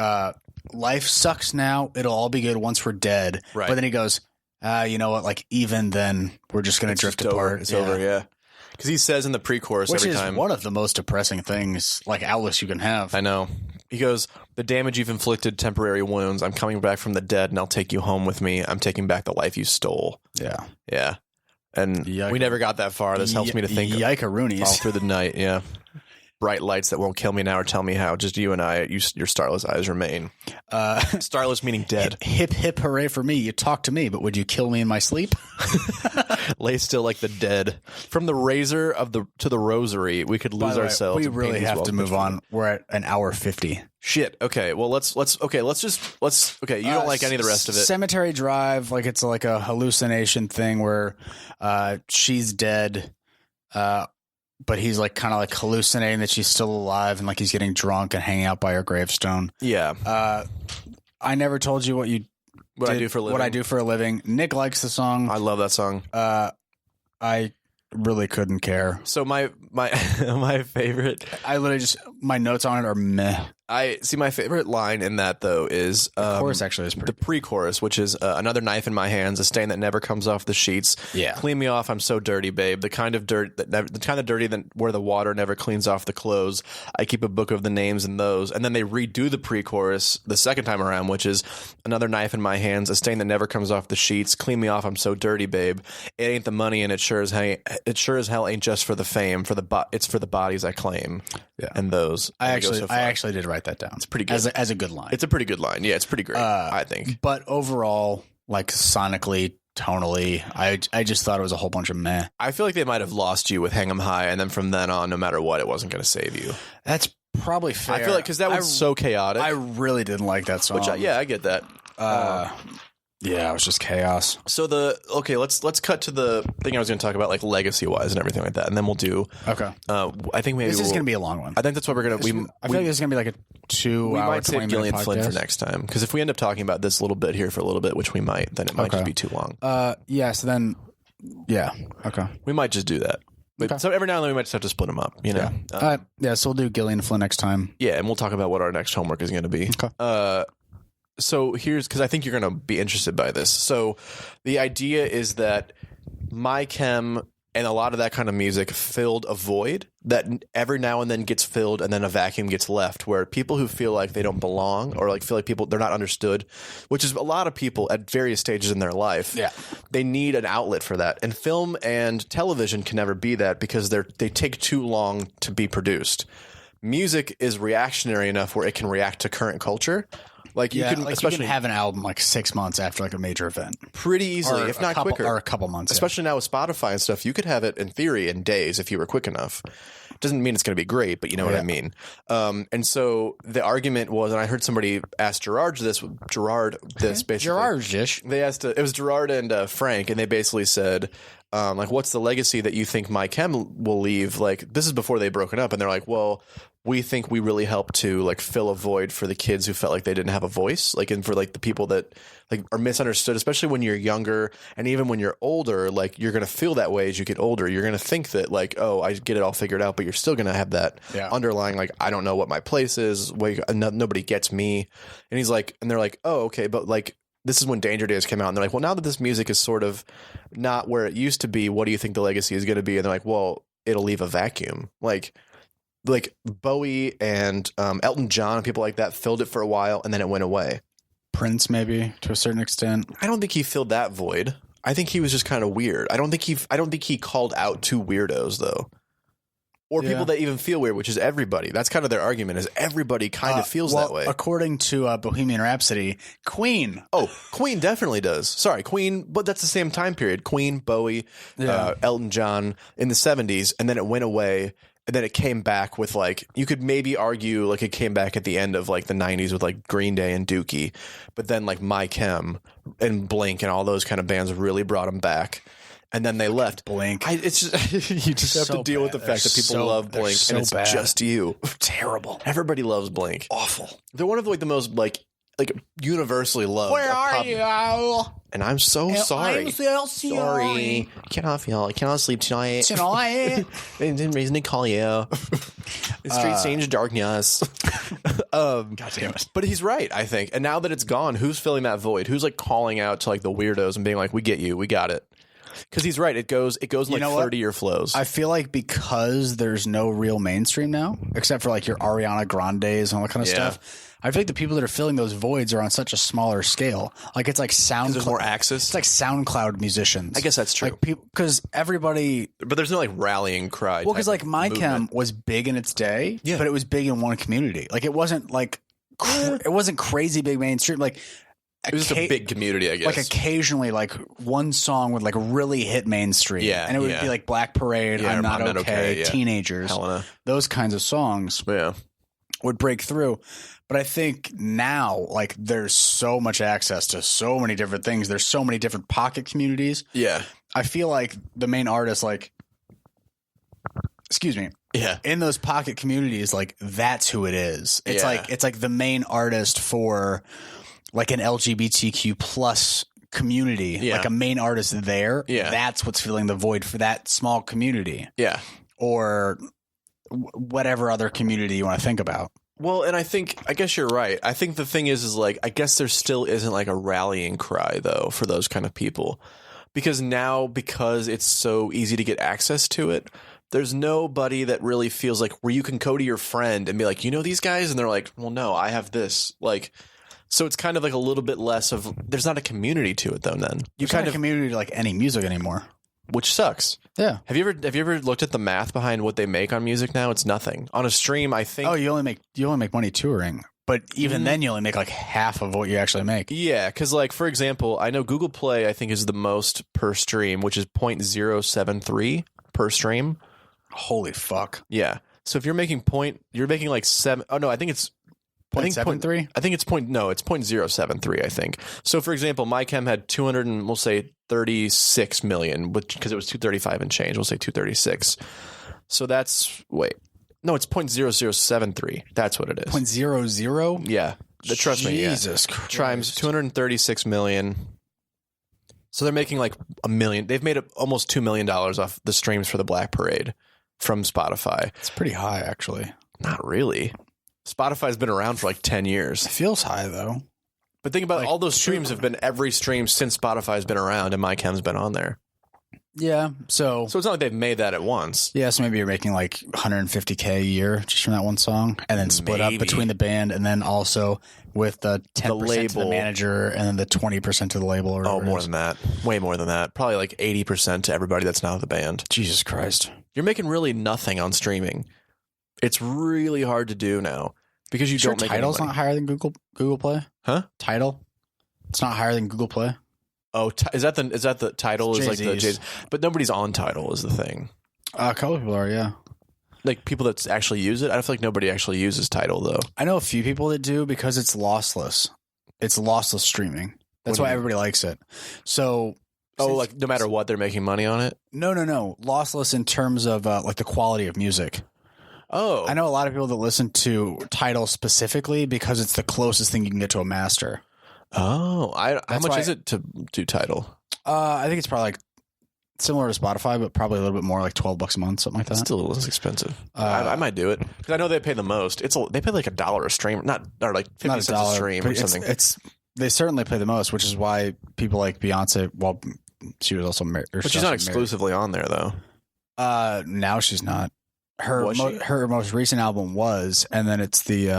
A: life sucks now, it'll all be good once we're dead.
B: Right.
A: But then he goes, you know what, like even then we're just gonna drift apart.
B: It's over, yeah. Because he says in the pre-chorus every time.
A: Which is one of the most depressing things, like outlets you can have.
B: I know. He goes, the damage you've inflicted, temporary wounds. I'm coming back from the dead, and I'll take you home with me. I'm taking back the life you stole.
A: Yeah.
B: Yeah. And we never got that far. This helps me to think.
A: Yike-a-roonies.
B: All through the night, yeah. Bright lights that won't kill me now or tell me how. Just you and I, your starless eyes remain. Starless meaning dead.
A: Hip, hip, hooray for me. You talk to me, but would you kill me in my sleep?
B: Lay still like the dead. From the razor to the rosary, we could lose ourselves.
A: We really have to move on. We're at an hour 50.
B: Shit. Okay. Well, let's. You don't like any of the rest of it.
A: Cemetery Drive, like it's like a hallucination thing where she's dead. But he's like kind of like hallucinating that she's still alive and like he's getting drunk and hanging out by her gravestone.
B: Yeah.
A: I never told you what
B: I do for a living.
A: What I do for a living. Nick likes the song.
B: I love that song.
A: I really couldn't care.
B: So my favorite.
A: I literally my notes on it are meh.
B: My favorite line in that though is
A: the chorus actually is
B: the pre-chorus, which is another knife in my hands, a stain that never comes off the sheets.
A: Yeah,
B: clean me off, I'm so dirty, babe. The kind of dirty that where the water never cleans off the clothes. I keep a book of the names in those, and then they redo the pre-chorus the second time around, which is another knife in my hands, a stain that never comes off the sheets. Clean me off, I'm so dirty, babe. It ain't the money, and it sure as hell ain't just for the fame. It's for the bodies I claim.
A: Yeah,
B: and those.
A: I actually did write that down.
B: It's pretty good
A: as a good line.
B: It's a pretty good line. Yeah, it's pretty great. I think.
A: But overall, like sonically, tonally, I just thought it was a whole bunch of meh.
B: I feel like they might have lost you with Hang 'em High, and then from then on, no matter what, it wasn't going to save you.
A: That's probably fair.
B: I feel like because that was so chaotic.
A: I really didn't like that song.
B: I get that.
A: Yeah, it was just chaos.
B: So let's cut to the thing I was going to talk about, like legacy wise and everything like that, and then we'll do.
A: Okay.
B: I think maybe
A: this is going to be a long one.
B: I think that's what we're going to.
A: I feel like this is going to be like a 2
B: we
A: hour.
B: Might save Gillian Flynn for next time, because if we end up talking about this a little bit here for a little bit, which we might, then it might just be too long.
A: Yeah. So then, yeah. Okay.
B: We might just do that. But, so every now and then we might just have to split them up. You know.
A: Yeah. So we'll do Gillian Flynn next time.
B: Yeah, and we'll talk about what our next homework is going to be.
A: Okay.
B: So here's, because I think you're going to be interested by this. So the idea is that My Chem and a lot of that kind of music filled a void that every now and then gets filled, and then a vacuum gets left where people who feel like they don't belong, or like feel like they're not understood, which is a lot of people at various stages in their life.
A: Yeah.
B: They need an outlet for that. And film and television can never be that, because they take too long to be produced. Music is reactionary enough where it can react to current culture. Like you can,
A: especially you can have an album like 6 months after like a major event,
B: pretty easily, if not quicker,
A: or a couple months.
B: Especially now with Spotify and stuff, you could have it in theory in days if you were quick enough. Doesn't mean it's going to be great, but you know what I mean. And so the argument was, and I heard somebody ask Gerard this basically.
A: Gerard-ish.
B: They asked it was Gerard and Frank, and they basically said, like, what's the legacy that you think My Chem will leave? Like, this is before they broken up, and they're like, well, we think we really helped to like fill a void for the kids who felt like they didn't have a voice, like, and for like the people that like are misunderstood, especially when you're younger, and even when you're older. Like, you're gonna feel that way as you get older. You're gonna think that like, oh, I get it all figured out, but you're still gonna have that underlying like, I don't know what my place is. Nobody gets me. And he's like, and they're like, oh, okay, but like, this is when Danger Days came out, and they're like, well, now that this music is sort of not where it used to be, what do you think the legacy is going to be? And they're like, well, it'll leave a vacuum. Like Bowie and Elton John and people like that filled it for a while, and then it went away.
A: Prince, maybe to a certain extent.
B: I don't think he filled that void. I think he was just kind of weird. I don't think he called out to weirdos though. Or people that even feel weird, which is everybody. That's kind of their argument, is everybody kind of feels that way.
A: According to Bohemian Rhapsody, Queen.
B: Oh, Queen definitely does. Sorry, Queen, but that's the same time period. Queen, Bowie, Elton John in the 70s, and then it went away, and then it came back with like, you could maybe argue like it came back at the end of like the 90s with like Green Day and Dookie, but then like My Chem and Blink and all those kind of bands really brought them back. And then they left.
A: Blink.
B: It's just, you just have to deal with the fact that people love Blink, and it's just you.
A: Terrible.
B: Everybody loves Blink.
A: Awful.
B: They're one of like the most like universally loved.
A: Where are you?
B: And I'm so sorry.
A: I'm so
B: sorry. I cannot sleep tonight.
A: Tonight.
B: They didn't reason to call you. Straight strange darkness.
A: God damn it.
B: But he's right, I think. And now that it's gone, who's filling that void? Who's like calling out to like the weirdos and being like, we get you, we got it. Because he's right. It goes in like 30-year flows.
A: I feel like because there's no real mainstream now, except for like your Ariana Grandes and all that kind of stuff. I feel like the people that are filling those voids are on such a smaller scale. Like it's like SoundCloud.
B: There's more access.
A: It's like SoundCloud musicians.
B: I guess that's true.
A: Like because everybody.
B: But there's no like rallying cry.
A: Well, because like My Chem was big in its day, but it was big in one community. Like it wasn't like it wasn't crazy big mainstream. Like.
B: It was just a big community, I guess.
A: Like occasionally, like one song would like really hit mainstream, and it would be like Black Parade, I'm Not Okay, Teenagers,
B: Helena.
A: Those kinds of songs, would break through. But I think now, like, there's so much access to so many different things. There's so many different pocket communities.
B: Yeah,
A: I feel like the main artists, like, excuse me.
B: Yeah.
A: In those pocket communities, like that's who it is. It's like the main artist for like an LGBTQ plus community, like a main artist there. Yeah. That's what's filling the void for that small community.
B: Yeah.
A: Or whatever other community you want to think about.
B: Well, and I guess you're right. I think the thing is like, I guess there still isn't like a rallying cry though for those kind of people, because it's so easy to get access to it. There's nobody that really feels like where you can go to your friend and be like, you know, these guys, and they're like, well, no, I have this, like. So it's kind of like a little bit less of. There's not a community to it though. Then
A: there's not a community to like any music anymore,
B: which sucks.
A: Yeah.
B: Have you ever looked at the math behind what they make on music now? It's nothing on a stream. I think.
A: Oh, you only make money touring, but even then you only make like half of what you actually make.
B: Yeah, because like for example, I know Google Play I think is the most per stream, which is 0.073 per stream.
A: Holy fuck.
B: Yeah. So if you're making like 7. Oh no, I think it's.
A: 0.73?
B: I think it's it's 0.073, I think. So for example, my chem had 200 and we'll say 36 million, because it was 235 and change. We'll say 236. So that's no, it's 0.0073. That's what it is.
A: 0.00?
B: Yeah. Trust me.
A: Jesus Christ.
B: Times 236 million. So they're making like $1 million. They've made almost $2 million off the streams for the Black Parade from Spotify.
A: It's pretty high, actually.
B: Not really. Spotify's been around for like 10 years.
A: It feels high, though.
B: But think about all those streams have been every stream since Spotify's been around and MyChem's been on there.
A: Yeah. So
B: it's not like they've made that at once.
A: Yeah. So maybe you're making like $150K a year just from that one song, and then split up between the band, and then also with the 10% to the manager, and then the 20% to the label. Or
B: more than that. Way more than that. Probably like 80% to everybody that's now the band.
A: Jesus Christ.
B: You're making really nothing on streaming. It's really hard to do now because you don't make
A: Tidal's not higher than Google Play?
B: Huh?
A: Tidal? It's not higher than Google Play?
B: Oh, is that the Tidal? Is like the Jay-Z's. But nobody's on Tidal is the thing.
A: A couple of people are, yeah.
B: Like people that actually use it. I feel like nobody actually uses Tidal though.
A: I know a few people that do because it's lossless. It's lossless streaming. That's why everybody likes it. So,
B: like no matter what, they're making money on it.
A: No. Lossless in terms of like the quality of music.
B: Oh,
A: I know a lot of people that listen to Tidal specifically because it's the closest thing you can get to a master.
B: Oh, how much is it to do Tidal?
A: I think it's probably like similar to Spotify, but probably a little bit more, like $12 a month, something like that.
B: It's still less expensive. I might do it because I know they pay the most. They pay like $1 a stream, or like 50 cents a stream or something.
A: They certainly pay the most, which is why people like Beyonce. Well, she was also married,
B: but she's not exclusively on there though.
A: Now she's not. Her most recent album was, and then it's it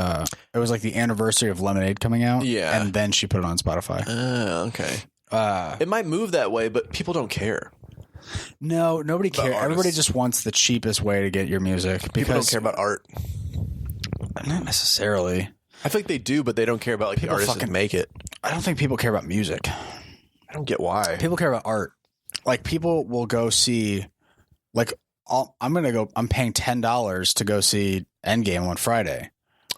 A: was like the anniversary of Lemonade coming out.
B: Yeah,
A: and then she put it on Spotify.
B: Okay. It might move that way, but people don't care.
A: No, nobody cares. Everybody just wants the cheapest way to get your music. Because
B: people don't care about art.
A: Not necessarily.
B: I think they do, but they don't care about like the artists that make it.
A: I don't think people care about music.
B: I don't get why.
A: People care about art. Like people will go see, like I'm paying $10 to go see Endgame on Friday.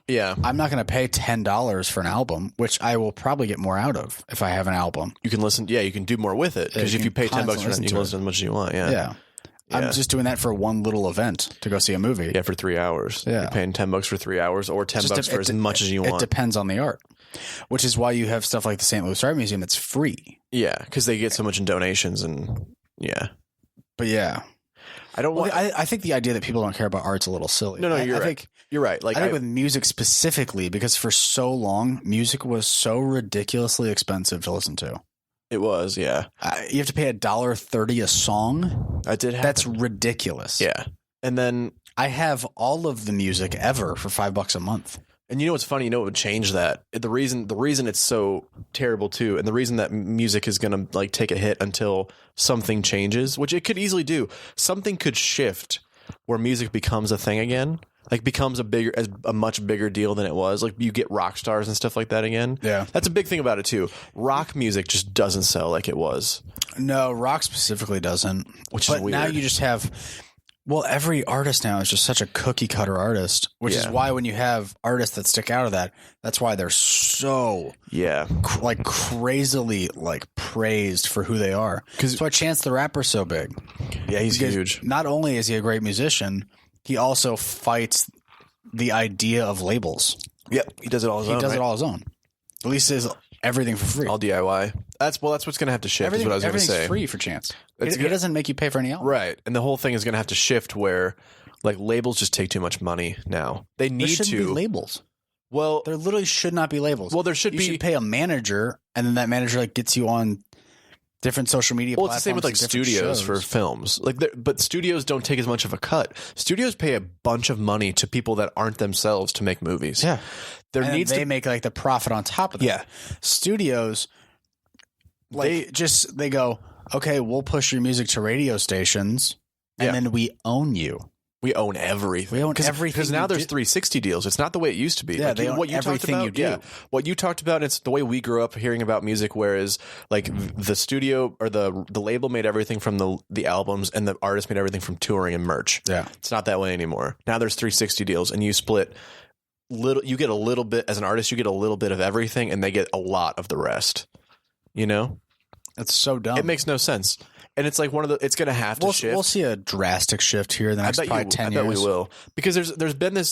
B: Yeah.
A: I'm not going to pay $10 for an album, which I will probably get more out of if I have an album.
B: You can listen. Yeah, you can do more with it because if you pay $10 for it, you can listen as much as you want. Yeah.
A: I'm just doing that for one little event to go see a movie.
B: Yeah, for 3 hours.
A: Yeah.
B: You're paying $10 for 3 hours or $10 for as much as you want.
A: It depends on the art, which is why you have stuff like the St. Louis Art Museum that's free.
B: Yeah, because they get so much in donations and yeah.
A: But yeah. I think the idea that people don't care about art's a little silly.
B: No, you're right. You're right. Like
A: I think with music specifically, because for so long, music was so ridiculously expensive to listen to.
B: It was, yeah.
A: You have to pay $1.30 a song.
B: That did happen.
A: That's ridiculous.
B: Yeah. And then
A: I have all of the music ever for $5 a month.
B: And you know what's funny? You know what would change that? The reason it's so terrible too, and the reason that music is going to like take a hit until something changes, which it could easily do. Something could shift where music becomes a thing again, like becomes a much bigger deal than it was. Like you get rock stars and stuff like that again.
A: Yeah,
B: that's a big thing about it too. Rock music just doesn't sell like it was.
A: No, rock specifically doesn't. Which is weird. Now you just have. Well, every artist now is just such a cookie cutter artist, which is why when you have artists that stick out of that, that's why they're so like crazily like praised for who they are. That's why Chance the Rapper's so big.
B: Yeah, he's huge.
A: Not only is he a great musician, he also fights the idea of labels.
B: Yep, he does it all his own.
A: He does it all his own. At least says everything for free.
B: All DIY. That's what's going to have to shift. Is what I was going to say.
A: Everything's free for Chance. It doesn't make you pay for any album.
B: Right. And the whole thing is going to have to shift where like labels just take too much money now. They need
A: there shouldn't be labels.
B: Well,
A: there literally should not be labels.
B: Well, you
A: should pay a manager, and then that manager like gets you on different social media platforms.
B: Well, it's the same with like studios for films. Like, but studios don't take as much of a cut. Studios pay a bunch of money to people that aren't themselves to make movies.
A: Yeah. They make like the profit on top of that.
B: Yeah.
A: Studios, like they go, okay, we'll push your music to radio stations, and then we own you.
B: We own everything.
A: We own everything.
B: Because now there's 360 deals. It's not the way it used to be.
A: Yeah,
B: like,
A: they own everything you do.
B: Yeah, what you talked about, it's the way we grew up hearing about music, whereas like the studio or the label made everything from the albums and the artist made everything from touring and merch.
A: Yeah.
B: It's not that way anymore. Now there's 360 deals and you split you get a little bit as an artist. You get a little bit of everything, and they get a lot of the rest. You know,
A: that's so dumb.
B: It makes no sense. And it's like it's going to have to shift.
A: We'll see a drastic shift here in the next probably 10 years.
B: I bet we will, because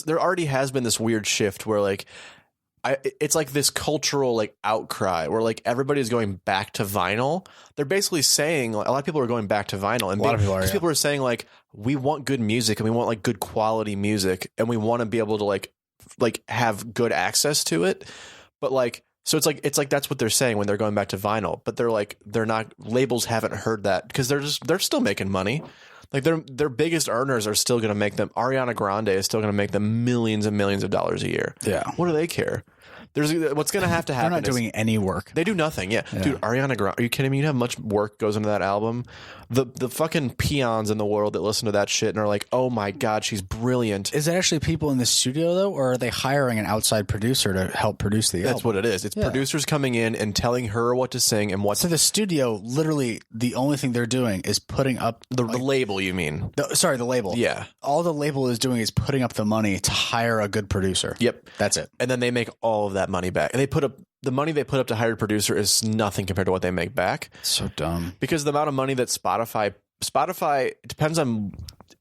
B: there already has been this weird shift where like it's like this cultural like outcry where like everybody is going back to vinyl. They're basically saying like, a lot of people are going back to vinyl, and people are saying like we want good music and we want like good quality music and we want to be able to like have good access to it, but like. So it's like that's what they're saying when they're going back to vinyl, but they're not labels haven't heard that because they're still making money. Like their biggest earners are still going to make them. Ariana Grande is still going to make them millions and millions of dollars a year.
A: Yeah.
B: What do they care? What's going to have to happen.
A: They're not doing any work.
B: They do nothing. Yeah. Dude, Ariana Grande. Are you kidding me? You know how much work goes into that album? The fucking peons in the world that listen to that shit and are like, oh my God, she's brilliant.
A: Is it actually people in the studio though, or are they hiring an outside producer to help produce the album?
B: That's what it is. It's producers coming in and telling her what to sing and what.
A: So the studio, literally, the only thing they're doing is putting up
B: the label. You mean?
A: The label.
B: Yeah.
A: All the label is doing is putting up the money to hire a good producer.
B: Yep.
A: That's it.
B: And then they make all of that money back, and they put up. The money they put up to hire a producer is nothing compared to what they make back.
A: So dumb.
B: Because the amount of money that Spotify depends on.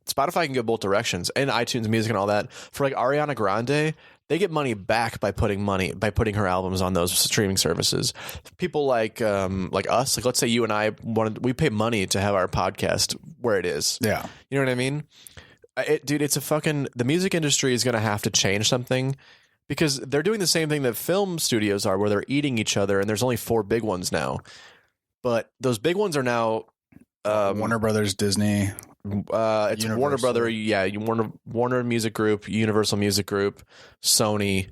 B: Spotify can go both directions, and iTunes Music and all that. For like Ariana Grande, they get money back by putting her albums on those streaming services. People like us, like let's say you and I we pay money to have our podcast where it is.
A: Yeah,
B: you know what I mean? Dude, it's the music industry is going to have to change something. Because they're doing the same thing that film studios are, where they're eating each other, and there's only 4 big ones now. But those big ones are now
A: Warner Brothers, Disney.
B: It's Universal. Warner Brother, yeah, Warner Music Group, Universal Music Group, Sony,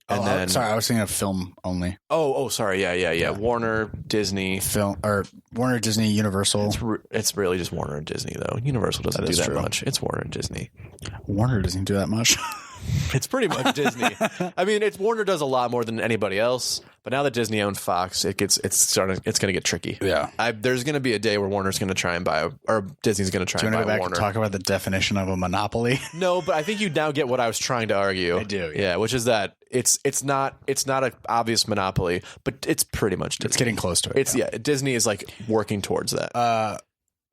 B: and then
A: sorry, I was thinking of film only.
B: Oh, sorry, yeah. Warner, Disney,
A: Warner, Disney, Universal.
B: It's really just Warner and Disney though. Universal doesn't do that much. It's Warner and Disney.
A: Warner doesn't do that much.
B: It's pretty much Disney. I mean, Warner does a lot more than anybody else, but now that Disney owns Fox, it's going to get tricky.
A: Yeah,
B: there's going to be a day where Warner's going to try and buy, or Disney's going to try and buy Warner. Do you want to go back
A: and talk about the definition of a monopoly?
B: No, but I think you now get what I was trying to argue.
A: I do,
B: yeah, which is that it's not an obvious monopoly, but it's pretty much Disney.
A: It's getting close to it.
B: Disney is like working towards that.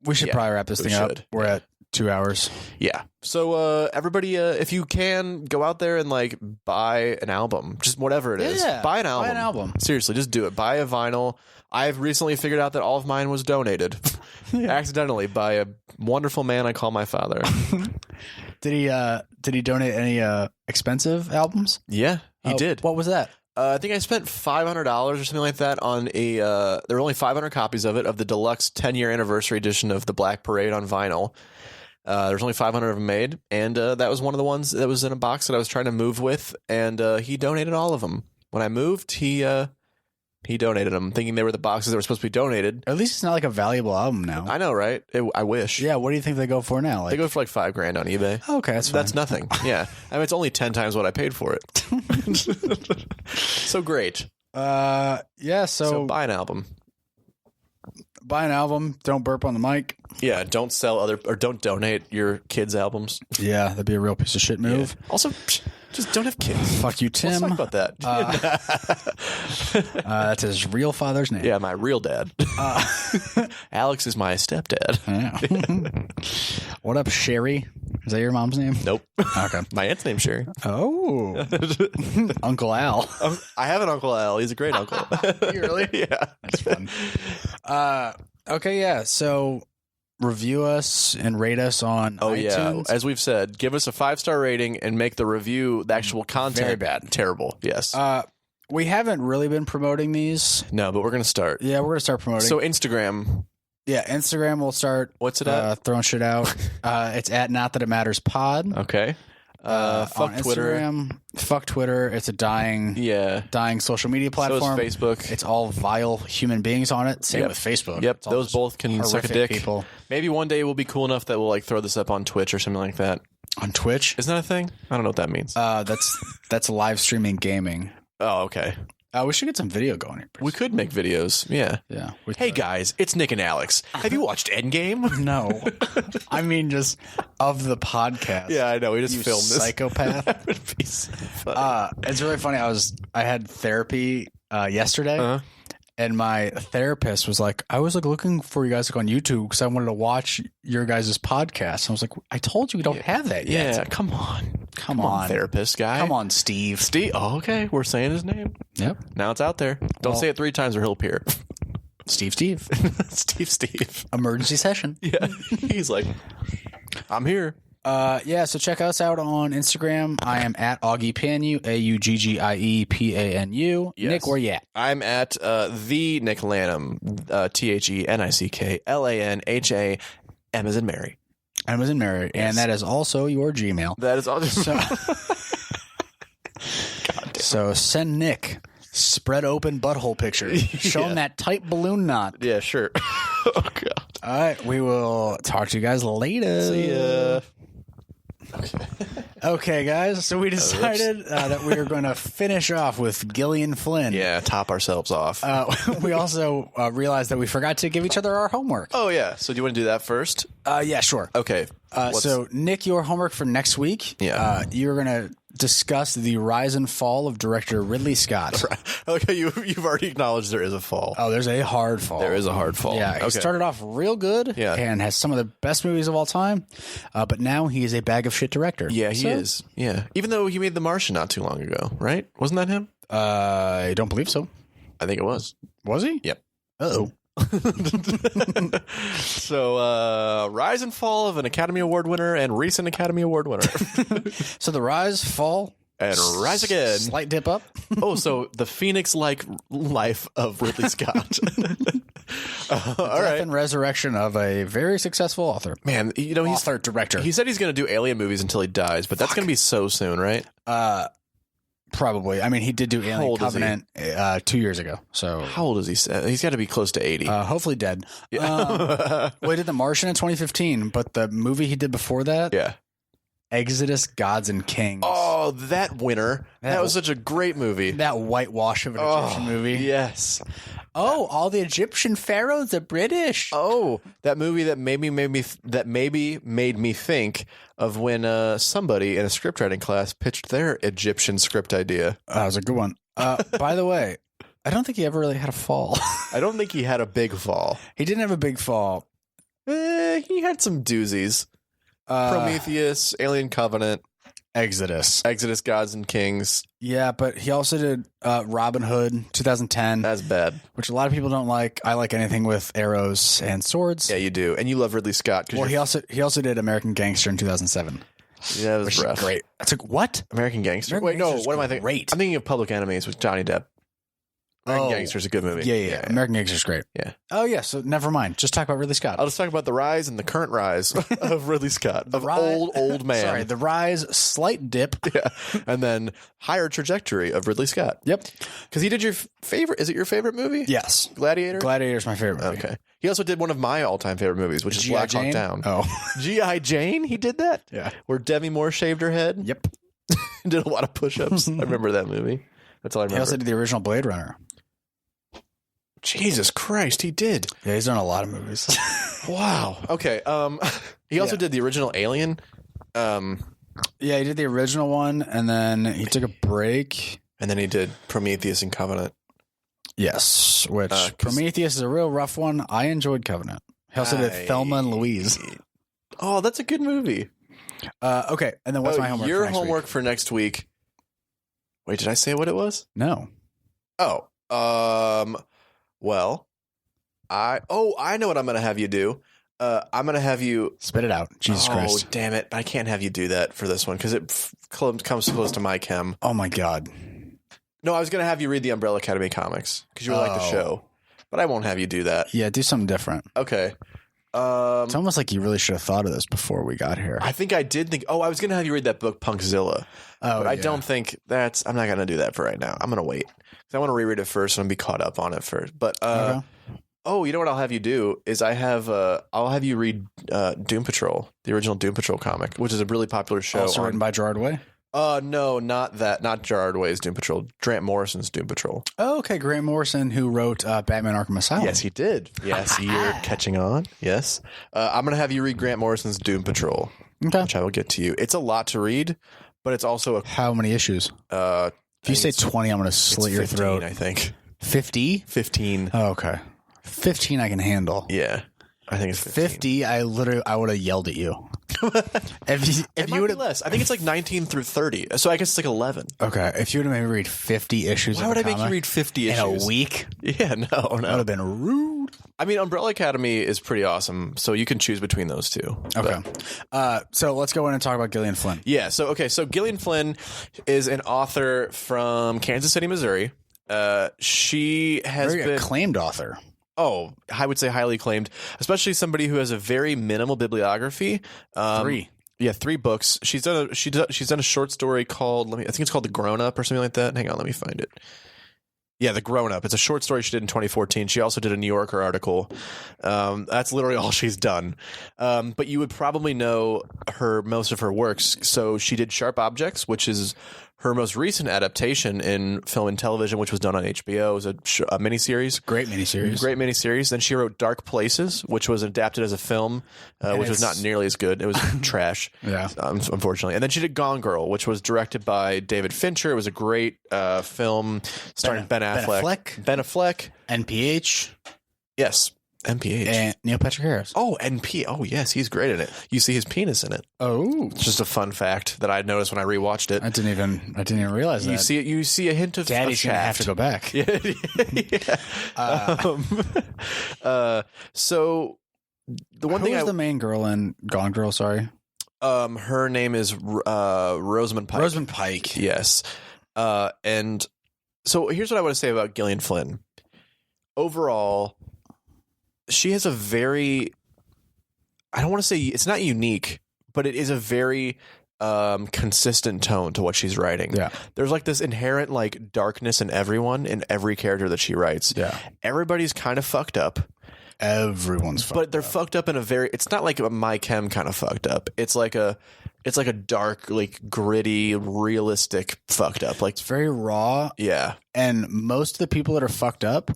A: We should probably wrap this thing up. We're at 2 hours.
B: Yeah. So everybody, if you can, go out there and like buy an album, just whatever it is.
A: Yeah,
B: buy an album.
A: Buy an album.
B: Seriously, just do it. Buy a vinyl. I've recently figured out that all of mine was donated accidentally by a wonderful man I call my father.
A: Did he donate any expensive albums?
B: Yeah, he did.
A: What was that?
B: I think I spent $500 or something like that on there were only 500 copies of it, of the deluxe 10-year anniversary edition of the Black Parade on vinyl. There's only 500 of them made, and that was one of the ones that was in a box that I was trying to move with, and he donated all of them. When I moved, he donated them, thinking they were the boxes that were supposed to be donated.
A: At least it's not like a valuable album now.
B: I know, right? I wish.
A: Yeah, what do you think they go for now?
B: They go for like $5,000 on eBay.
A: Okay,
B: that's nothing. Yeah, I mean it's only 10 times what I paid for it. So great.
A: Yeah.
B: So buy an album.
A: Buy an album. Don't burp on the mic.
B: Yeah, don't don't donate your kids' albums.
A: Yeah, that'd be a real piece of shit move.
B: Yeah. Also, just don't have kids.
A: Fuck you, Tim.
B: Let's talk about
A: that. That's his real father's name.
B: Yeah, my real dad. Alex is my stepdad.
A: Yeah. What up, Sherry? Is that your mom's name?
B: Nope.
A: Okay.
B: My aunt's name's Sherry.
A: Oh. Uncle Al.
B: I have an Uncle Al. He's a great uncle.
A: You really?
B: Yeah.
A: That's fun. Okay, yeah. So review us and rate us on iTunes.
B: Yeah. As we've said, give us a 5-star rating and make the review, the actual content,
A: very bad.
B: Terrible. Yes.
A: We haven't really been promoting these.
B: No, but we're going to start.
A: Yeah, we're going to start promoting.
B: So Instagram.
A: Yeah, Instagram will start.
B: What's it at?
A: Throwing shit out. It's at Not That It Matters Pod.
B: Okay. Fuck Twitter.
A: Instagram, fuck Twitter. It's a dying social media platform.
B: So is Facebook.
A: It's all vile human beings on it. Same with Facebook.
B: Yep, those both can suck a dick.
A: People.
B: Maybe one day we'll be cool enough that we'll like throw this up on Twitch or something like that.
A: On Twitch?
B: Isn't that a thing? I don't know what that means.
A: That's live streaming gaming.
B: Oh, okay.
A: We should get some video going here.
B: We could make videos. Yeah.
A: Yeah.
B: Hey, guys, it's Nick and Alex. Have you watched Endgame?
A: No. I mean, just of the podcast.
B: Yeah, I know. We just
A: You
B: filmed this.
A: psychopath.
B: That would be so funny.
A: It's really funny. I had therapy yesterday, and my therapist was like, I was like looking for you guys on YouTube because I wanted to watch your guys' podcast. And I was like, I told you we don't have that yet.
B: Yeah, come on.
A: Come on,
B: therapist guy.
A: Come on, Steve.
B: Steve. Oh, okay. We're saying his name.
A: Yep.
B: Now it's out there. Don't say it 3 times or he'll appear.
A: Steve.
B: Steve.
A: Emergency session.
B: Yeah. He's like, I'm here.
A: So check us out on Instagram. I am at AuggiePanu, AuggiePanu.
B: Yes.
A: Nick, where you at?
B: I'm at the Nick Lanham, TheNickLanham, M as in Mary.
A: Amazon Mary,
B: Yes.
A: and that is also your Gmail.
B: That is all.
A: So send Nick spread open butthole pictures. Show him that tight balloon knot.
B: Yeah, sure. Oh, God.
A: All right, we will talk to you guys later.
B: See ya.
A: Okay, guys. So we decided that we were going to finish off with Gillian Flynn.
B: Yeah, top ourselves off.
A: We also realized that we forgot to give each other our homework.
B: Oh, yeah. So do you want to do that first?
A: Yeah, sure.
B: Okay.
A: So, Nick, your homework for next week.
B: Yeah.
A: You're going to discuss the rise and fall of director Ridley Scott.
B: Okay, you've already acknowledged there is a fall.
A: Oh, there's a hard fall.
B: There is a hard fall.
A: Yeah, he started off real good and has some of the best movies of all time, but now he is a bag of shit director.
B: Yeah, he is. Yeah. Even though he made The Martian not too long ago, right? Wasn't that him?
A: I don't believe so.
B: I think it was.
A: Was he?
B: Yep.
A: Uh-oh.
B: So, rise and fall of an Academy Award winner and recent Academy Award winner.
A: So the rise, fall,
B: and rise again.
A: slight dip up.
B: Oh, so the Phoenix-like life of Ridley Scott. All right.
A: And resurrection of a very successful author.
B: Man, he's
A: director.
B: He said he's going to do Alien movies until he dies, but that's going to be so soon, right?
A: Probably. I mean, he did do Alien Covenant 2 years ago. So
B: how old is he? He's got to be close to 80.
A: Hopefully dead.
B: Yeah.
A: Well, he did The Martian in 2015, but the movie he did before that, Exodus, Gods and Kings.
B: Oh, that winner. That was such a great movie.
A: That whitewash of an Egyptian movie.
B: Yes.
A: Oh, all the Egyptian pharaohs are British.
B: Oh, that movie that maybe made me think of when somebody in a script writing class pitched their Egyptian script idea.
A: That was a good one. By the way, I don't think he ever really had a fall.
B: I don't think he had a big fall.
A: He didn't have a big fall.
B: He had some doozies. Prometheus, Alien Covenant, Exodus, Gods and Kings.
A: Yeah, but he also did Robin Hood 2010.
B: That's bad.
A: Which a lot of people don't like. I like anything with arrows and swords.
B: Yeah, you do. And you love Ridley Scott.
A: Well, he also did American Gangster in 2007.
B: Yeah, that was rough.
A: Great. That's like, what?
B: American Gangster?
A: American Gangster's
B: what am I thinking?
A: Great.
B: I'm thinking of Public Enemies with Johnny Depp. American Gangster's a good movie.
A: Yeah. American Gangster's great.
B: Yeah.
A: Oh, yeah. So never mind. Just talk about Ridley Scott.
B: I'll just talk about the rise and the current rise of Ridley Scott. Old man.
A: Sorry, the rise, slight dip.
B: Yeah. And then higher trajectory of Ridley Scott.
A: Yep.
B: Because he did your favorite. Is it your favorite movie?
A: Yes.
B: Gladiator?
A: Gladiator's my favorite movie.
B: Okay. He also did one of my all-time favorite movies, which is Black Hawk Down.
A: Oh.
B: G.I. Jane? He did that?
A: Yeah.
B: Where Demi Moore shaved her head?
A: Yep.
B: Did a lot of push-ups. I remember that movie. That's all I remember.
A: He also did the original Blade Runner.
B: Jesus Christ, he did.
A: Yeah, he's done a lot of movies.
B: Wow. Okay. He also did the original Alien.
A: Yeah, he did the original one, and then he took a break.
B: And then he did Prometheus and Covenant.
A: Yes, which Prometheus is a real rough one. I enjoyed Covenant. He also did Thelma and Louise.
B: Oh, that's a good movie.
A: Okay, and then what's my homework?
B: Your homework for next week. Wait, did I say what it was?
A: No.
B: Oh, well, I know what I'm going to have you do. I'm going to have you
A: spit it out. Jesus Christ.
B: Oh, damn it. I can't have you do that for this one because it comes close to my chem.
A: Oh, my God.
B: No, I was going to have you read the Umbrella Academy comics because you really like the show, but I won't have you do that.
A: Yeah, do something different.
B: Okay.
A: It's almost like you really should have thought of this before we got here.
B: I think I did think, I was going to have you read that book, Punkzilla. But I don't think I'm not going to do that for right now. I'm going to wait. I want to reread it first and be caught up on it first. But,
A: okay.
B: You know what I'll have you do is I'll have you read Doom Patrol, the original Doom Patrol comic, which is a really popular show.
A: Also written by Gerard Way?
B: No, not that. Not Gerard Way's Doom Patrol. Grant Morrison's Doom Patrol.
A: Oh, okay. Grant Morrison, who wrote Batman Arkham Asylum.
B: Yes, he did. Yes, you're catching on. Yes. I'm going to have you read Grant Morrison's Doom Patrol, which I will get to you. It's a lot to read, but it's also
A: How many issues? If you say 20, I'm going to slit your
B: 15,
A: throat.
B: I think.
A: 50?
B: 15.
A: Oh, okay. 15 I can handle.
B: Yeah. I think it's
A: 50, I would have yelled at you. if you would have
B: less. I think it's like 19 through 30. So I guess it's like 11.
A: Okay, if you would have made me read 50 issues
B: Why would I make you read 50 issues?
A: In a week?
B: Yeah, no.
A: That would have been rude.
B: I mean, Umbrella Academy is pretty awesome, so you can choose between those two.
A: Okay. So let's go in and talk about Gillian Flynn.
B: Yeah, so Gillian Flynn is an author from Kansas City, Missouri. She has
A: Very acclaimed author.
B: Oh, I would say highly acclaimed, especially somebody who has a very minimal bibliography.
A: 3.
B: Yeah, 3 books. She's done a short story called I think it's called The Grown Up or something like that. Hang on, let me find it. Yeah, The Grown Up. It's a short story she did in 2014. She also did a New Yorker article. That's literally all she's done. But you would probably know most of her works. So she did Sharp Objects, which is her most recent adaptation in film and television, which was done on HBO. It was a miniseries.
A: Great miniseries.
B: Then she wrote Dark Places, which was adapted as a film, which was not nearly as good. It was trash, unfortunately. And then she did Gone Girl, which was directed by David Fincher. It was a great film starring Ben Affleck.
A: NPH.
B: Yes. NPH.
A: And Neil Patrick Harris.
B: Oh, NP. Oh, yes. He's great in it. You see his penis in it.
A: Oh.
B: It's just a fun fact that I noticed when I rewatched it.
A: I didn't even realize that.
B: You see a hint of
A: Daddy's going to have to go back.
B: Yeah. So the one thing
A: Who was the main girl in Gone Girl, sorry?
B: Her name is Rosamund Pike.
A: Rosamund Pike.
B: Yes. And so here's what I want to say about Gillian Flynn. Overall, she has a very, I don't want to say it's not unique, but it is a very consistent tone to what she's writing.
A: Yeah. There's
B: like this inherent like darkness in every character that she writes.
A: Yeah.
B: Everybody's kind of fucked up.
A: Everyone's fucked up.
B: But they're fucked up in it's not like a My Chem kind of fucked up. It's like a dark, like gritty, realistic fucked up. Like
A: it's very raw.
B: Yeah.
A: And most of the people that are fucked up,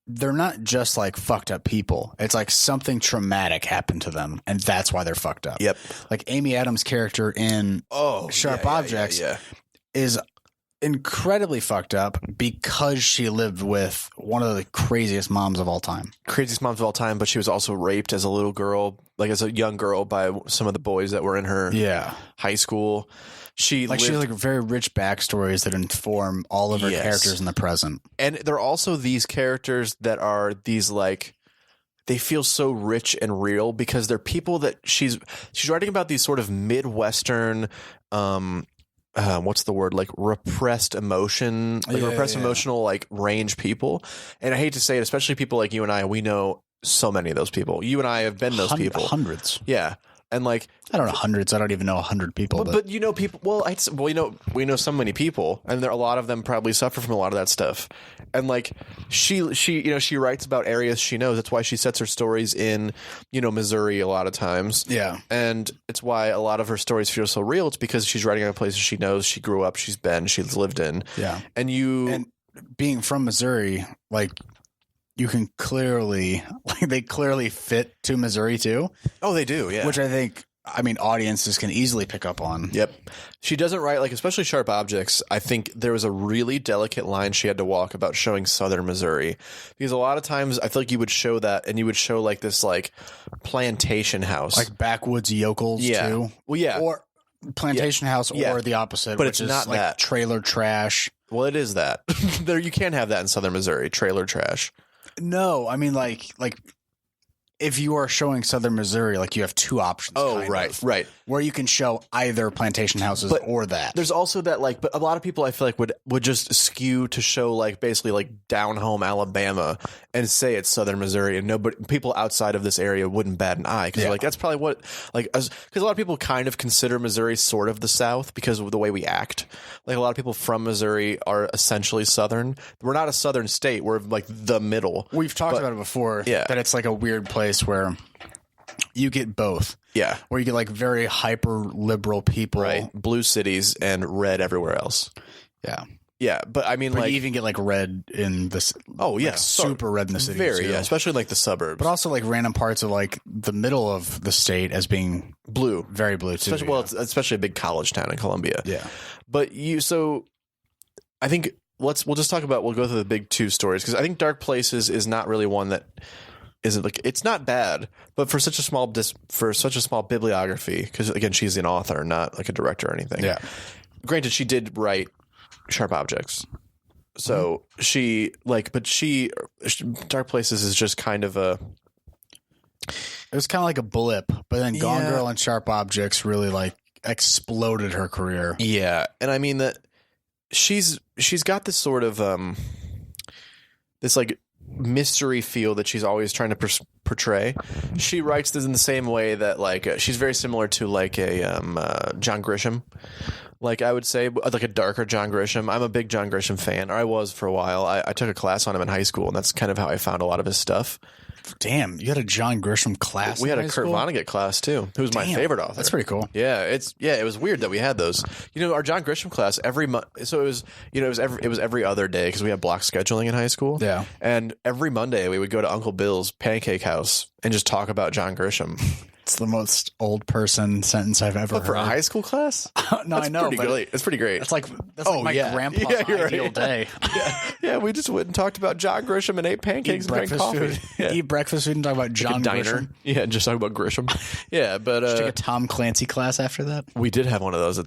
A: they're not just like fucked up people. It's like something traumatic happened to them, and that's why they're fucked up.
B: Yep.
A: Like Amy Adams' character in Sharp Objects is incredibly fucked up because she lived with one of the craziest moms of all time.
B: But she was also raped as a little girl, like as a young girl, by some of the boys that were in her high school. She has like very rich backstories that inform all of her characters in the present. And there are also these characters that are these like, they feel so rich and real because they're people that she's writing about, these sort of Midwestern, what's the word? Like repressed emotion, emotional like range people. And I hate to say it, especially people like you and I, we know so many of those people. You and I have been those people.
A: Hundreds.
B: Yeah. And like,
A: I don't know hundreds. I don't even know 100 people.
B: But you know people. Well, we know so many people, and a lot of them probably suffer from a lot of that stuff. And like she writes about areas she knows. That's why she sets her stories in Missouri a lot of times. Yeah, and it's why a lot of her stories feel so real. It's because she's writing about places she knows, she grew up, she's lived in. Yeah, and
A: being from Missouri, like. You can they clearly fit to Missouri too.
B: Oh, they do, yeah.
A: Which audiences can easily pick up on.
B: Yep. She doesn't write, like, especially Sharp Objects. I think there was a really delicate line she had to walk about showing Southern Missouri. Because a lot of times I feel like you would show that and you would show like this like plantation house.
A: Like backwoods yokels too.
B: Well, yeah.
A: Or plantation house or the opposite.
B: But
A: which
B: it's not
A: like
B: that.
A: Trailer trash.
B: Well, it is that. You can't have that in Southern Missouri, trailer trash.
A: No, I mean like if you are showing Southern Missouri, like you have two options.
B: Oh, right.
A: Where you can show either plantation houses or that.
B: There's also that but a lot of people I feel like would just skew to show like basically like down home Alabama and say it's Southern Missouri, and people outside of this area wouldn't bat an eye because like that's probably what because a lot of people kind of consider Missouri sort of the South because of the way we act. Like a lot of people from Missouri are essentially Southern. We're not a Southern state. We're like the middle.
A: We've talked about it before.
B: Yeah.
A: That it's like a weird place where you get both.
B: Yeah.
A: Where you get like very hyper liberal people.
B: Right. Blue cities and red everywhere else.
A: Yeah.
B: Yeah, but I mean,
A: but
B: like,
A: you even get like red in this.
B: Oh yeah,
A: like, super red in the city.
B: Very, yeah, especially like the suburbs.
A: But also like random parts of like the middle of the state as being
B: blue,
A: very blue too.
B: Especially, well, it's especially a big college town in Columbia.
A: Yeah,
B: but so I think we'll just talk about. We'll go through the big two stories because I think Dark Places is not really one that isn't like it's not bad, but for such a small bibliography, because again, she's an author, not like a director or anything.
A: Yeah,
B: granted, she did write Sharp Objects. So Dark Places is just kind of a.
A: It was kind of like a blip, but then Gone Girl and Sharp Objects really like exploded her career.
B: Yeah, and I mean that she's got this sort of this like mystery feel that she's always trying to portray. She writes this in the same way that like she's very similar to like a John Grisham. Like I would say, like a darker John Grisham. I'm a big John Grisham fan, or I was for a while. I took a class on him in high school, and that's kind of how I found a lot of his stuff.
A: Damn, you had a John Grisham class?
B: We had a
A: Kurt
B: Vonnegut class too, who's my favorite author.
A: That's pretty cool.
B: Yeah, it was weird that we had those. Our John Grisham class every month. So it was every other day because we had block scheduling in high school.
A: Yeah,
B: and every Monday we would go to Uncle Bill's Pancake House and just talk about John Grisham.
A: It's the most old person sentence I've ever heard.
B: For a high school class?
A: No, I know.
B: It's pretty great.
A: That's like my grandpa's ideal day.
B: Yeah, we just went and talked about John Grisham and ate pancakes and drank coffee.
A: Eat breakfast food and talk about John Grisham.
B: Yeah, just talk about Grisham. Yeah, but
A: did you take a Tom Clancy class after that?
B: We did have one of those.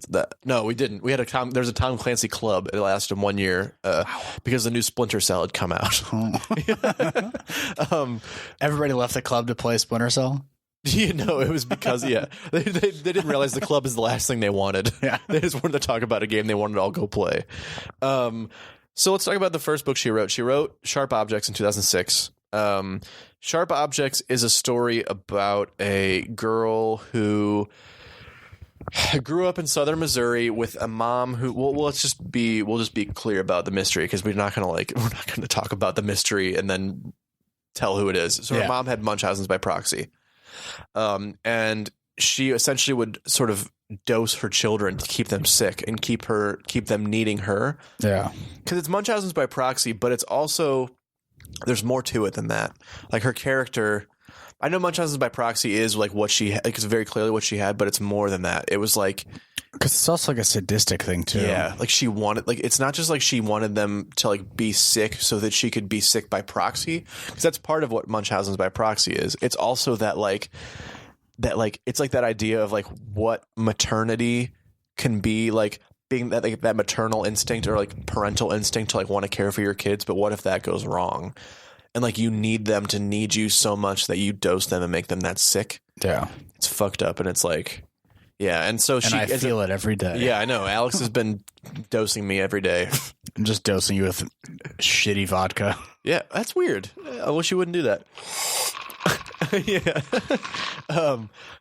B: No, we didn't. We had there's a Tom Clancy club. It lasted 1 year because the new Splinter Cell had come out.
A: Everybody left the club to play Splinter Cell?
B: It was because they didn't realize the club is the last thing they wanted.
A: Yeah,
B: they just wanted to talk about a game they wanted to all go play. So let's talk about the first book she wrote. She wrote Sharp Objects in 2006. Sharp Objects is a story about a girl who grew up in southern Missouri with a mom who we'll just be clear about the mystery because we're not gonna talk about the mystery and then tell who it is. So her mom had Munchausen's by proxy. And she essentially would sort of dose her children to keep them sick and keep them needing her. Yeah. Because it's Munchausen's by proxy, but it's also, there's more to it than that. Like her character, I know Munchausen's by proxy is like what she had, it's very clearly what she had, but it's more than that. It was like,
A: because it's also like a sadistic thing too.
B: Yeah. Like she wanted, like, it's not just like she wanted them to like be sick so that she could be sick by proxy. Because that's part of what Munchausen's by proxy is. It's also that it's like that idea of like what maternity can be, like being that like that maternal instinct or like parental instinct to like want to care for your kids. But what if that goes wrong? And like you need them to need you so much that you dose them and make them that sick.
A: Yeah.
B: It's fucked up. And it's like, yeah. And so
A: I feel it every day.
B: Yeah, I know. Alex has been dosing me every day.
A: I'm just dosing you with shitty vodka.
B: Yeah, that's weird. I wish you wouldn't do that. Yeah.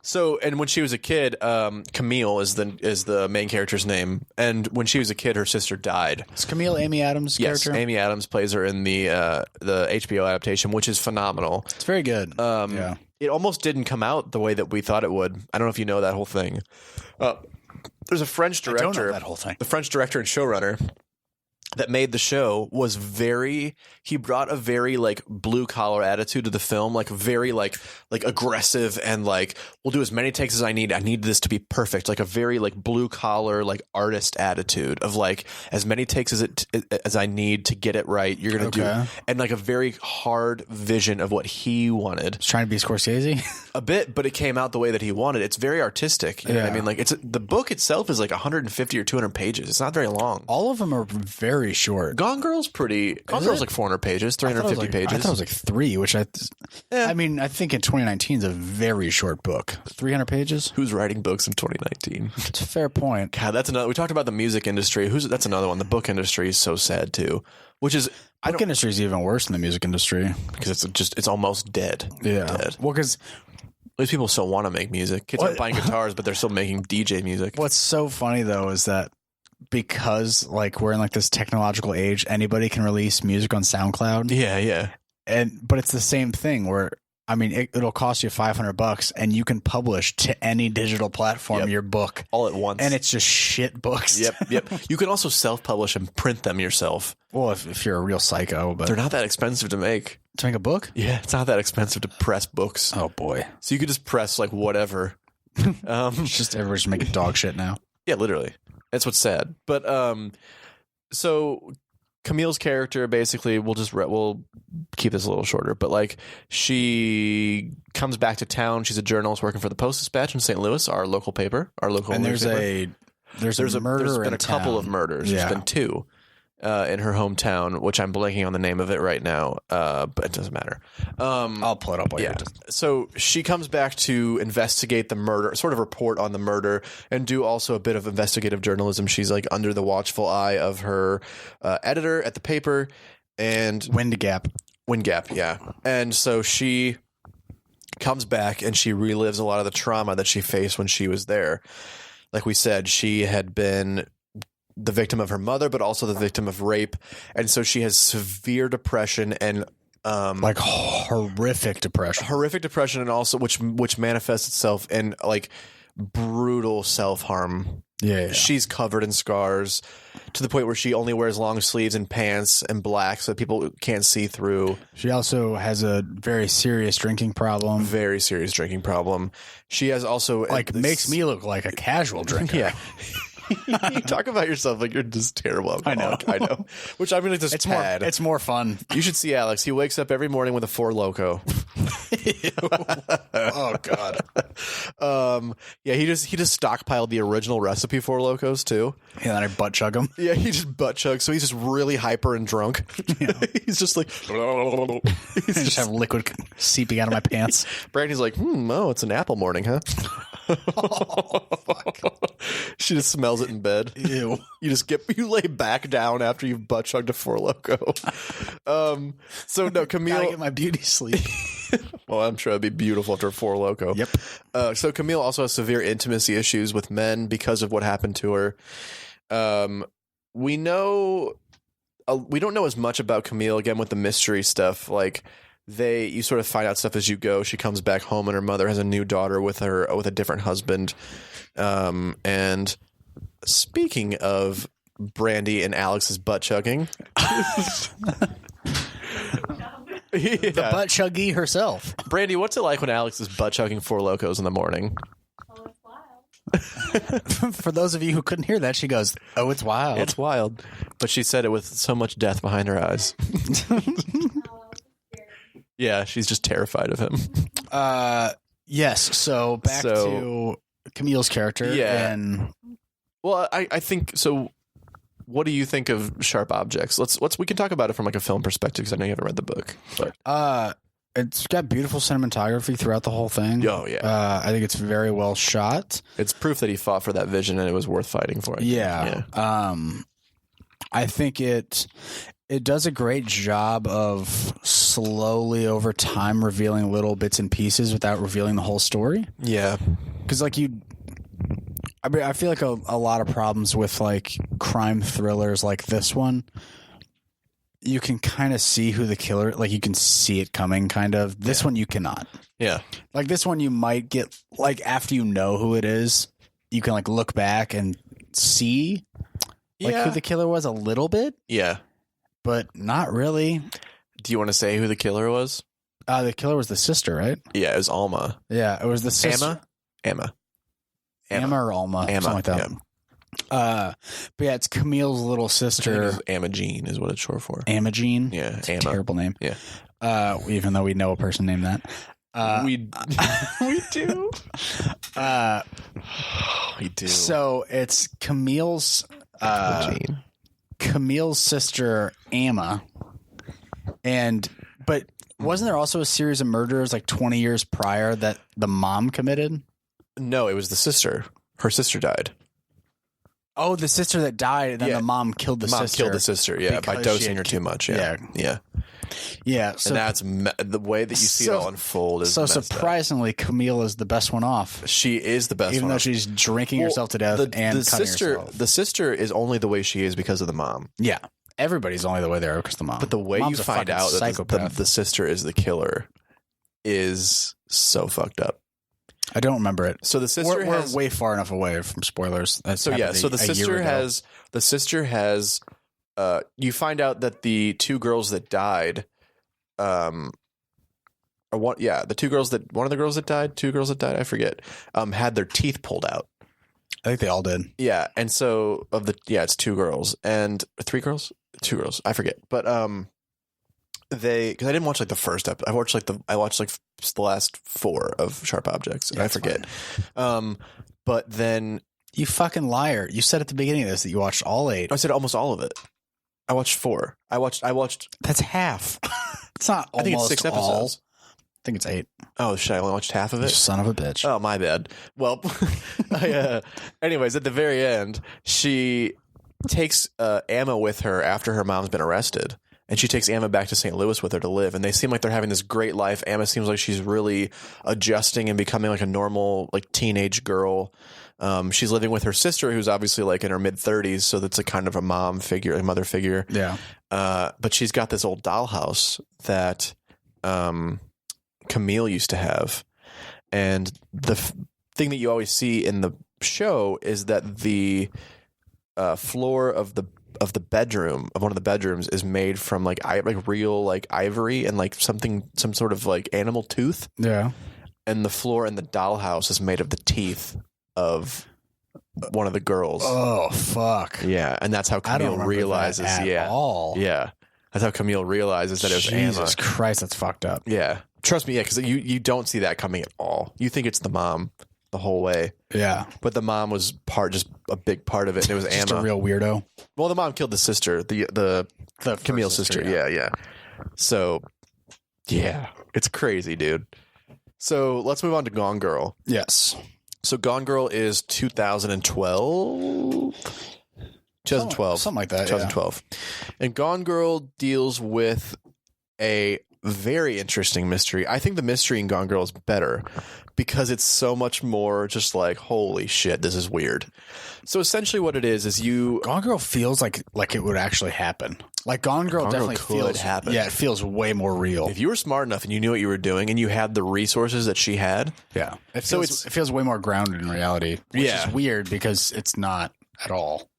B: So, and when she was a kid, Camille is the main character's name, and when she was a kid, her sister died.
A: Is Camille Amy Adams' character?
B: Yes, Amy Adams plays her in the HBO adaptation, which is phenomenal.
A: It's very good. Yeah.
B: It almost didn't come out the way that we thought it would. I don't know if you know that whole thing. There's a French director.
A: I don't know that whole thing.
B: The French director and showrunner that made the show was he brought a very like blue collar attitude to the film, like very like aggressive and like, we'll do as many takes as I need this to be perfect. Like a very like blue collar, like artist attitude of like as many takes as I need to get it right. You're going to do, and like a very hard vision of what he wanted.
A: He's trying to be Scorsese
B: a bit, but it came out the way that he wanted. It's very artistic. You know what I mean? Like the book itself is like 150 or 200 pages. It's not very long.
A: All of them are very short.
B: Gone Girl's like 400 pages, 350 pages.
A: I thought it was like 3, which I mean, I think in 2019 is a very short book. 300 pages?
B: Who's writing books in 2019?
A: It's a fair point.
B: God, that's another. We talked about the music industry. That's another one. The book industry is so sad too. Which is
A: book industry is even worse than the music industry
B: because it's almost dead.
A: Yeah.
B: Dead.
A: Well, because
B: these people still want to make music. Kids aren't buying guitars, but they're still making DJ music.
A: What's so funny though is that because like we're in like this technological age, anybody can release music on SoundCloud.
B: Yeah.
A: But it's the same thing where I mean, it'll cost you $500 and you can publish to any digital platform your book
B: all at once.
A: And it's just shit books.
B: Yep. You can also self-publish and print them yourself.
A: Well, if you're a real psycho, but
B: they're not that expensive to make.
A: To make a book?
B: Yeah, it's not that expensive to press books.
A: Oh boy.
B: So you could just press like whatever.
A: Just everybody's making dog shit now.
B: Yeah, literally. That's what's sad. But so Camille's character, basically, we'll keep this a little shorter, but like she comes back to town. She's a journalist working for the Post-Dispatch in St. Louis, our local paper,
A: and there's a murder.
B: There's been a couple
A: town.
B: of murders.
A: Yeah.
B: There's been 2 in her hometown, which I'm blanking on the name of it right now, but it doesn't matter.
A: I'll pull it up.
B: So she comes back to investigate the murder, sort of report on the murder, and do also a bit of investigative journalism. She's like under the watchful eye of her editor at the paper, and
A: Wind Gap,
B: yeah. And so she comes back and she relives a lot of the trauma that she faced when she was there. Like we said, she had been the victim of her mother, but also the victim of rape. And so she has severe depression and
A: like horrific depression,
B: and also which manifests itself in like brutal self-harm.
A: Yeah.
B: She's covered in scars to the point where she only wears long sleeves and pants and black so that people can't see through.
A: She also has a very serious drinking problem.
B: She has also
A: makes me look like a casual drinker.
B: Yeah. You talk about yourself like you're just terrible. I know. Which I'm going to just pad.
A: It's more fun.
B: You should see Alex. He wakes up every morning with a 4 Loko.
A: Oh God.
B: Yeah, he just stockpiled the original recipe 4 Locos too.
A: Yeah, then I butt chug him.
B: Yeah, he just butt chugs. So he's just really hyper and drunk. Yeah. He's just like
A: I just have liquid seeping out of my pants.
B: Brandy's like, it's an apple morning, huh?
A: Oh, fuck.
B: She just smells it in bed.
A: Ew.
B: You lay back down after you've butt chugged a 4 Loko. So no, Camille.
A: Gotta get my beauty sleep.
B: Well, I'm sure it'd be beautiful after a 4 Loko.
A: Yep.
B: So Camille also has severe intimacy issues with men because of what happened to her. We don't know as much about Camille again with the mystery stuff. Like you sort of find out stuff as you go. She comes back home and her mother has a new daughter with a different husband. And speaking of Brandy and Alex's butt chugging,
A: the butt chuggy herself.
B: Brandy, what's it like when Alex is butt chugging 4 Locos in the morning?
C: Oh, it's wild.
A: For those of you who couldn't hear that, she goes, "Oh, it's wild."
B: It's wild. But she said it with so much death behind her eyes. Yeah, she's just terrified of him.
A: Yes. So back to Camille's character.
B: Yeah.
A: And
B: well, I think so. What do you think of Sharp Objects? We can talk about it from like a film perspective because I know you haven't read the book. But
A: it's got beautiful cinematography throughout the whole thing.
B: Oh yeah.
A: I think it's very well shot.
B: It's proof that he fought for that vision and it was worth fighting for.
A: Yeah. I think it does a great job of slowly over time revealing little bits and pieces without revealing the whole story.
B: Yeah.
A: Because I feel like a lot of problems with like crime thrillers like this one, you can kind of see who the killer, like you can see it coming kind of. This one you cannot.
B: Yeah.
A: Like this one you might get, like after you know who it is, you can like look back and see like who the killer was a little bit.
B: Yeah.
A: But not really.
B: Do you want to say who the killer was?
A: The killer was the sister, right?
B: Yeah, it was Alma.
A: Yeah, it was the sister.
B: Emma
A: or Alma. Something like that.
B: Yeah.
A: But yeah, it's Camille's little sister.
B: Amagine is what it's short for.
A: Amagine?
B: Yeah,
A: it's a terrible name.
B: Yeah.
A: Even though we know a person named that.
B: We do. We do.
A: So it's Camille's sister Amma, but wasn't there also a series of murders like 20 years prior that the mom committed?
B: No, it was the sister. Her sister died.
A: Oh, the sister that died, and then the mom killed the sister.
B: Mom killed the sister, yeah, by dosing her too much. Yeah.
A: So,
B: and that's the way that you see it all unfold. Is
A: so surprisingly, Camille is the best one off.
B: She is the best,
A: even
B: one
A: though
B: off.
A: She's drinking herself to death and cutting herself.
B: The sister is only the way she is because of the mom.
A: Yeah, everybody's only the way they are because of the mom.
B: But the way
A: Mom's
B: you find out that the sister is the killer is so fucked up.
A: I don't remember it.
B: So the sister
A: we're way far enough away from spoilers.
B: So the sister has you find out that the two girls that died one of the girls that died, I forget, had their teeth pulled out.
A: I think they all did.
B: Yeah, and so it's two girls and two girls, I forget. But because I didn't watch like the first episode. I watched the last 4 of Sharp Objects, and I forget. But then
A: you fucking liar! You said at the beginning of this that you watched all 8.
B: I said almost all of it. I watched 4. I watched.
A: That's half. It's not.
B: I think it's 6 episodes.
A: I think it's 8.
B: Oh shit! I only watched half of it.
A: You son of a bitch.
B: Oh, my bad. Well, anyways, at the very end, she takes Emma with her after her mom's been arrested. And she takes Emma back to St. Louis with her to live. And they seem like they're having this great life. Emma seems like she's really adjusting and becoming like a normal, like teenage girl. She's living with her sister, who's obviously like in her mid-30s. So that's a kind of a mom figure, a mother figure.
A: Yeah.
B: But she's got this old dollhouse that Camille used to have. And the thing that you always see in the show is that the floor of the bedroom of one of the bedrooms is made from like real like ivory and like some sort of like animal tooth.
A: Yeah.
B: And the floor in the dollhouse is made of the teeth of one of the girls.
A: Oh fuck.
B: Yeah, and that's how Camille realizes.
A: At all.
B: Yeah, that's how Camille realizes that it was Emma.
A: Jesus Christ, that's fucked up.
B: Yeah, trust me. Yeah, because you don't see that coming at all. You think it's the mom the whole way.
A: Yeah.
B: But the mom was just a big part of it, and it was
A: just
B: Emma.
A: a real weirdo.
B: Well, the mom killed the sister, the Camille's sister. Yeah. So, yeah, it's crazy, dude. So let's move on to Gone Girl.
A: Yes.
B: So Gone Girl is 2012? 2012.
A: Something like that,
B: 2012. Yeah. And Gone Girl deals with a very interesting mystery. I think the mystery in Gone Girl is better because it's so much more just like, holy shit, this is weird. So essentially what it is
A: Gone Girl feels like it would actually happen. Like Gone Girl definitely feels
B: happen.
A: Yeah, it feels way more real.
B: If you were smart enough and you knew what you were doing and you had the resources that she had.
A: Yeah. It feels way more grounded in reality, which is weird because it's not at all.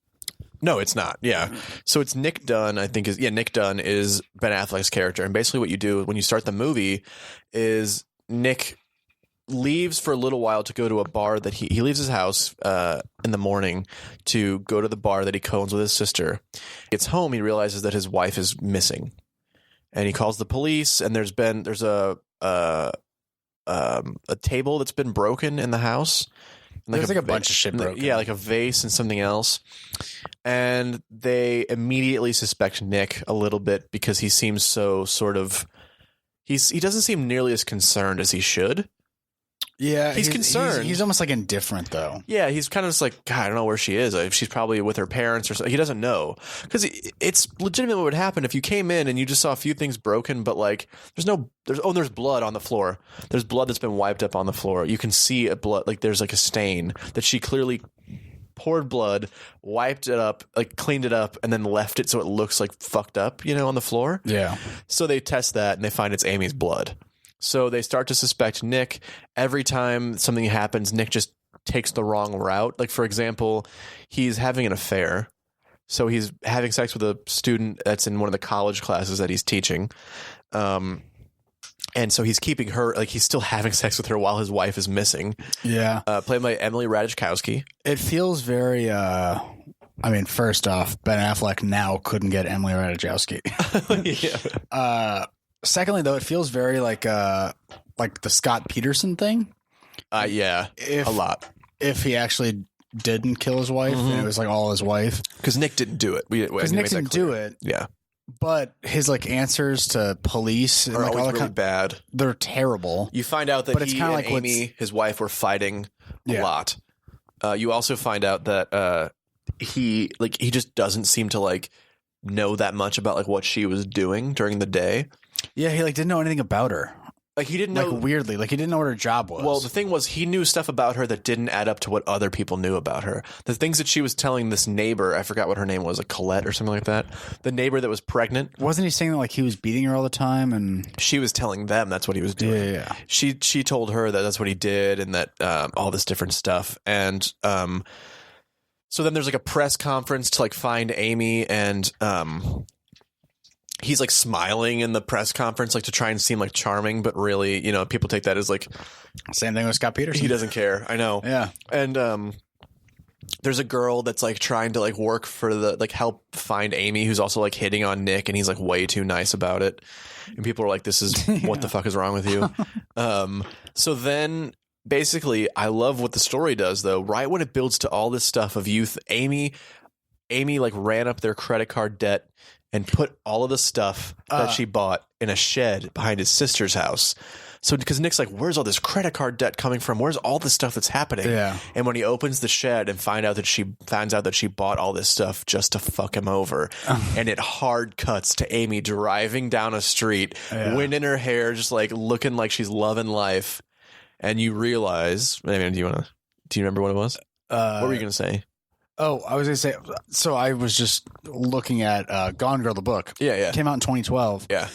B: No, it's not. Yeah. So it's Nick Dunn, I think Nick Dunn is Ben Affleck's character. And basically what you do when you start the movie is Nick leaves for a little while to go to a bar that he leaves his house in the morning to go to the bar that he co-owns with his sister. Gets home, he realizes that his wife is missing. And he calls the police, and there's a table that's been broken in the house.
A: There's like a bunch of shit broken.
B: Yeah, like a vase and something else. And they immediately suspect Nick a little bit because he seems so sort of he doesn't seem nearly as concerned as he should.
A: Yeah,
B: he's concerned.
A: He's almost like indifferent, though.
B: Yeah, he's kind of just like, God, I don't know where she is. Like, she's probably with her parents or something. He doesn't know. Because it's legitimately what would happen if you came in and you just saw a few things broken, but like, there's blood on the floor. There's blood that's been wiped up on the floor. You can see a blood, like there's like a stain that she clearly poured blood, wiped it up, like cleaned it up, and then left it so it looks like fucked up, on the floor.
A: Yeah.
B: So they test that and they find it's Amy's blood. So they start to suspect Nick. Every time something happens, Nick just takes the wrong route. Like, for example, he's having an affair. So he's having sex with a student that's in one of the college classes that he's teaching. And so he's keeping her, like he's still having sex with her while his wife is missing. Yeah. Played by Emily Ratajkowski.
A: It feels very, first off, Ben Affleck now couldn't get Emily Ratajkowski.
B: Yeah.
A: Secondly, though, it feels very like the Scott Peterson thing.
B: Yeah, a lot.
A: If he actually didn't kill his wife, and it was like all his wife,
B: because Nick didn't do it.
A: Because Nick didn't do it.
B: Yeah,
A: but his like answers to police
B: are always really bad.
A: They're terrible.
B: You find out that he and Amy, his wife, were fighting a lot. You also find out that he just doesn't seem to like know that much about like what she was doing during the day.
A: Yeah, he like didn't know anything about her.
B: Like he didn't know,
A: weirdly, like he didn't know what her job was.
B: Well, the thing was, he knew stuff about her that didn't add up to what other people knew about her. The things that she was telling this neighbor, I forgot what her name was, like Colette or something like that. The neighbor that was pregnant.
A: Wasn't he saying that like he was beating her all the time? And
B: she was telling them that's what he was doing.
A: Yeah.
B: She told her that that's what he did, and that all this different stuff. And so then there's like a press conference to like find Amy, and he's like smiling in the press conference, like to try and seem like charming, but really, you know, people take that as like
A: same thing with Scott Peterson.
B: He doesn't care. I know.
A: Yeah.
B: And there's a girl that's like trying to like work for the like help find Amy, who's also like hitting on Nick, and he's like way too nice about it. And people are like, "This is what the fuck is wrong with you?" So then basically, I love what the story does though. Right when it builds to all this stuff of youth, Amy like ran up their credit card debt and put all of the stuff that she bought in a shed behind his sister's house. So because Nick's like, where's all this credit card debt coming from? Where's all this stuff that's happening?
A: Yeah.
B: And when he opens the shed and finds out that she bought all this stuff just to fuck him over, and it hard cuts to Amy driving down a street, wind in her hair, just like looking like she's loving life. And you realize, I mean, do you remember what it was? What were you going to say?
A: Oh, I was going to say, so I was just looking at Gone Girl, the book.
B: Yeah.
A: It came out in 2012.
B: Yeah.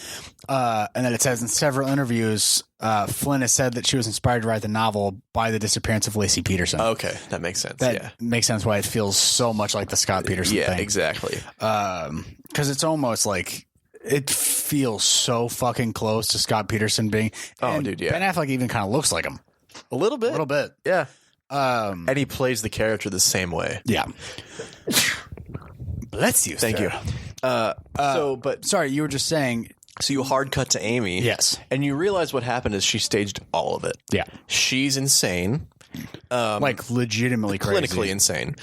A: And then it says in several interviews, Flynn has said that she was inspired to write the novel by the disappearance of Lacey Peterson.
B: Okay, that makes sense.
A: That makes sense why it feels so much like the Scott Peterson thing.
B: Yeah, exactly.
A: Because it's almost like it feels so fucking close to Scott Peterson being.
B: Oh, dude, yeah.
A: Ben Affleck even kind of looks like him.
B: A little bit. Yeah.
A: And
B: he plays the character the same way.
A: Yeah. Bless you.
B: Thank you.
A: Sorry, you were just saying.
B: So you hard cut to Amy.
A: Yes.
B: And you realize what happened is she staged all of it.
A: Yeah.
B: She's insane.
A: Like legitimately crazy.
B: Clinically insane.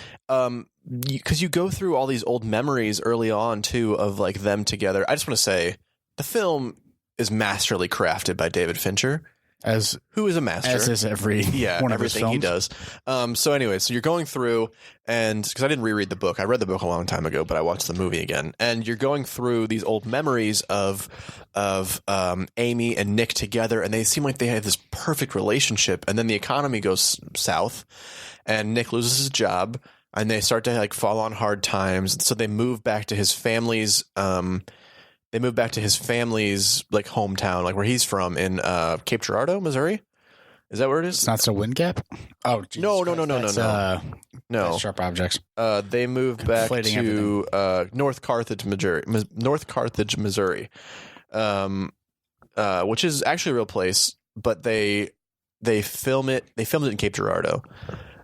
B: Because you go through all these old memories early on, too, of like them together. I just want to say the film is masterly crafted by David Fincher. Who is a master.
A: As is every one of his
B: everything
A: films.
B: he does. So anyway, so you're going through, and because I didn't reread the book, I read the book a long time ago, but I watched the movie again, and you're going through these old memories of Amy and Nick together, and they seem like they have this perfect relationship, and then the economy goes south, and Nick loses his job, and they start to like fall on hard times, so they move back to his family's. They moved back to his family's like hometown, like where he's from in Cape Girardeau, Missouri. Is that where it is?
A: It's not so wind gap. Oh, Jesus
B: no.
A: That's Sharp Objects.
B: They moved back to North Carthage, Missouri, which is actually a real place, but they filmed it in Cape Girardeau,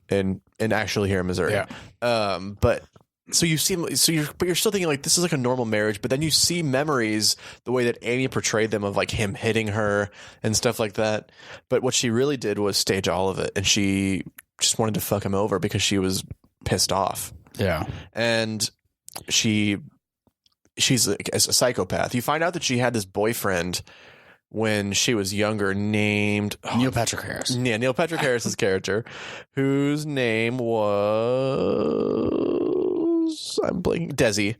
B: and actually here in Missouri.
A: Yeah.
B: But. So you're still thinking like this is like a normal marriage, but then you see memories the way that Amy portrayed them of like him hitting her and stuff like that. But what she really did was stage all of it, and she just wanted to fuck him over because she was pissed off.
A: Yeah,
B: and she's a psychopath. You find out that she had this boyfriend when she was younger named
A: Neil Patrick Harris.
B: Yeah, Neil Patrick Harris's character, whose name was. I'm blanking. Desi.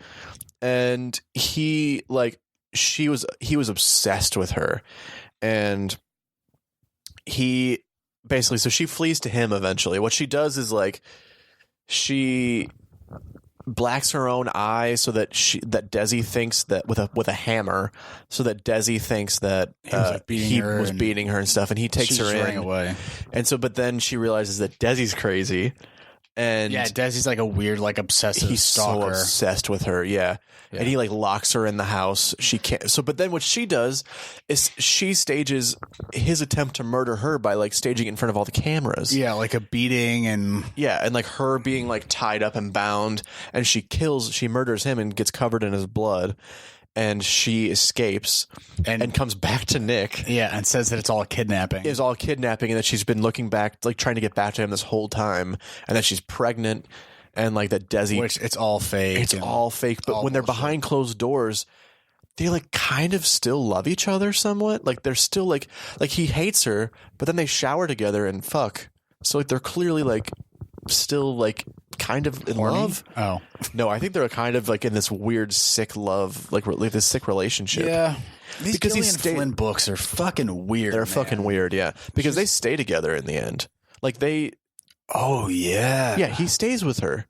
B: And he was obsessed with her. And he basically, so she flees to him eventually. What she does is like she blacks her own eye so that Desi thinks that with a hammer, so that Desi thinks that he was beating her and stuff, and he takes her in
A: away.
B: And so, but then she realizes that Desi's crazy. And
A: yeah, Desi's like a weird, like obsessive stalker.
B: So obsessed with her, yeah. And he like locks her in the house. She can't. So, but then what she does is she stages his attempt to murder her by like staging it in front of all the cameras.
A: Yeah, like a beating and
B: like her being like tied up and bound, and she murders him and gets covered in his blood. And she escapes and comes back to Nick.
A: Yeah, and says that it's all kidnapping.
B: It's all kidnapping, and that she's been looking back, like trying to get back to him this whole time, and that she's pregnant, and like that Desi.
A: Which it's all fake.
B: It's all fake. But when they're behind closed doors, they like kind of still love each other somewhat. Like they're still like he hates her, but then they shower together and fuck. So like they're clearly like still like kind of in love.
A: Oh
B: no, I think they're kind of like in this weird sick love, like this sick relationship.
A: Yeah, These Gillian Flynn books are fucking weird.
B: They're fucking weird, yeah. Because they stay together in the end. Like they.
A: Oh yeah.
B: Yeah, he stays with her.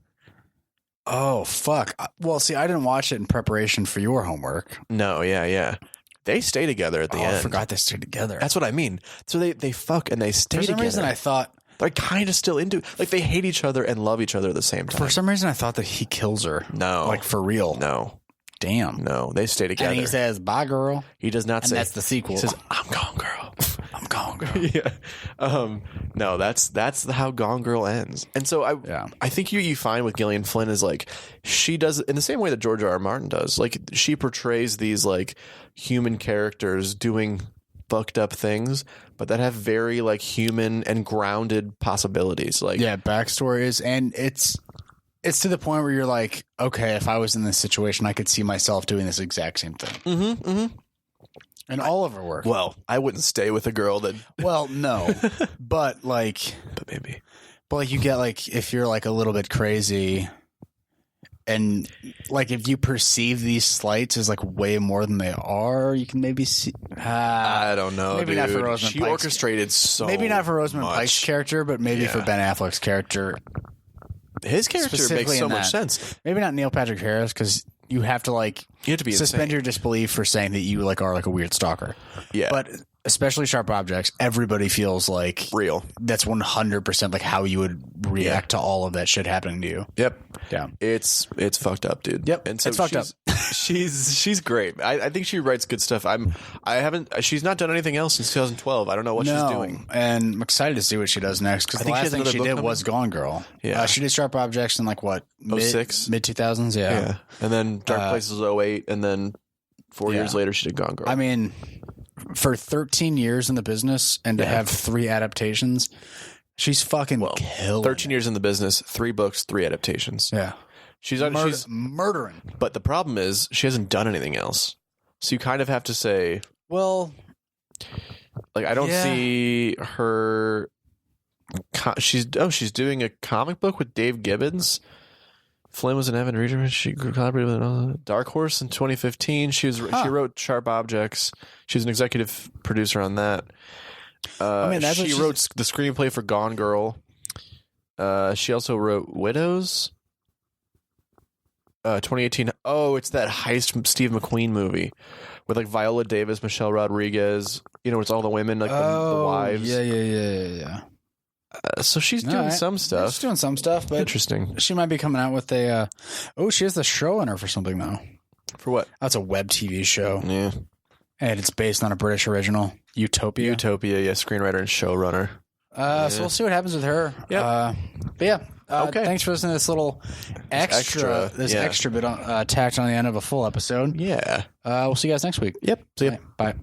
A: Oh fuck. Well, see, I didn't watch it in preparation for your homework.
B: No, yeah. They stay together at the end.
A: I forgot they stay together.
B: That's what I mean. So they fuck and they stay together.
A: For some reason, I thought
B: they're kind of still into like they hate each other and love each other at the same time.
A: For some reason, I thought that he kills her.
B: No,
A: like for real.
B: No,
A: damn.
B: No, they stay together.
A: And he says, "Bye, girl."
B: He does not say.
A: That's the sequel.
B: He says, "I'm gone, girl."
A: I'm gone, girl.
B: Yeah. No, that's how Gone Girl ends. And so I think you find with Gillian Flynn is like she does in the same way that George R. R. Martin does. Like she portrays these like human characters doing fucked up things, but that have very like human and grounded possibilities. Like
A: backstories, and it's to the point where you're like, okay, if I was in this situation, I could see myself doing this exact same thing.
B: Mm-hmm.
A: And all of her work.
B: Well, I wouldn't stay with a girl that.
A: Well, no, but like,
B: maybe.
A: But like, you get like if you're like a little bit crazy, and like if you perceive these slights as like way more than they are, you can maybe see.
B: I don't know.
A: Maybe
B: dude.
A: not for Rosamund
B: She
A: Pike's,
B: orchestrated so.
A: Maybe not for Rosamund Pike's character, but maybe for Ben Affleck's character.
B: His character makes so much sense.
A: Maybe not Neil Patrick Harris because you have to like
B: be
A: suspend
B: insane.
A: your disbelief for saying that you like are like a weird stalker.
B: Yeah,
A: but especially Sharp Objects, everybody feels like
B: real.
A: That's 100% like how you would react to all of that shit happening to you.
B: Yep.
A: Yeah.
B: It's fucked up, dude.
A: Yep.
B: And so
A: it's fucked up.
B: She's great. I think she writes good stuff. She's not done anything else since 2012. I don't know what she's doing.
A: And I'm excited to see what she does next because the last thing she did was Gone Girl.
B: Yeah.
A: She did Sharp Objects in like what?
B: 06?
A: Mid 2000s. Yeah.
B: And then Dark Places 08. And then 4 years later she did Gone Girl.
A: I mean, for 13 years in the business and to have 3 adaptations, she's fucking killing
B: 13 years in the business, 3 books, 3 adaptations.
A: Yeah.
B: She's
A: murdering.
B: But the problem is she hasn't done anything else. So you kind of have to say,
A: well,
B: like I don't see her. She's doing a comic book with Dave Gibbons. Flynn was an avid reader. She collaborated with Dark Horse in 2015. She wrote Sharp Objects. She was an executive producer on that. She wrote the screenplay for Gone Girl. She also wrote Widows. 2018. Oh, it's that heist Steve McQueen movie with like Viola Davis, Michelle Rodriguez. You know, it's all the women, like the wives.
A: Yeah.
B: So she's doing some stuff.
A: She's doing some stuff, but
B: interesting.
A: She might be coming out with a. She has the showrunner for something though.
B: For what?
A: That's a web TV show.
B: Yeah,
A: and it's based on a British original, Utopia.
B: Yeah, screenwriter and showrunner.
A: So we'll see what happens with her.
B: Yeah,
A: but yeah. Okay. Thanks for listening to this little extra bit tacked on the end of a full episode.
B: Yeah.
A: We'll see you guys next week.
B: Yep. See ya.
A: Bye.